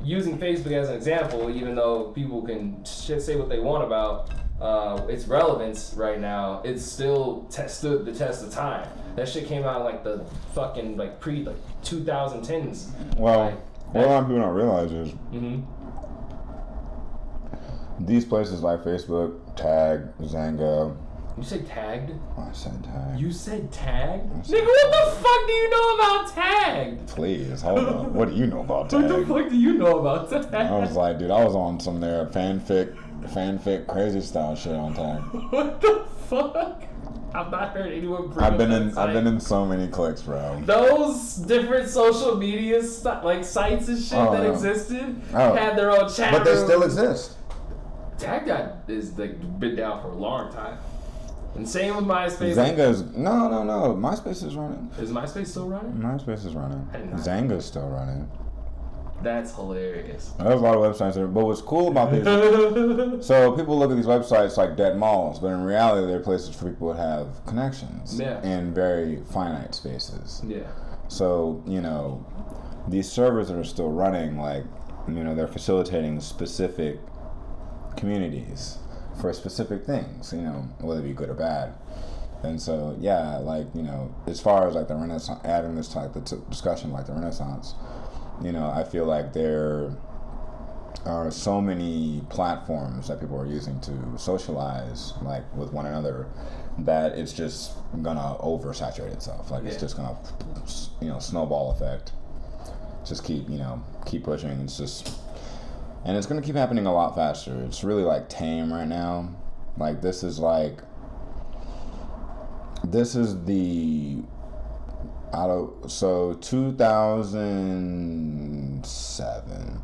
using Facebook as an example, even though people can say what they want about its relevance right now, it's still stood the test of time. That shit came out in like the fucking pre 2010s. Well, what a lot of people don't realize is these places like Facebook, Tag, Zanga. You said tagged? I said tag. You said tagged? Nigga, what the fuck do you know about tagged? Please, hold on. What do you know about tag? What the fuck do you know about tag? I was like, dude, I was on some of their fanfic crazy style shit on tag. What the fuck? I've not heard anyone bring I've been in so many clicks, bro. Those different social media sites and shit that existed had their own chat But they still exist. Tag is been down for a long time. And same with MySpace. Zanga's no. MySpace is running. Is MySpace still running? MySpace is running. Zanga's still running. That's hilarious. There's a lot of websites there, but what's cool about these? So people look at these websites like dead malls, but in reality, they're places for people to have connections in very finite spaces. Yeah. So these servers that are still running, like they're facilitating specific communities for specific things, whether it be good or bad. And so, as far as like the Renaissance, adding this to like the discussion like the Renaissance, I feel like there are so many platforms that people are using to socialize like with one another that it's just gonna oversaturate itself. Like it's just gonna, snowball effect. Just keep pushing. It's just. And it's gonna keep happening a lot faster. It's really like tame right now. Like this is the so 2007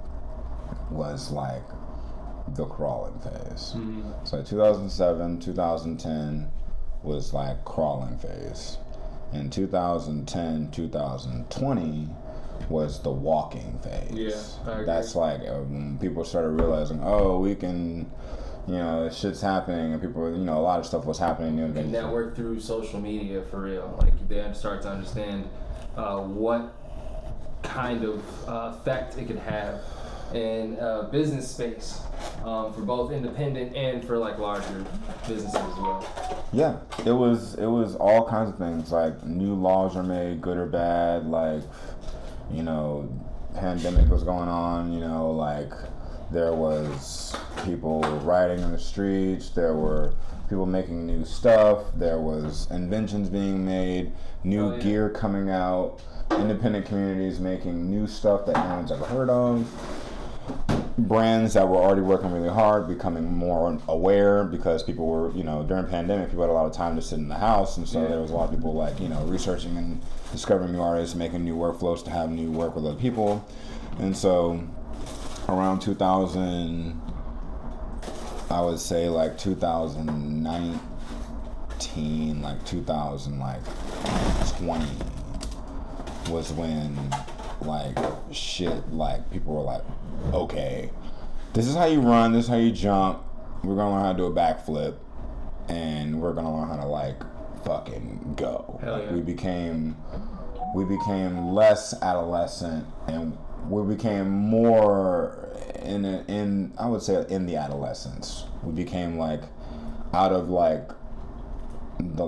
was like the crawling phase. So 2007, 2010 was like crawling phase. And 2010, 2020 was the walking phase. Yeah, I agree. That's like when people started realizing, we can, shit's happening, and people, a lot of stuff was happening. And network through social media for real. Like they start to understand what kind of effect it could have in business space for both independent and for like larger businesses as well. Yeah, it was all kinds of things. Like new laws are made, good or bad. Like. Pandemic was going on, like there was people rioting in the streets, there were people making new stuff, there was inventions being made, new gear coming out, independent communities making new stuff that no one's ever heard of, brands that were already working really hard becoming more aware because people were, during pandemic, people had a lot of time to sit in the house, and so there was a lot of people like, researching and discovering new artists, making new workflows to have new work with other people. And so around 2000, I would say like 2019, like 2020 was when like shit, like people were like, okay, this is how you run, this is how you jump, we're gonna learn how to do a backflip, and we're gonna learn how to like fucking go. Hell yeah. We became less adolescent, and we became more in I would say in the adolescence, we became like out of like the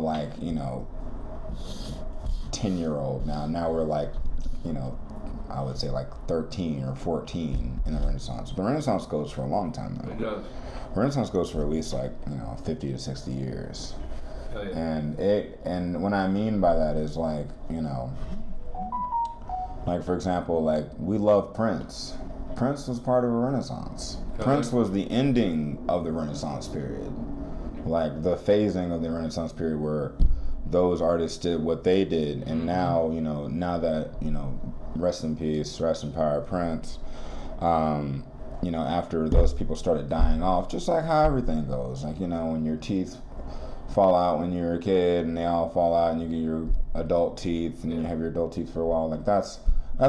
10-year-old now we're like, I would say like 13 or 14 in the Renaissance. The Renaissance goes for a long time though. It does. The Renaissance goes for at least like 50 to 60 years. Hell yeah. And what I mean by that is like like for example, like we love Prince. Prince was part of a Renaissance. Prince was the ending of the Renaissance period. Like the phasing of the Renaissance period where those artists did what they did, and now that rest in peace, rest in power, Prince. After those people started dying off, just like how everything goes. Like when your teeth fall out when you're a kid, and they all fall out, and you get your adult teeth, and you have your adult teeth for a while. Like that's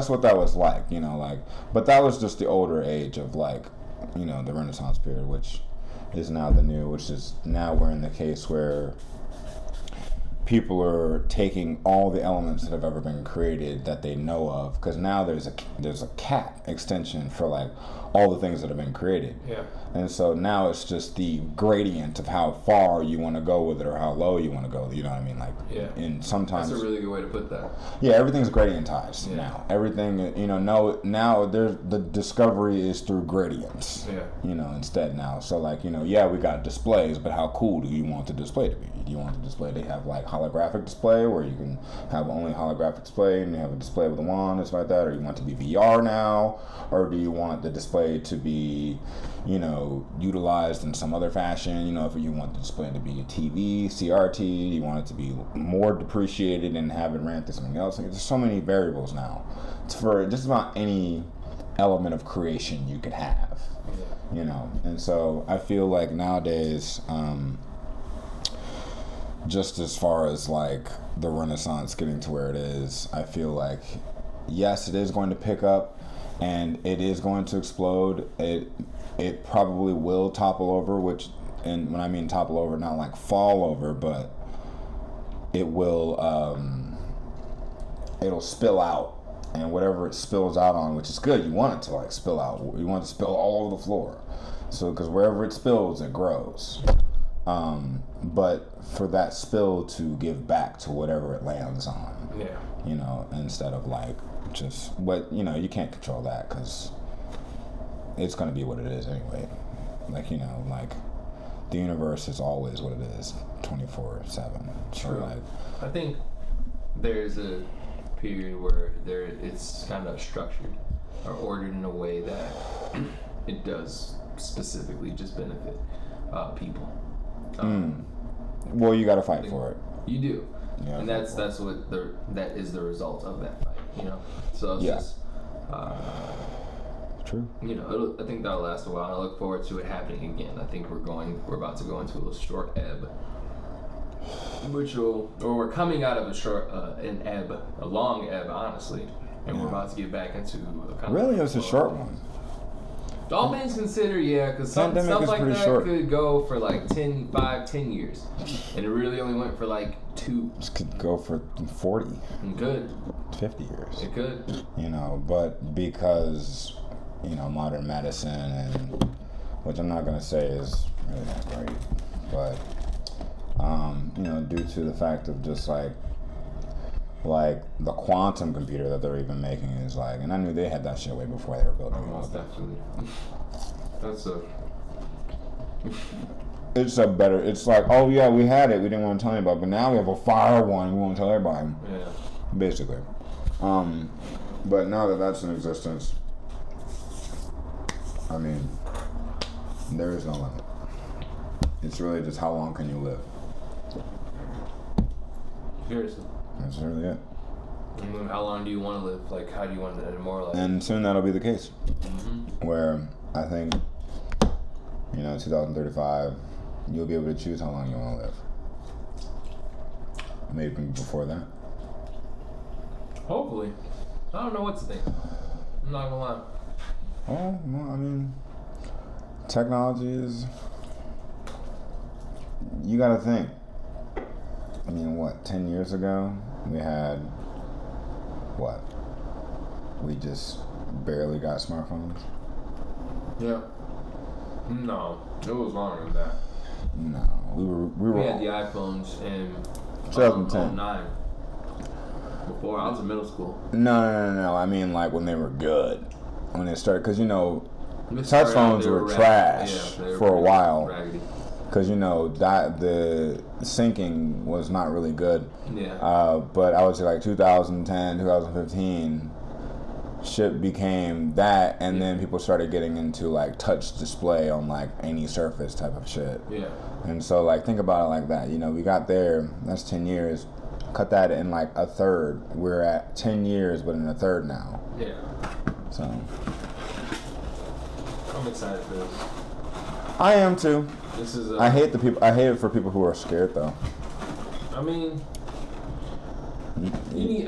what that was like. But that was just the older age of like the Renaissance period, which is now the new, which is now we're in the case where people are taking all the elements that have ever been created that they know of, because now there's a cat extension for like all the things that have been created. Yeah. And so now it's just the gradient of how far you want to go with it or how low you want to go. You know what I mean? Like, yeah. And sometimes that's a really good way to put that. Yeah, everything's gradientized now. Everything, now there's the discovery is through gradients. Yeah. Instead now. So like, yeah, we got displays, but how cool do you want the display to be? Do you want the display to have like holographic display where you can have only holographic display and you have a display with a wand and stuff like that, or you want it to be VR now, or do you want the display to be utilized in some other fashion? If you want the display to be a TV, CRT, you want it to be more depreciated and have it ran through something else. Like, there's so many variables now. It's for just about any element of creation you could have, And so I feel like nowadays, just as far as like the Renaissance getting to where it is, I feel like yes, it is going to pick up and it is going to explode. It probably will topple over, and when I mean topple over, not like fall over, but it will it'll spill out, and whatever it spills out on, which is good, you want it to like spill out, you want it to spill all over the floor, so because wherever it spills it grows. But for that spill to give back to whatever it lands on, instead of like just what, you can't control that because it's going to be what it is anyway. Like, like the universe is always what it is 24/7. True. So like, I think there's a period where it's kind of structured or ordered in a way that it does specifically just benefit people. Well, you got to fight for it. You do, and that's what that is the result of that fight. So it's just true. I think that'll last a while, and I look forward to it happening again. I think we're about to go into a short ebb, we're coming out of a long ebb, honestly, and we're about to get back into a kind really of it's a short one. All things considered, yeah, because stuff like that short. could go for like 10 years, and it really only went for like 2. This could go for 40. It could. 50 years. It could. But because, modern medicine, and which I'm not going to say is really that great, but, due to the fact of just like the quantum computer that they're even making is like, and I knew they had that shit way before they were building it. Most definitely. It's like, oh yeah, we had it, we didn't want to tell anybody, but now we have a fire one, we want to tell everybody. Yeah. Basically. But now that that's in existence, I mean, there is no limit. It's really just how long can you live. Seriously. That's really it. And how long do you want to live? Like, how do you want to immortalize? And soon that'll be the case. Where I think, 2035, you'll be able to choose how long you want to live. Maybe before that. Hopefully. I don't know what to think. I'm not gonna lie. Oh, well, I mean, technology is, you gotta think. I mean, 10 years ago, we had, we just barely got smartphones. Yeah. No, it was longer than that. No, we had the iPhones in 2010. 09. Before I was in middle school. No. I mean, like when they were good, when they started, because touch Out, phones were trash for a while. Raggedy. Because that the syncing was not really good. Yeah. But I would say like 2010, 2015, shit became that, and then people started getting into like touch display on like any surface type of shit. Yeah. And so like think about it like that. We got there. That's 10 years. Cut that in like a third. We're at 10 years, but in a third now. Yeah. So. I'm excited for this. I am too. This is. I hate it for people who are scared though. I mean,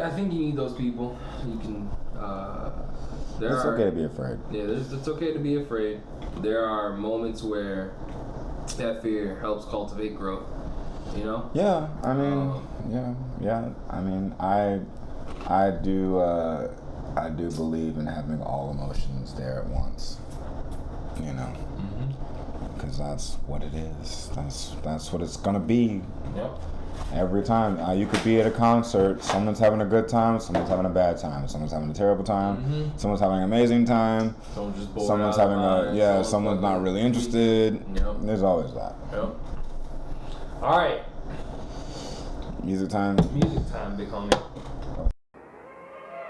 I think you need those people. You can. It's okay to be afraid. Yeah, it's okay to be afraid. There are moments where that fear helps cultivate growth. Yeah, I mean, yeah. I mean, I do believe in having all emotions there at once. Because that's what it is. That's what it's gonna be. Yep. Every time you could be at a concert, someone's having a good time, someone's having a bad time, someone's having a terrible time, someone's having an amazing time, someone's just bored. Someone's having someone's not really interested. Yep. There's always that. Yep. All right. Music time. Music time, big homie.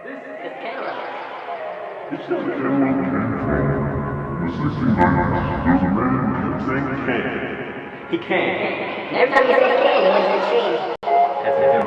This is Canada. This is the In the 1600s, there's a man named King. He can. Every time you say can, he wins the tree. That's it.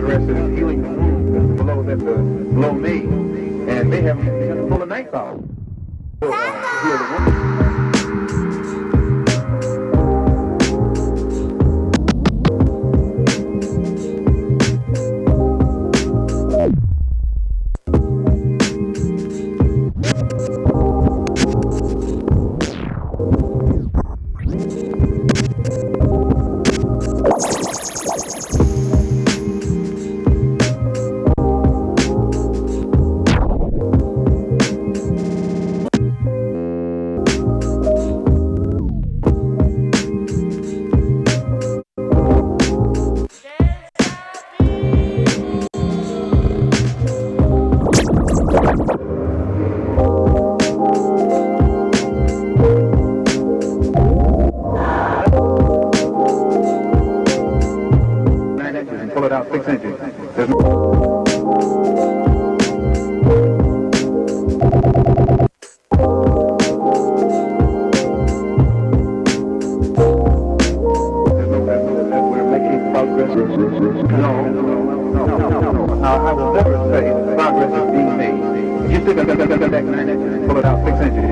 progress in healing the wound that's below me, and they have to pull a knife out. Heal the wound. Pull it out 6 inches. There's we're making progress. No. I will never say progress is being made. You stick that 9 inches, pull it out 6 inches.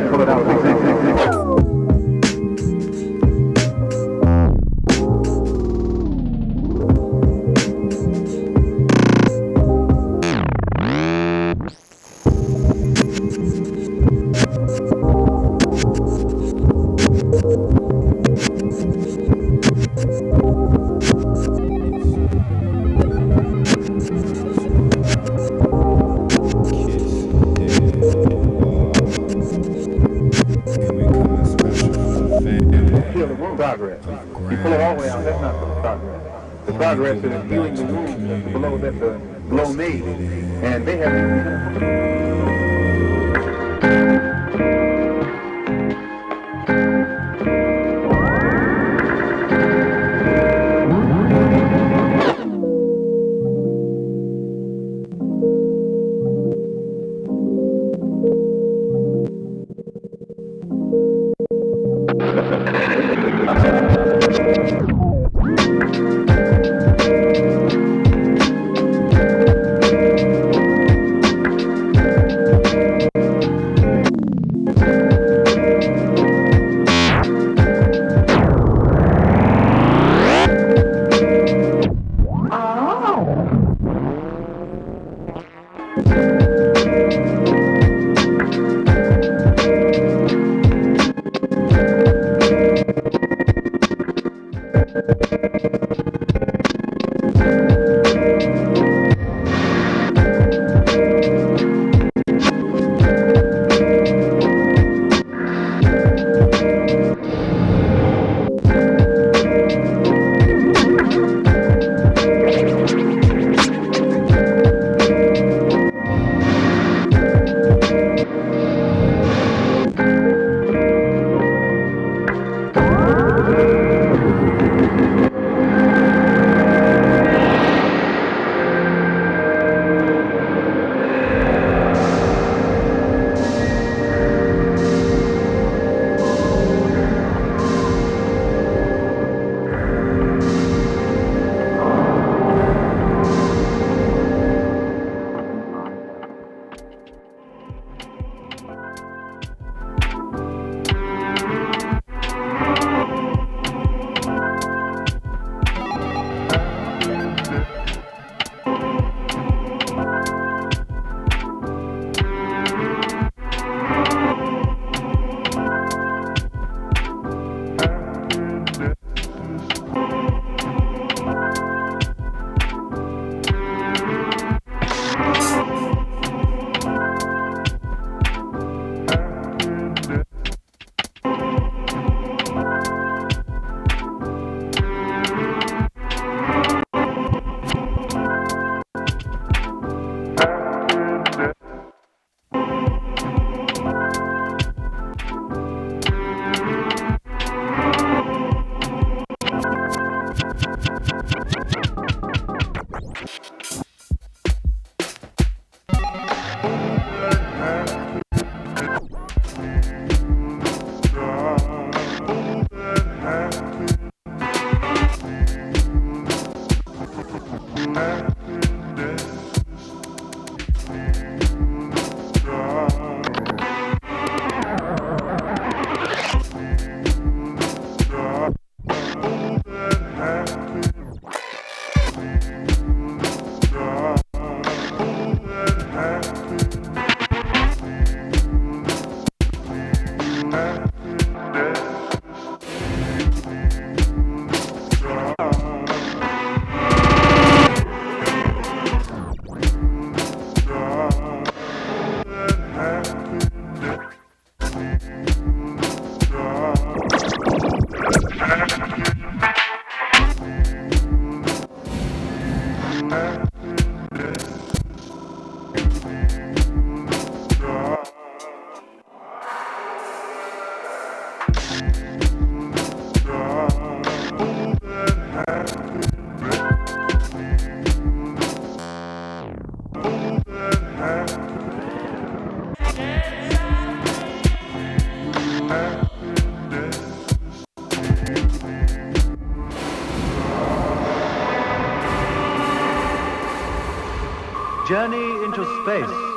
Pull it out 6 inches. Progress. You pull it all the way out, that's not the progress. The progress is healing the wound that's below me, and they have Journey into space.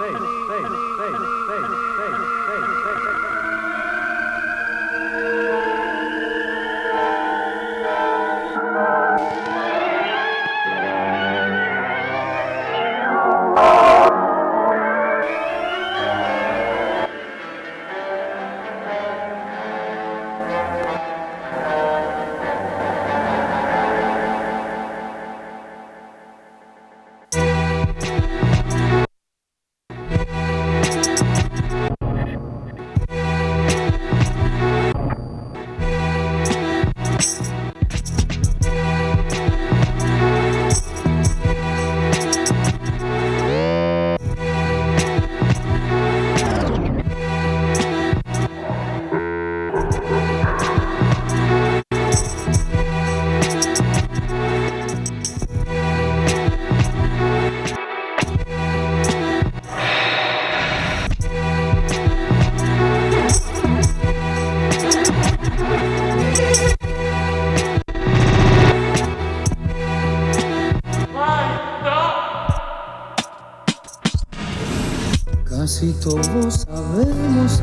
Casi todos sabemos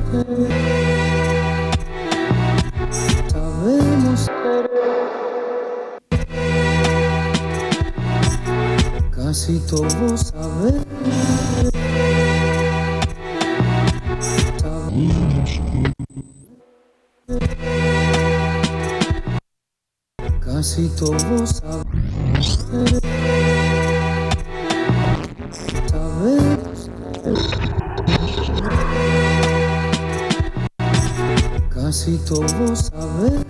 casi todos sabemos casi todos sabemos casi todos sabemos.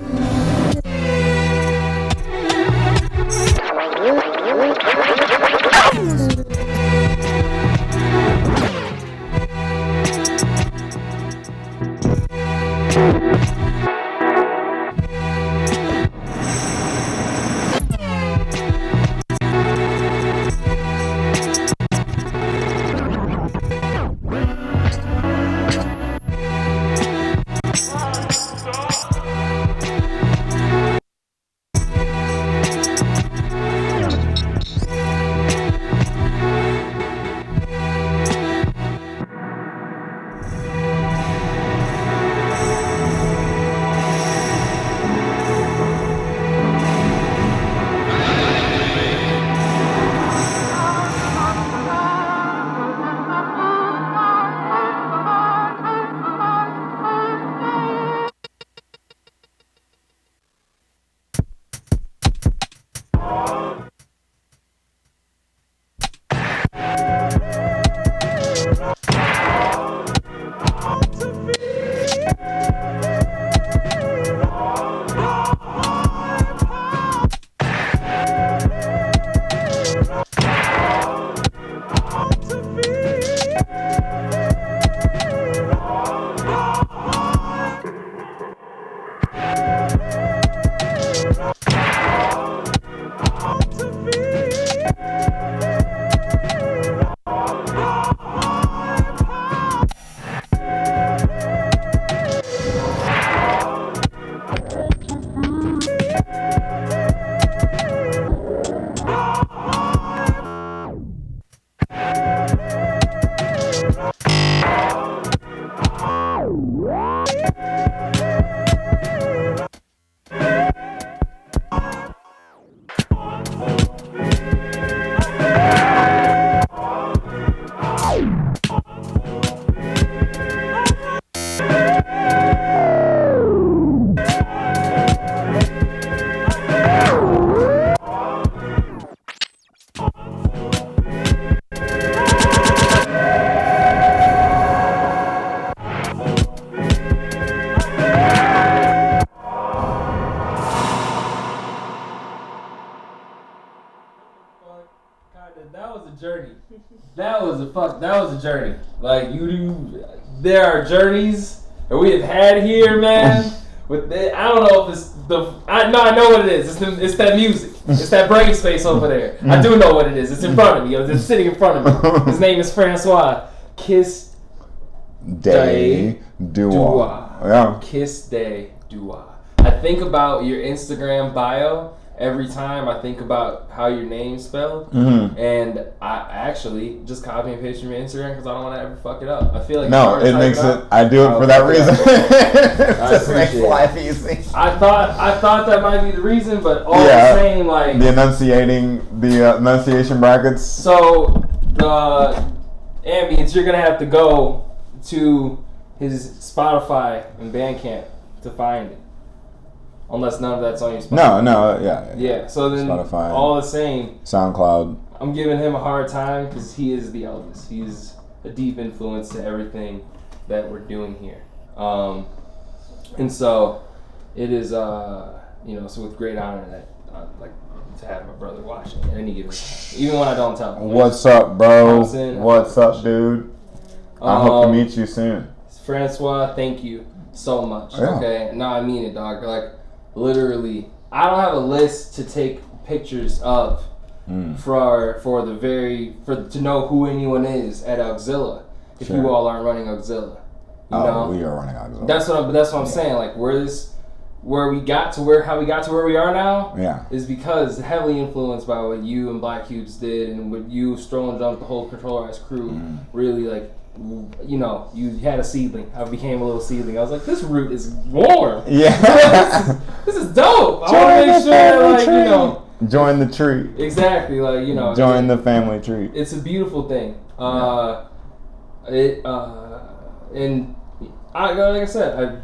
was a journey. Like there are journeys that we have had here, man. But I don't know if it's I know what it is. It's that music. It's that brain space over there. I do know what it is. It's in front of me. It's sitting in front of me. His name is Francois. Kiss Day Dua. Yeah. Kiss Day Dua. I think about your Instagram bio every time I think about how your name's spelled, and I actually just copy and paste from your Instagram because I don't want to ever fuck it up. I feel like it makes it. I do it for that reason. Just makes life easy. I thought that might be the reason, but all the same, like the enunciation brackets. So the ambience, you're gonna have to go to his Spotify and Bandcamp to find it. Unless none of that's on your Spotify. Yeah, so then Spotify, all the same. SoundCloud. I'm giving him a hard time because he is the eldest. He's a deep influence to everything that we're doing here. And so it is, so with great honor that I'd like to have my brother watching at any given time. Even when I don't tell him. What's up, bro? What's up, dude? I hope to meet you soon. Francois, thank you so much. Yeah. Okay, no, I mean it, dog. Like, literally, I don't have a list to take pictures of to know who anyone is at Auxilla. If you all aren't running Auxilla, you know? We are running Auxilla. That's what I'm saying. Like, how we got to where we are now. Yeah, is because heavily influenced by what you and Black Cubes did, and what you, Stroll and Jump, the whole Controller Eyes crew, really like. You had a seedling. I became a little seedling. I was like, this root is warm. Yeah. this is dope. I want to make sure that, join the tree. Exactly. Join the family tree. It's a beautiful thing. And like I said, I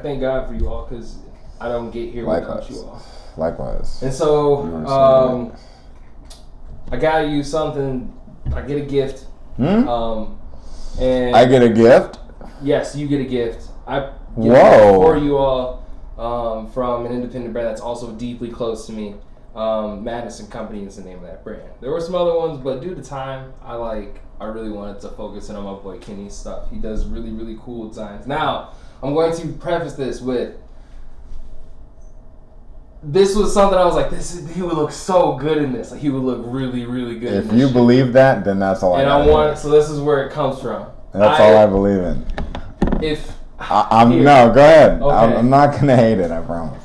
thank God for you all because I don't get here without you all. Likewise. And so, I got you something. I get a gift. And I get a gift? Yes, you get a gift. I get a gift for you all from an independent brand that's also deeply close to me. Madison Company is the name of that brand. There were some other ones, but due to time, I really wanted to focus in on my boy Kenny's stuff. He does really, really cool designs. Now, I'm going to preface this with, this was something I was like, he would look so good in this. Like, he would look really, really good in this. If you believe that, then that's all so this is where it comes from. That's all I believe in. No, go ahead. Okay. I'm not going to hate it, I promise.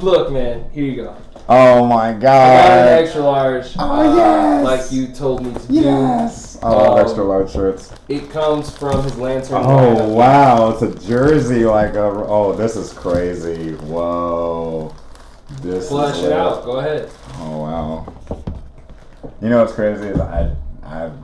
Look, man, here you go. Oh my God. I got an extra large. Oh, yes. Like you told me to do. Yes. I love extra large shirts. It comes from his Lantern. Oh, wow. It's a jersey. This is crazy. Whoa. Flush it out. Go ahead. Oh, wow. You know what's crazy is I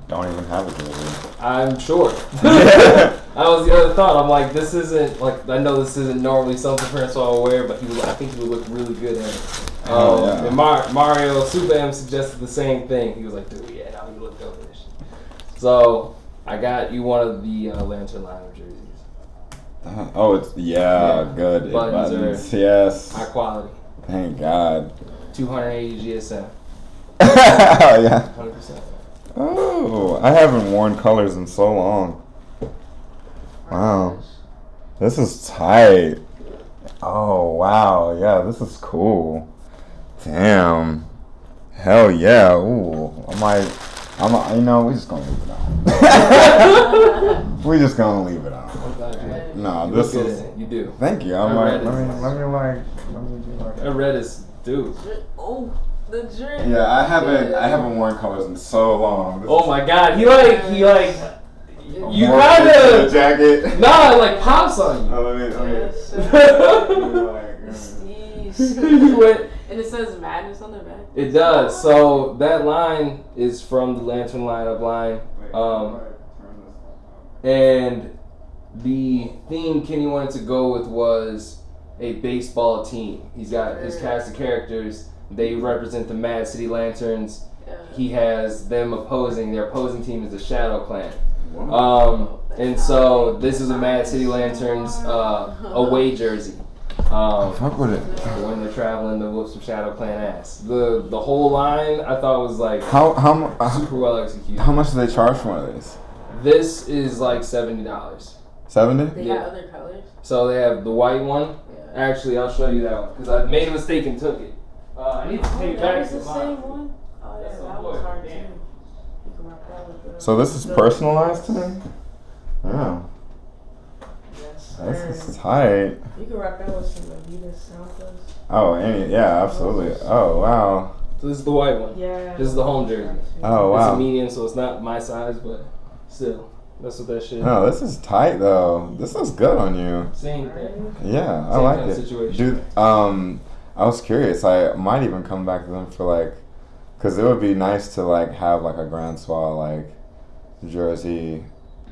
don't even have a jersey. I'm sure. That was the other thought. I'm like, this isn't, I know this isn't normally something Francois will wear, but I think he would look really good in it. And Mario Super M suggested the same thing. He was like, dude, yeah, now you look good in this. So I got you one of the Lantern line of jerseys. Good. Buttons yes. High quality. Thank God. 280 GSM. Yeah. 100%. Oh, I haven't worn colors in so long. Wow. This is tight. Oh, wow. Yeah, this is cool. Damn. Hell yeah. Ooh. We're just gonna leave it on. We're just gonna leave it on. No, this is. You do. Thank you. Let me That red is, dude. Oh, the drink. Yeah, I haven't worn colors in so long. Oh my God, he you kind of jacket. Nah, it like pops on you. Oh, And it says Madness on the back. It does. So that line is from the Lantern lineup line. And the theme Kenny wanted to go with was a baseball team. He's got his cast of characters. They represent the Mad City Lanterns. He has them opposing. Their opposing team is the Shadow Clan. And so this is a Mad City Lanterns away jersey. Fuck with it. When they're traveling to whoop some Shadow Clan ass. The whole line I thought was like super well executed. How much do they charge for one of these? This is like $70. 70? They got other colors. So they have the white one. Yeah. Actually, I'll show you that one because I made a mistake and took it. I need to take that back was the mine. same one? Oh yeah, That's that so was good. hard Damn. too. You can rock that with the... So this is personalized to me? Yeah. Yes, This is sir. tight. You can rock that with some Adidas Soundcloud. Oh, yeah, absolutely. Oh, wow. So this is the white one. Yeah. This is the home jersey. Oh, It's a wow. medium, so it's not my size, but still, that's what that shit. No, this is tight though. This looks good on you. Same thing. Yeah, I Same like kind of it. situation. Dude, I was curious. I might even come back to them for like, cause it would be nice to like have like a Franscois like jersey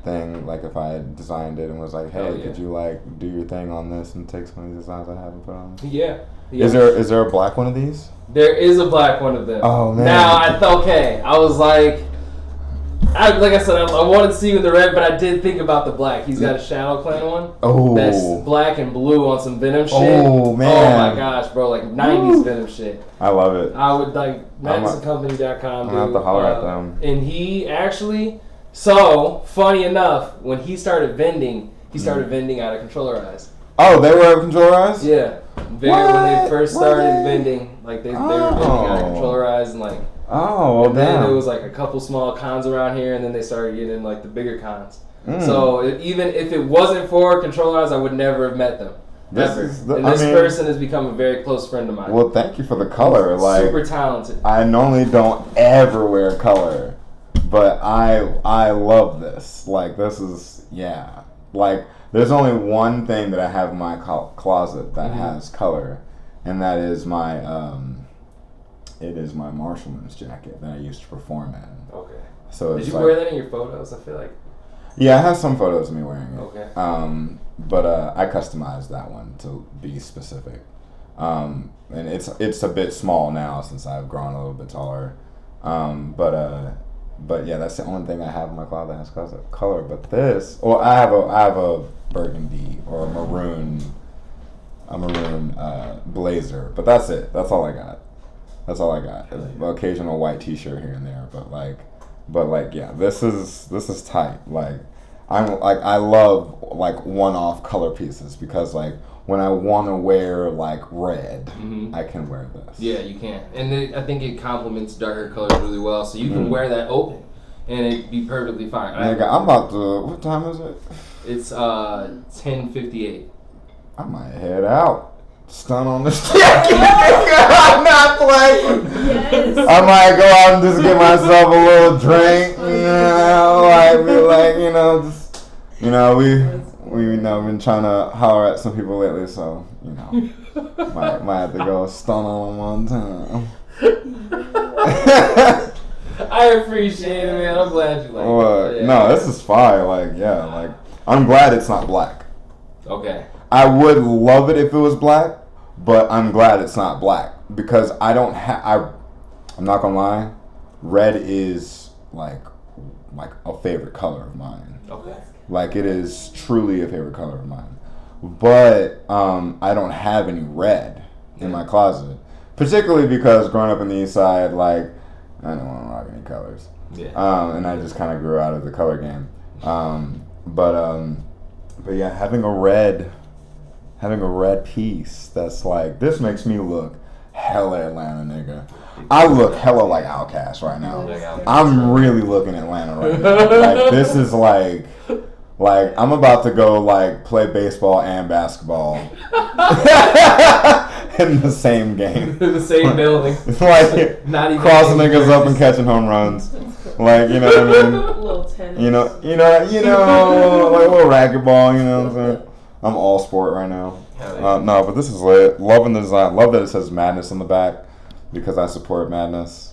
thing. Like if I had designed it and was like, hey, Oh, yeah. could you like do your thing on this and take some of these designs I haven't put on? Yeah. Is there a black one of these? There is a black one of them. Oh man. Now I thought, okay. I was like I said, I wanted to see with the red, but I did think about the black. He's got a Shadow Clan one. Oh. That's black and blue on some Venom shit. Oh, man. Oh my gosh, bro! Like '90s Venom shit. I love it. I would like MadisonCompany.com. I'm gonna have to holler at them. And he actually, so funny enough, when he started vending, he started vending out of controllerized. Oh, they were controllerized? Yeah. When they first started vending, like they were vending out of controllerized and like. Oh, well, And then damn. there was like a couple small cons around here, and then they started getting like the bigger cons. Mm. So even if it wasn't for controllers, I would never have met them. This Ever. is the- And I this mean- person has become a very close friend of mine. Well, thank you for the color. Like, super talented. I normally don't ever wear color, but I love this. Like, this is, yeah. Like, there's only one thing that I have in my closet that has color, and that is my it is my Marshallman's jacket that I used to perform in. Okay. So Did it's you like, wear that in your photos? I feel like. yeah, I have some photos of me wearing it. Okay. But I customized that one to be specific. And it's a bit small now since I've grown a little bit taller. But yeah, that's the only thing I have in my closet that has color. But this, well, I have a burgundy or a maroon blazer. But that's it. That's all I got. That's all I got. Occasional white T-shirt here and there. But like, yeah, this is tight. Like, I love like one-off color pieces because like when I want to wear like red, I can wear this. Yeah, you can, and I think it complements darker colors really well. So you can wear that open, and it'd be perfectly fine. Nigga, I'm about to. What time is it? It's 10:58. I might head out. Stun on this jacket. I'm not playing. Yes. I might go out and just get myself a little drink. You know, like be like, you know, just we been trying to holler at some people lately, so you know, might have to go stun on them one time. I appreciate it, man. I'm glad you like it. Yeah. No, this is fire. Like, yeah, like I'm glad it's not black. Okay. I would love it if it was black, but I'm glad it's not black because I don't have. I'm not gonna lie, red is like a favorite color of mine. Okay. Like it is truly a favorite color of mine, but I don't have any red in my closet, particularly because growing up in the East Side, like I don't want to rock any colors. Yeah. And I just kind of grew out of the color game. But yeah, having a red piece that's like, this makes me look hella Atlanta, nigga. I look hella like Outkast right now. I'm really looking Atlanta right now. Like this is like I'm about to go like play baseball and basketball in the same game. The same building. Like Not even crossing niggas up and catching home runs. Like, you know what I mean? A little tennis. You know, like a little racquetball, you know what I'm saying? I'm all sport right now. No, but this is lit. Loving the design. Love that it says Madness on the back because I support Madness.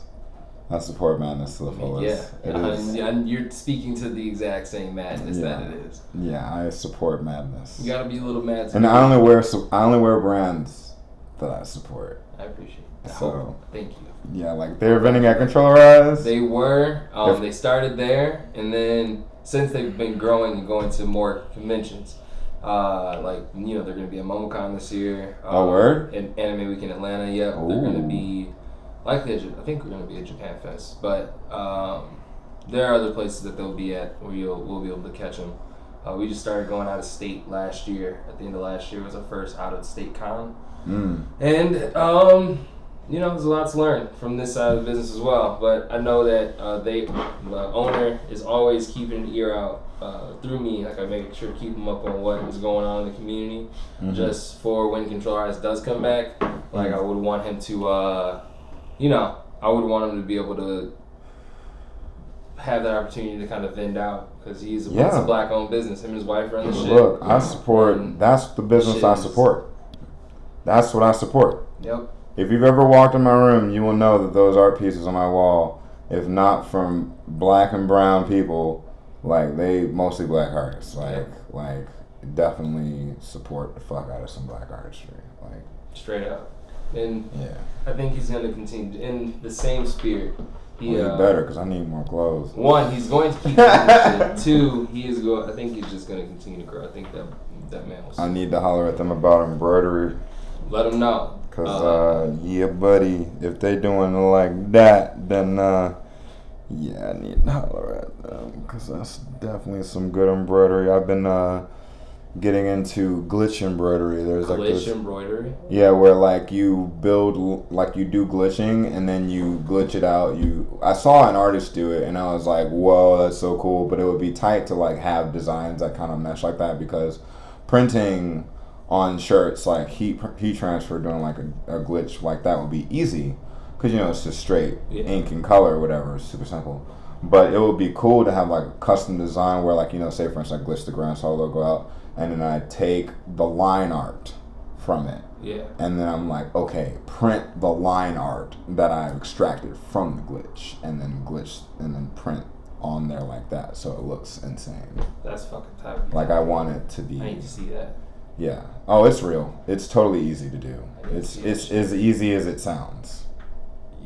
I support Madness to the fullest. Yeah, and you're speaking to the exact same madness that it is. Yeah, I support Madness. You gotta be a little mad. And I only wear brands that I support. I appreciate it. So thank you. Yeah, like they're vending at Controllerized. They were. They started there, and then since they've been growing and going to more conventions, Like, you know, they're going to be at MomoCon this year. Oh, word? In Anime Week in Atlanta, yep. They're going to be, likely, I think we're going to be at Japan Fest. But there are other places that they'll be at where we'll be able to catch them. We just started going out of state last year. At the end of last year was our first out of state con. And, you know, there's a lot to learn from this side of the business as well. But I know that the owner is always keeping an ear out through me. Like, I make sure to keep him up on what is going on in the community. Just for when Controller Eyes does come back. Like, I would want him to, you know, I would want him to be able to have that opportunity to kind of vend out. Because it's a black-owned business. Him and his wife run the shit. Look, I support, that's the business I support. That's what I support. Yep. If you've ever walked in my room, you will know that those art pieces on my wall, if not from black and brown people, like, they mostly black artists. Like definitely support the fuck out of some black artistry. Like, straight up. And yeah. I think he's going to continue in the same spirit. He better, because I need more clothes. One, he's going to keep doing this shit. Two, I think he's just going to continue to grow. I think that man will. I need to holler at them about embroidery. Let them know. Because, yeah, buddy, if they doing it like that, then, yeah, I need to holler at them. Because that's definitely some good embroidery. I've been getting into glitch embroidery. There's glitch embroidery? Yeah, where, like, you build, like, you do glitching, and then you glitch it out. I saw an artist do it, and I was like, whoa, that's so cool. But it would be tight to, like, have designs that kind of mesh like that, because printing on shirts, like heat transfer, doing like a glitch like that would be easy, because, you know, it's just straight ink and color or whatever. It's super simple. But it would be cool to have like a custom design where, like, you know, say for instance, I glitch the Grand Solo logo out, and then I take the line art from it. Yeah. And then I'm like, okay, print the line art that I've extracted from the glitch, and then print on there like that, so it looks insane. That's fucking tight. Like, I want it to be. I need to see that. Yeah. Oh, it's real. It's totally easy to do. It's as easy as it sounds.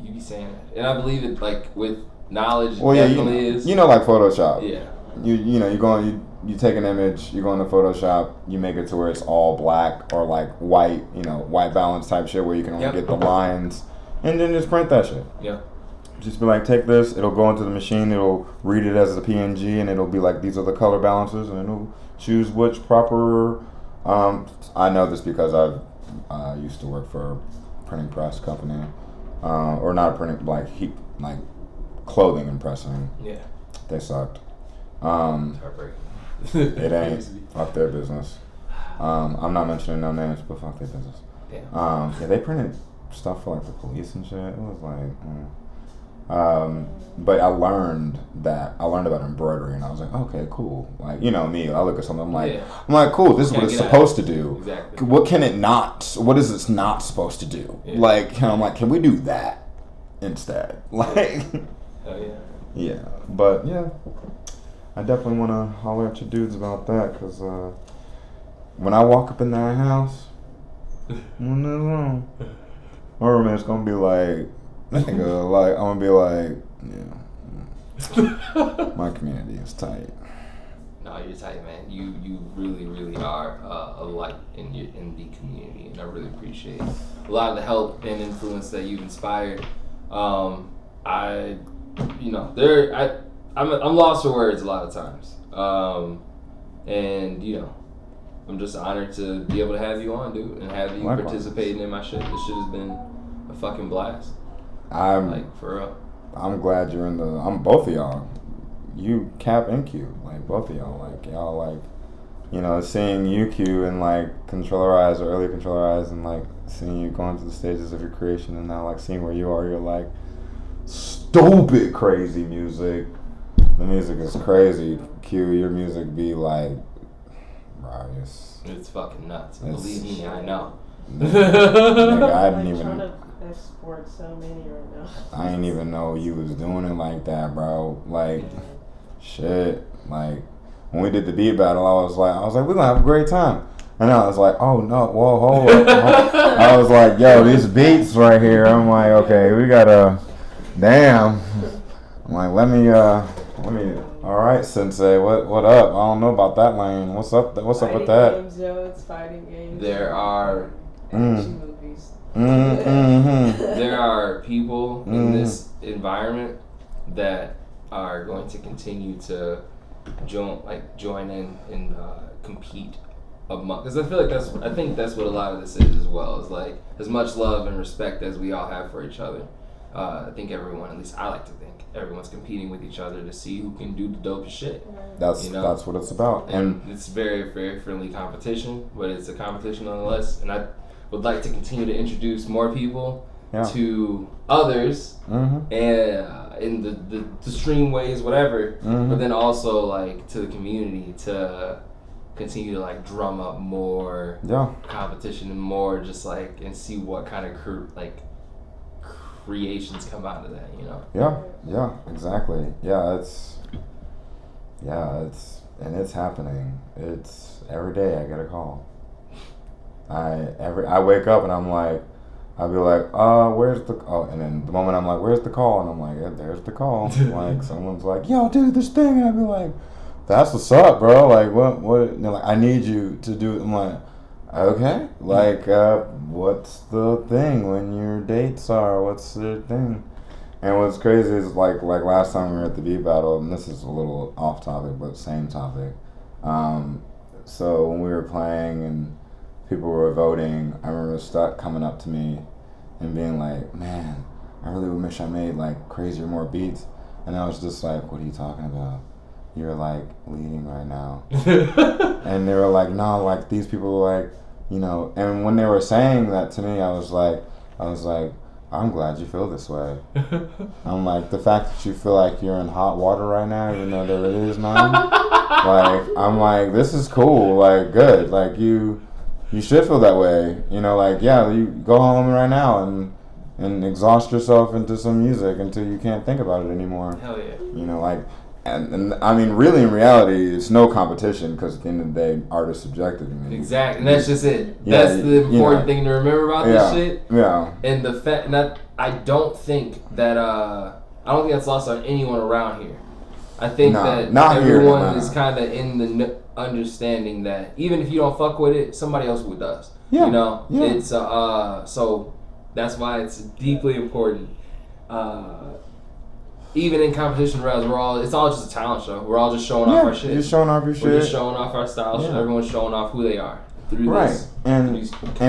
You be saying that, and I believe it. Like, with knowledge, well, definitely yeah, is. You know, like Photoshop. Yeah. You know, you take an image, you go into Photoshop, you make it to where it's all black or like white, you know, white balance type shit where you can only get the lines, and then just print that shit. Yeah. Just be like, take this, it'll go into the machine, it'll read it as a PNG, and it'll be like, these are the color balances, and it'll choose which proper. I know this because I used to work for a printing press company, or not a printing, like clothing and pressing. Yeah. They sucked. It ain't. Fuck their business. I'm not mentioning no names, but fuck their business. Damn. Yeah, they printed stuff for like the police and shit. It was like. But I learned about embroidery, and I was like, okay, cool. Like, you know me, I look at something, I'm like, cool, this is what it's supposed to do. Exactly. What is this not supposed to do? Yeah. Like, I'm like, can we do that instead? Like, oh yeah. Yeah, but yeah, I definitely want to holler at your dudes about that, because when I walk up in that house, my roommate's gonna be like, nigga, like, I'm gonna be like, yeah, my community is tight. No, you're tight, man. You really, really are a light in the community, and I really appreciate a lot of the help and influence that you've inspired. I'm lost for words a lot of times, and, you know, I'm just honored to be able to have you on, dude, and have you participating in my shit. This shit has been a fucking blast. For real. I'm glad you're I'm both of y'all. You, Cap and Q, like, both of y'all, like, y'all, like, you know, seeing you, Q, and like Controller Eyes or early Controller Eyes, and like seeing you going through the stages of your creation, and now like seeing where you are, you're like stupid crazy music. The music is crazy. Q, your music be like, bro, it's fucking nuts. Believe me, I know. Nigga, I didn't even. Trying to export so many right now. I didn't even know you was doing it like that, bro. Like, shit. Like, when we did the beat battle, I was like, we're gonna have a great time. And I was like, oh no, whoa, hold up. I was like, yo, these beats right here. I'm like, okay, we gotta, damn. I'm like, let All right, Sensei. What up? I don't know about that lane. What's up? What's up with that? Games, yo, it's fighting games. There are action movies. there are people in this environment that are going to continue to join in and compete among, because I think that's what a lot of this is as well. Is like as much love and respect as we all have for each other. I think everyone, at least I like to think, everyone's competing with each other to see who can do the dopest shit. That's what it's about. And it's very, very friendly competition, but it's a competition nonetheless. And I would like to continue to introduce more people to others and in the stream ways, whatever, but then also like to the community to continue to like drum up more competition and more just like and see what kind of creations come out of that, you know? Yeah, exactly. It's happening. It's every day I get a call. I wake up and I'm like, I'll be like, where's the call? And then the moment I'm like, where's the call? And I'm like, yeah, there's the call. Like someone's like, yo, dude, this thing. And I'll be like, that's what's up, bro. Like what? And they're like, I need you to do it. I'm like, okay. Like, what's the thing when your dates are? What's the thing? And what's crazy is like last time we were at the beat battle, and this is a little off topic, but same topic. So when we were playing and people were voting, I remember Stuck coming up to me and being like, man, I really wish I made like crazier, more beats. And I was just like, what are you talking about? You're like leading right now. And they were like, no, like these people are like, you know, and when they were saying that to me, I was like, I'm glad you feel this way. I'm like, the fact that you feel like you're in hot water right now, even though there really is none. Like, I'm like, this is cool, like good. Like you should feel that way. You know, like, yeah, you go home right now and exhaust yourself into some music until you can't think about it anymore. Hell yeah. You know, like, and I mean, really, in reality, it's no competition because at the end of the day, art is subjective. I mean, exactly, and that's just it. Yeah, that's the important thing to remember about this shit. Yeah. And the fact that I don't think that's lost on anyone around here. I think that everyone is kind of in the understanding that even if you don't fuck with it, somebody else who does. Yeah. You know, it's so that's why it's deeply important. Even in competition rounds, it's all just a talent show. We're all just showing off our shit. You're showing off your shit. We're just showing off our style. Yeah. Everyone's showing off who they are through this. And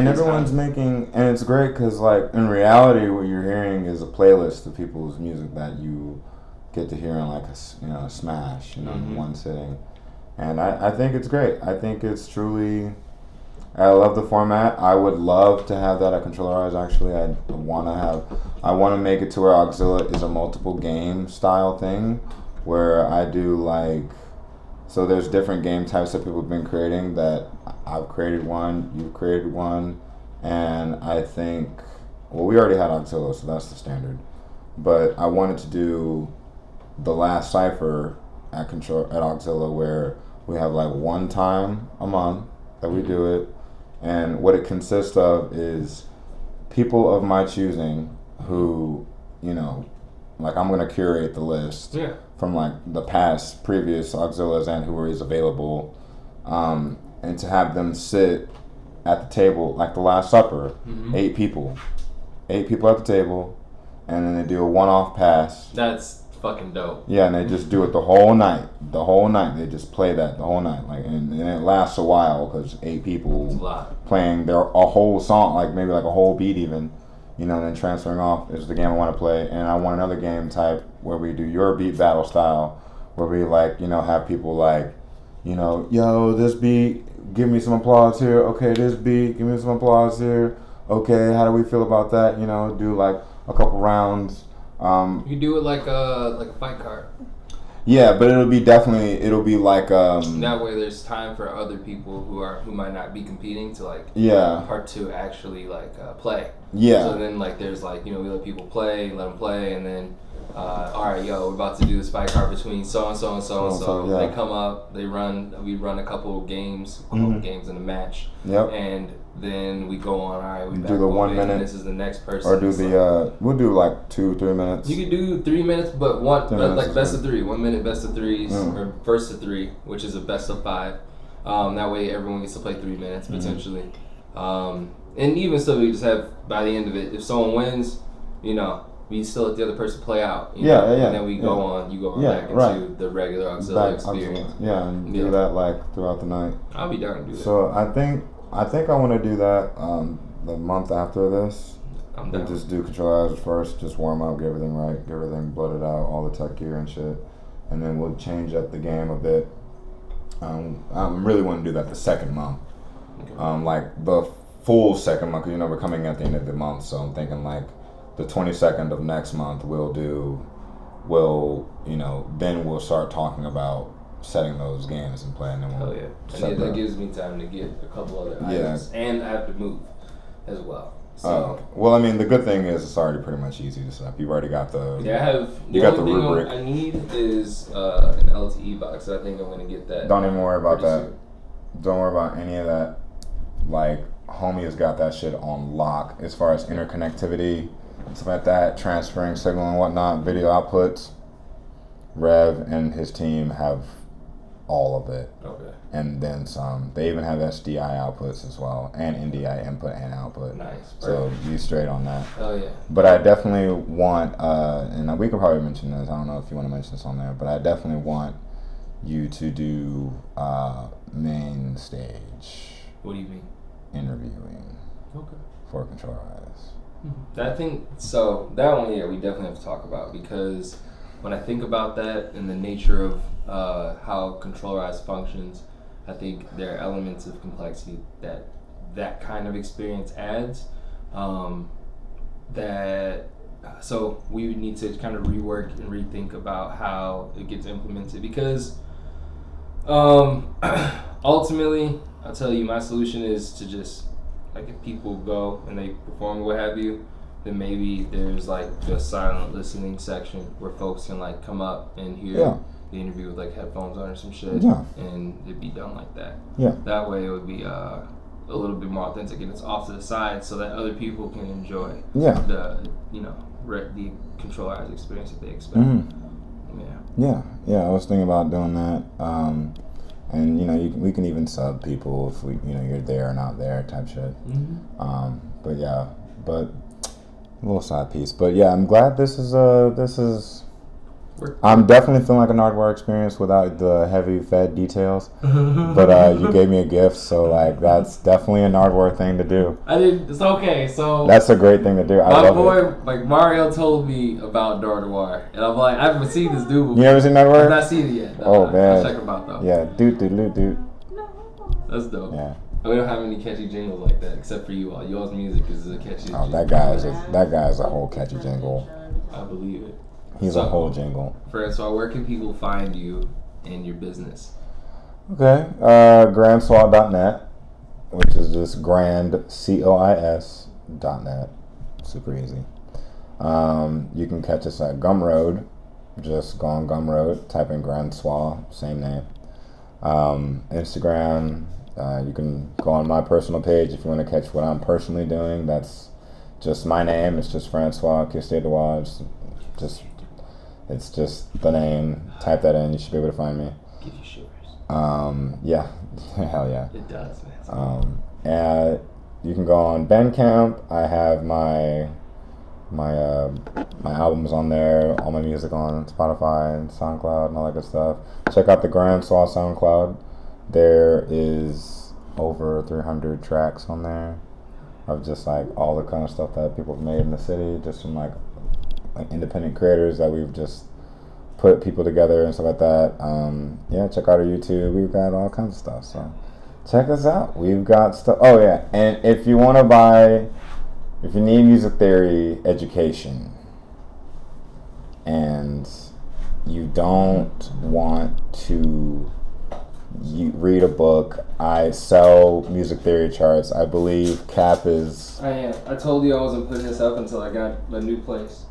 everyone's making, and it's great because like in reality, what you're hearing is a playlist of people's music that you get to hear in like a smash, in one sitting. And I think it's great. I think it's truly. I love the format. I would love to have that at Controllerize. Actually, I want to make it to where Auxilla is a multiple game style thing, where I do like, so there's different game types that people have been creating. That I've created one, you've created one, and I think, well, we already had Auxilla, so that's the standard. But I wanted to do the last cipher at Auxilla, where we have like one time a month that we do it. And what it consists of is people of my choosing who, like I'm going to curate the list from like the previous Auxillas and who is available, and to have them sit at the table like the Last Supper, 8 people at the table, and then they do a one-off pass. That's fucking dope. Yeah, and they just do it the whole night. They just play that the whole night, like, and it lasts a while because 8 people playing a whole song, like maybe like a whole beat even, and then transferring off is the game I want to play. And I want another game type where we do your beat battle style, where we like have people like, yo, this beat, give me some applause here. Okay, this beat, give me some applause here. Okay, how do we feel about that? Do like a couple rounds. You do it like a fight card. Yeah, but it'll be like that way there's time for other people who might not be competing to like part 2 actually like play. Yeah. So then like there's like we let people play, let them play, and then all right, yo, we're about to do a spike card between so and so and so and so. Yeah. They come up, we run a couple of games, games in a match. Yep. And then we go on, all right, we do the 1 minute. This is the next person. Or do we'll do like 2-3 minutes. You could do 3 minutes, but like best of 3. 1 minute best of 3s, or first to 3, which is a best of 5. That way everyone gets to play 3 minutes potentially. And even so, we just have, by the end of it, if someone wins, we still let the other person play out. You know? And then we go on, you go back into the regular auxiliary experience. Yeah, and do that like throughout the night. I'll be down to do that. So I think I want to do that the month after this. I'm down. We just do controllers first, just warm up, get everything right, get everything blooded out, all the tech gear and shit. And then we'll change up the game a bit. I really want to do that the second month. Okay. Like the full second month, because we're coming at the end of the month, so I'm thinking like the 22nd of next month then we'll start talking about setting those games and playing them. Hell yeah. And that gives me time to get a couple other items, and I have to move as well. So well, I mean, the good thing is it's already pretty much easy to set up. You've already got the the only rubric. I need is an LTE box. I think I'm gonna get that. Don't even worry about that. soon. Don't worry about any of that. Like, homie has got that shit on lock as far as interconnectivity, stuff like that, transferring signal and whatnot, video outputs. Rev and his team have all of it. Okay. And then some. They even have SDI outputs as well, and NDI input and output. Nice. So you straight on that. Oh yeah. But I definitely want, and we could probably mention this. I don't know if you want to mention this on there, but I definitely want you to do main stage. What do you mean? Interviewing. Okay. For Control Eyes. I think so. That one, we definitely have to talk about, because when I think about that and the nature of how Control-Eyes functions, I think there are elements of complexity that kind of experience adds. So we would need to kind of rework and rethink about how it gets implemented, because ultimately, I'll tell you, my solution is to just, like, if people go and they perform or what have you, then maybe there's like a silent listening section where folks can like come up and hear the interview with like headphones on or some shit, and it'd be done like that. Yeah. That way it would be a little bit more authentic, and it's off to the side so that other people can enjoy the the Control-Eyes experience that they expect. Yeah. I was thinking about doing that, and we can even sub people if you're there or not there type shit. But a little side piece, but I'm glad this is I'm definitely feeling like a Nardwuar experience without the heavy fed details. But you gave me a gift, so like that's definitely a Nardwuar thing to do. It's okay. So that's a great thing to do. My boy, like Mario, told me about Nardwuar, and I'm like, I haven't seen this dude before. You never seen Nardwuar? I've not seen it yet. No, man. I'll check him out though. Yeah, dude. That's dope. Yeah. We don't have any catchy jingles like that, except for you all. Y'all's music is a catchy jingle. That guy is a whole catchy jingle. I believe it. He's a whole jingle. Francois, where can people find you and your business? Okay, Franscois.net, which is just grand, COIS.net. Super easy. You can catch us at Gumroad. Just go on Gumroad, type in Franscois, same name. Instagram. You can go on my personal page if you want to catch what I'm doing. That's just my name. It's just Franscois Custardoy. It's just the name. Type that in. You should be able to find me. Give you shivers. Yeah. Hell yeah. It does, man. And you can go on Bandcamp. I have my albums on there. All my music on Spotify and SoundCloud and all that good stuff. Check out the Franscois SoundCloud. There is over 300 tracks on there of just like all the kind of stuff that people have made in the city, just from like independent creators that we've just put people together and stuff like that. Check out our YouTube. We've got all kinds of stuff. So check us out. We've got stuff. Oh yeah, and if you need music theory education and you don't want to read a book, I sell music theory charts. I believe Cap is... I am. I told you I wasn't putting this up until I got a new place.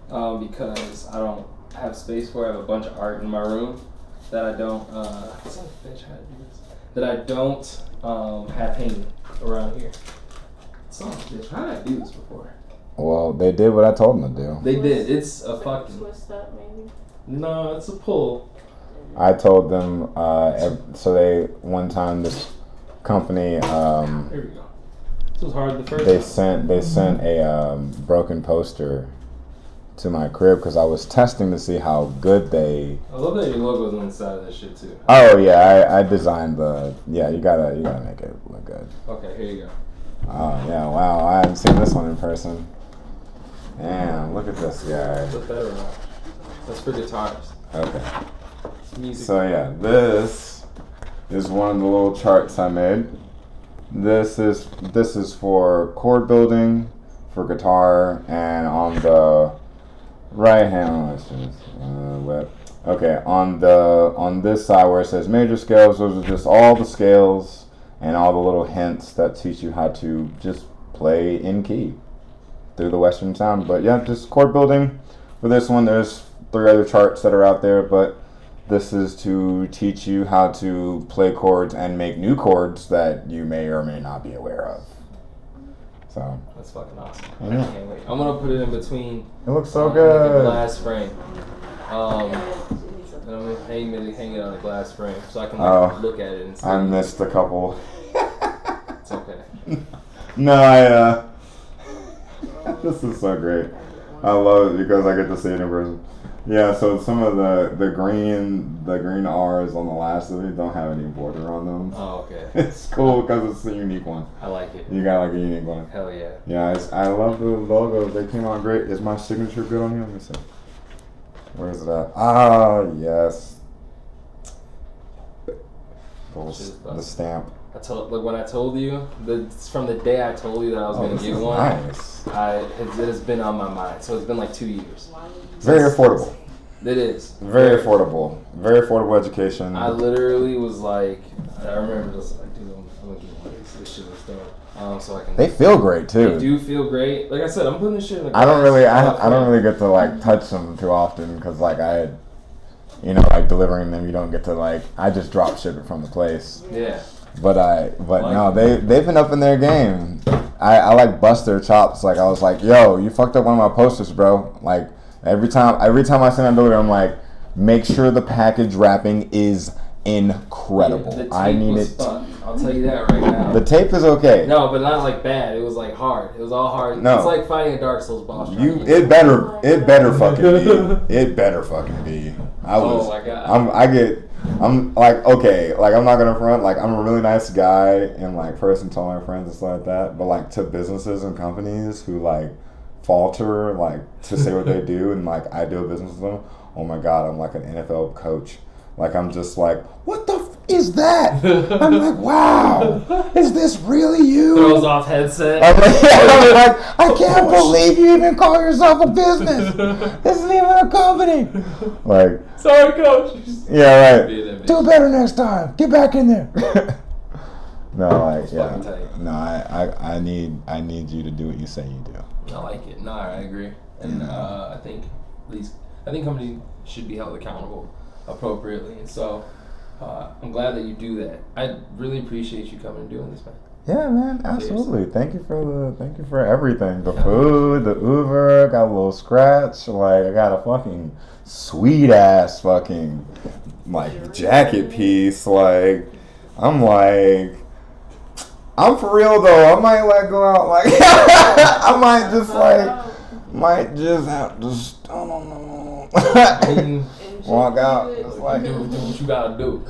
because I don't have space for it. I have a bunch of art in my room that I don't, have hanging around here. Son of a bitch, how did I do this before? Well, they did what I told them to do. They did. It's a fucking. Twist up, maybe. No, it's a pull. I told them, so they, one time this company, Here we go. This was hard the first they sent a broken poster to my crib because I was testing to see how good they. I love that your logo's on the side of this shit too. Oh yeah, I designed the. Yeah, you gotta make it look good. Okay, here you go. Oh yeah, wow! I haven't seen this one in person. Damn, look at this guy. What's better one? That's for guitars. Okay. Music. So yeah, this is one of the little charts I made. This is for chord building, for guitar, and on the right hand. Okay, on this side where it says major scales, those are just all the scales and all the little hints that teach you how to just play in key through the Western sound. But yeah, just chord building. For this one, there's 3 other charts that are out there, but this is to teach you how to play chords and make new chords that you may or may not be aware of. So that's fucking awesome. Yeah. I can't wait. I'm gonna put it in between. It looks so like good. a glass frame. And I'm gonna hang it on a glass frame so I can look at it and see. I missed a couple. It's okay. No, this is so great. I love it because I get to see it in person. Yeah, so some of the green R's on the last of it don't have any border on them. Oh, okay. It's cool because it's a unique one. I like it. You got like a unique one. Hell yeah. Yeah, I love the logo. They came out great. Is my signature good on here? Let me see. Where is it at? Ah, yes. The stamp. When I told you, from the day I told you that I was going to get one, nice. it has been on my mind. So it's been like 2 years. Very affordable. It is. Very affordable. Very affordable education. I literally was like, I remember just like, dude, I'm going to get one of these. This shit is dope. So I can. They feel great too. They do feel great. Like I said, I'm putting this shit in the I don't really get to like touch them too often because like like delivering them, you don't get to like, I just drop shit from the place. Yeah. But no, they've been up in their game. I like bust their chops. Like I was like, yo, you fucked up one of my posters, bro. Like every time I send a delivery, I'm like, make sure the package wrapping is incredible. Yeah, I need it. Fun. I'll tell you that right now. The tape is okay. No, but not like bad. It was like hard. It was all hard. No. It's like fighting a Dark Souls boss. It better fucking be. It better fucking be. Oh my god. I'm like, okay, like I'm not gonna front, like I'm a really nice guy and like person to all my friends and stuff like that, but like to businesses and companies who like falter like to say what they do and like I do a business with them, oh my god, I'm like an NFL coach. Like I'm just like, what the is that? I'm like, wow, is this really you? Throws off headset. I'm like, I can't believe you even call yourself a business. This isn't even a company. Like, sorry, coach. Yeah, right. Do better next time. Get back in there. No, like, yeah. No, I need you to do what you say you do. I like it. No, I agree. And I think companies should be held accountable appropriately. And so I'm glad that you do that. I really appreciate you coming and doing this, man. Yeah, man, absolutely. Thank you for everything. The food, the Uber, got a little scratch. Like I got a fucking sweet ass fucking like jacket piece. Like I'm for real though. I might like go out like I might just I don't know. Walk out. Just like do what you gotta do.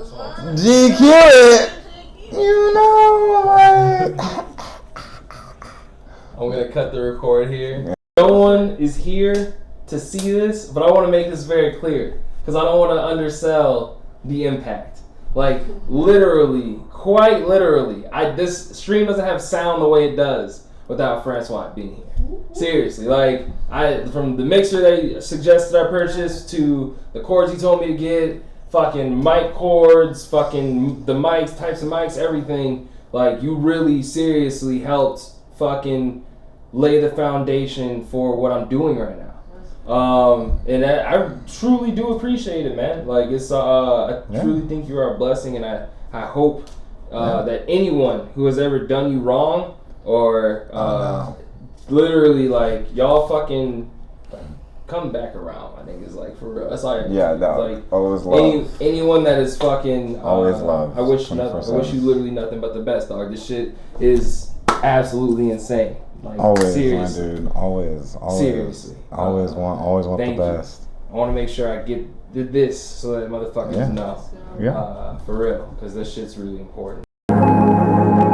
GQ it. You know, like I'm gonna cut the record here. No one is here to see this, but I want to make this very clear because I don't want to undersell the impact. Like literally, quite literally, this stream doesn't have sound the way it does without Francois being here. Seriously, like from the mixer that he suggested I purchase to the cords he told me to get, fucking mic cords, fucking the mics, types of mics, everything. Like you really seriously helped fucking lay the foundation for what I'm doing right now. And I truly do appreciate it, man. Like it's I truly think you are a blessing, and I hope that anyone who has ever done you wrong or literally like y'all fucking come back around. I think is like for real. That's like always love. Anyone that is fucking always love. I wish nothing. I wish you literally nothing but the best, dog. This shit is absolutely insane. Like Always, seriously. my dude. Always. Seriously. Always want the best. I want to make sure I did this so that motherfuckers know. Yeah. For real, because this shit's really important.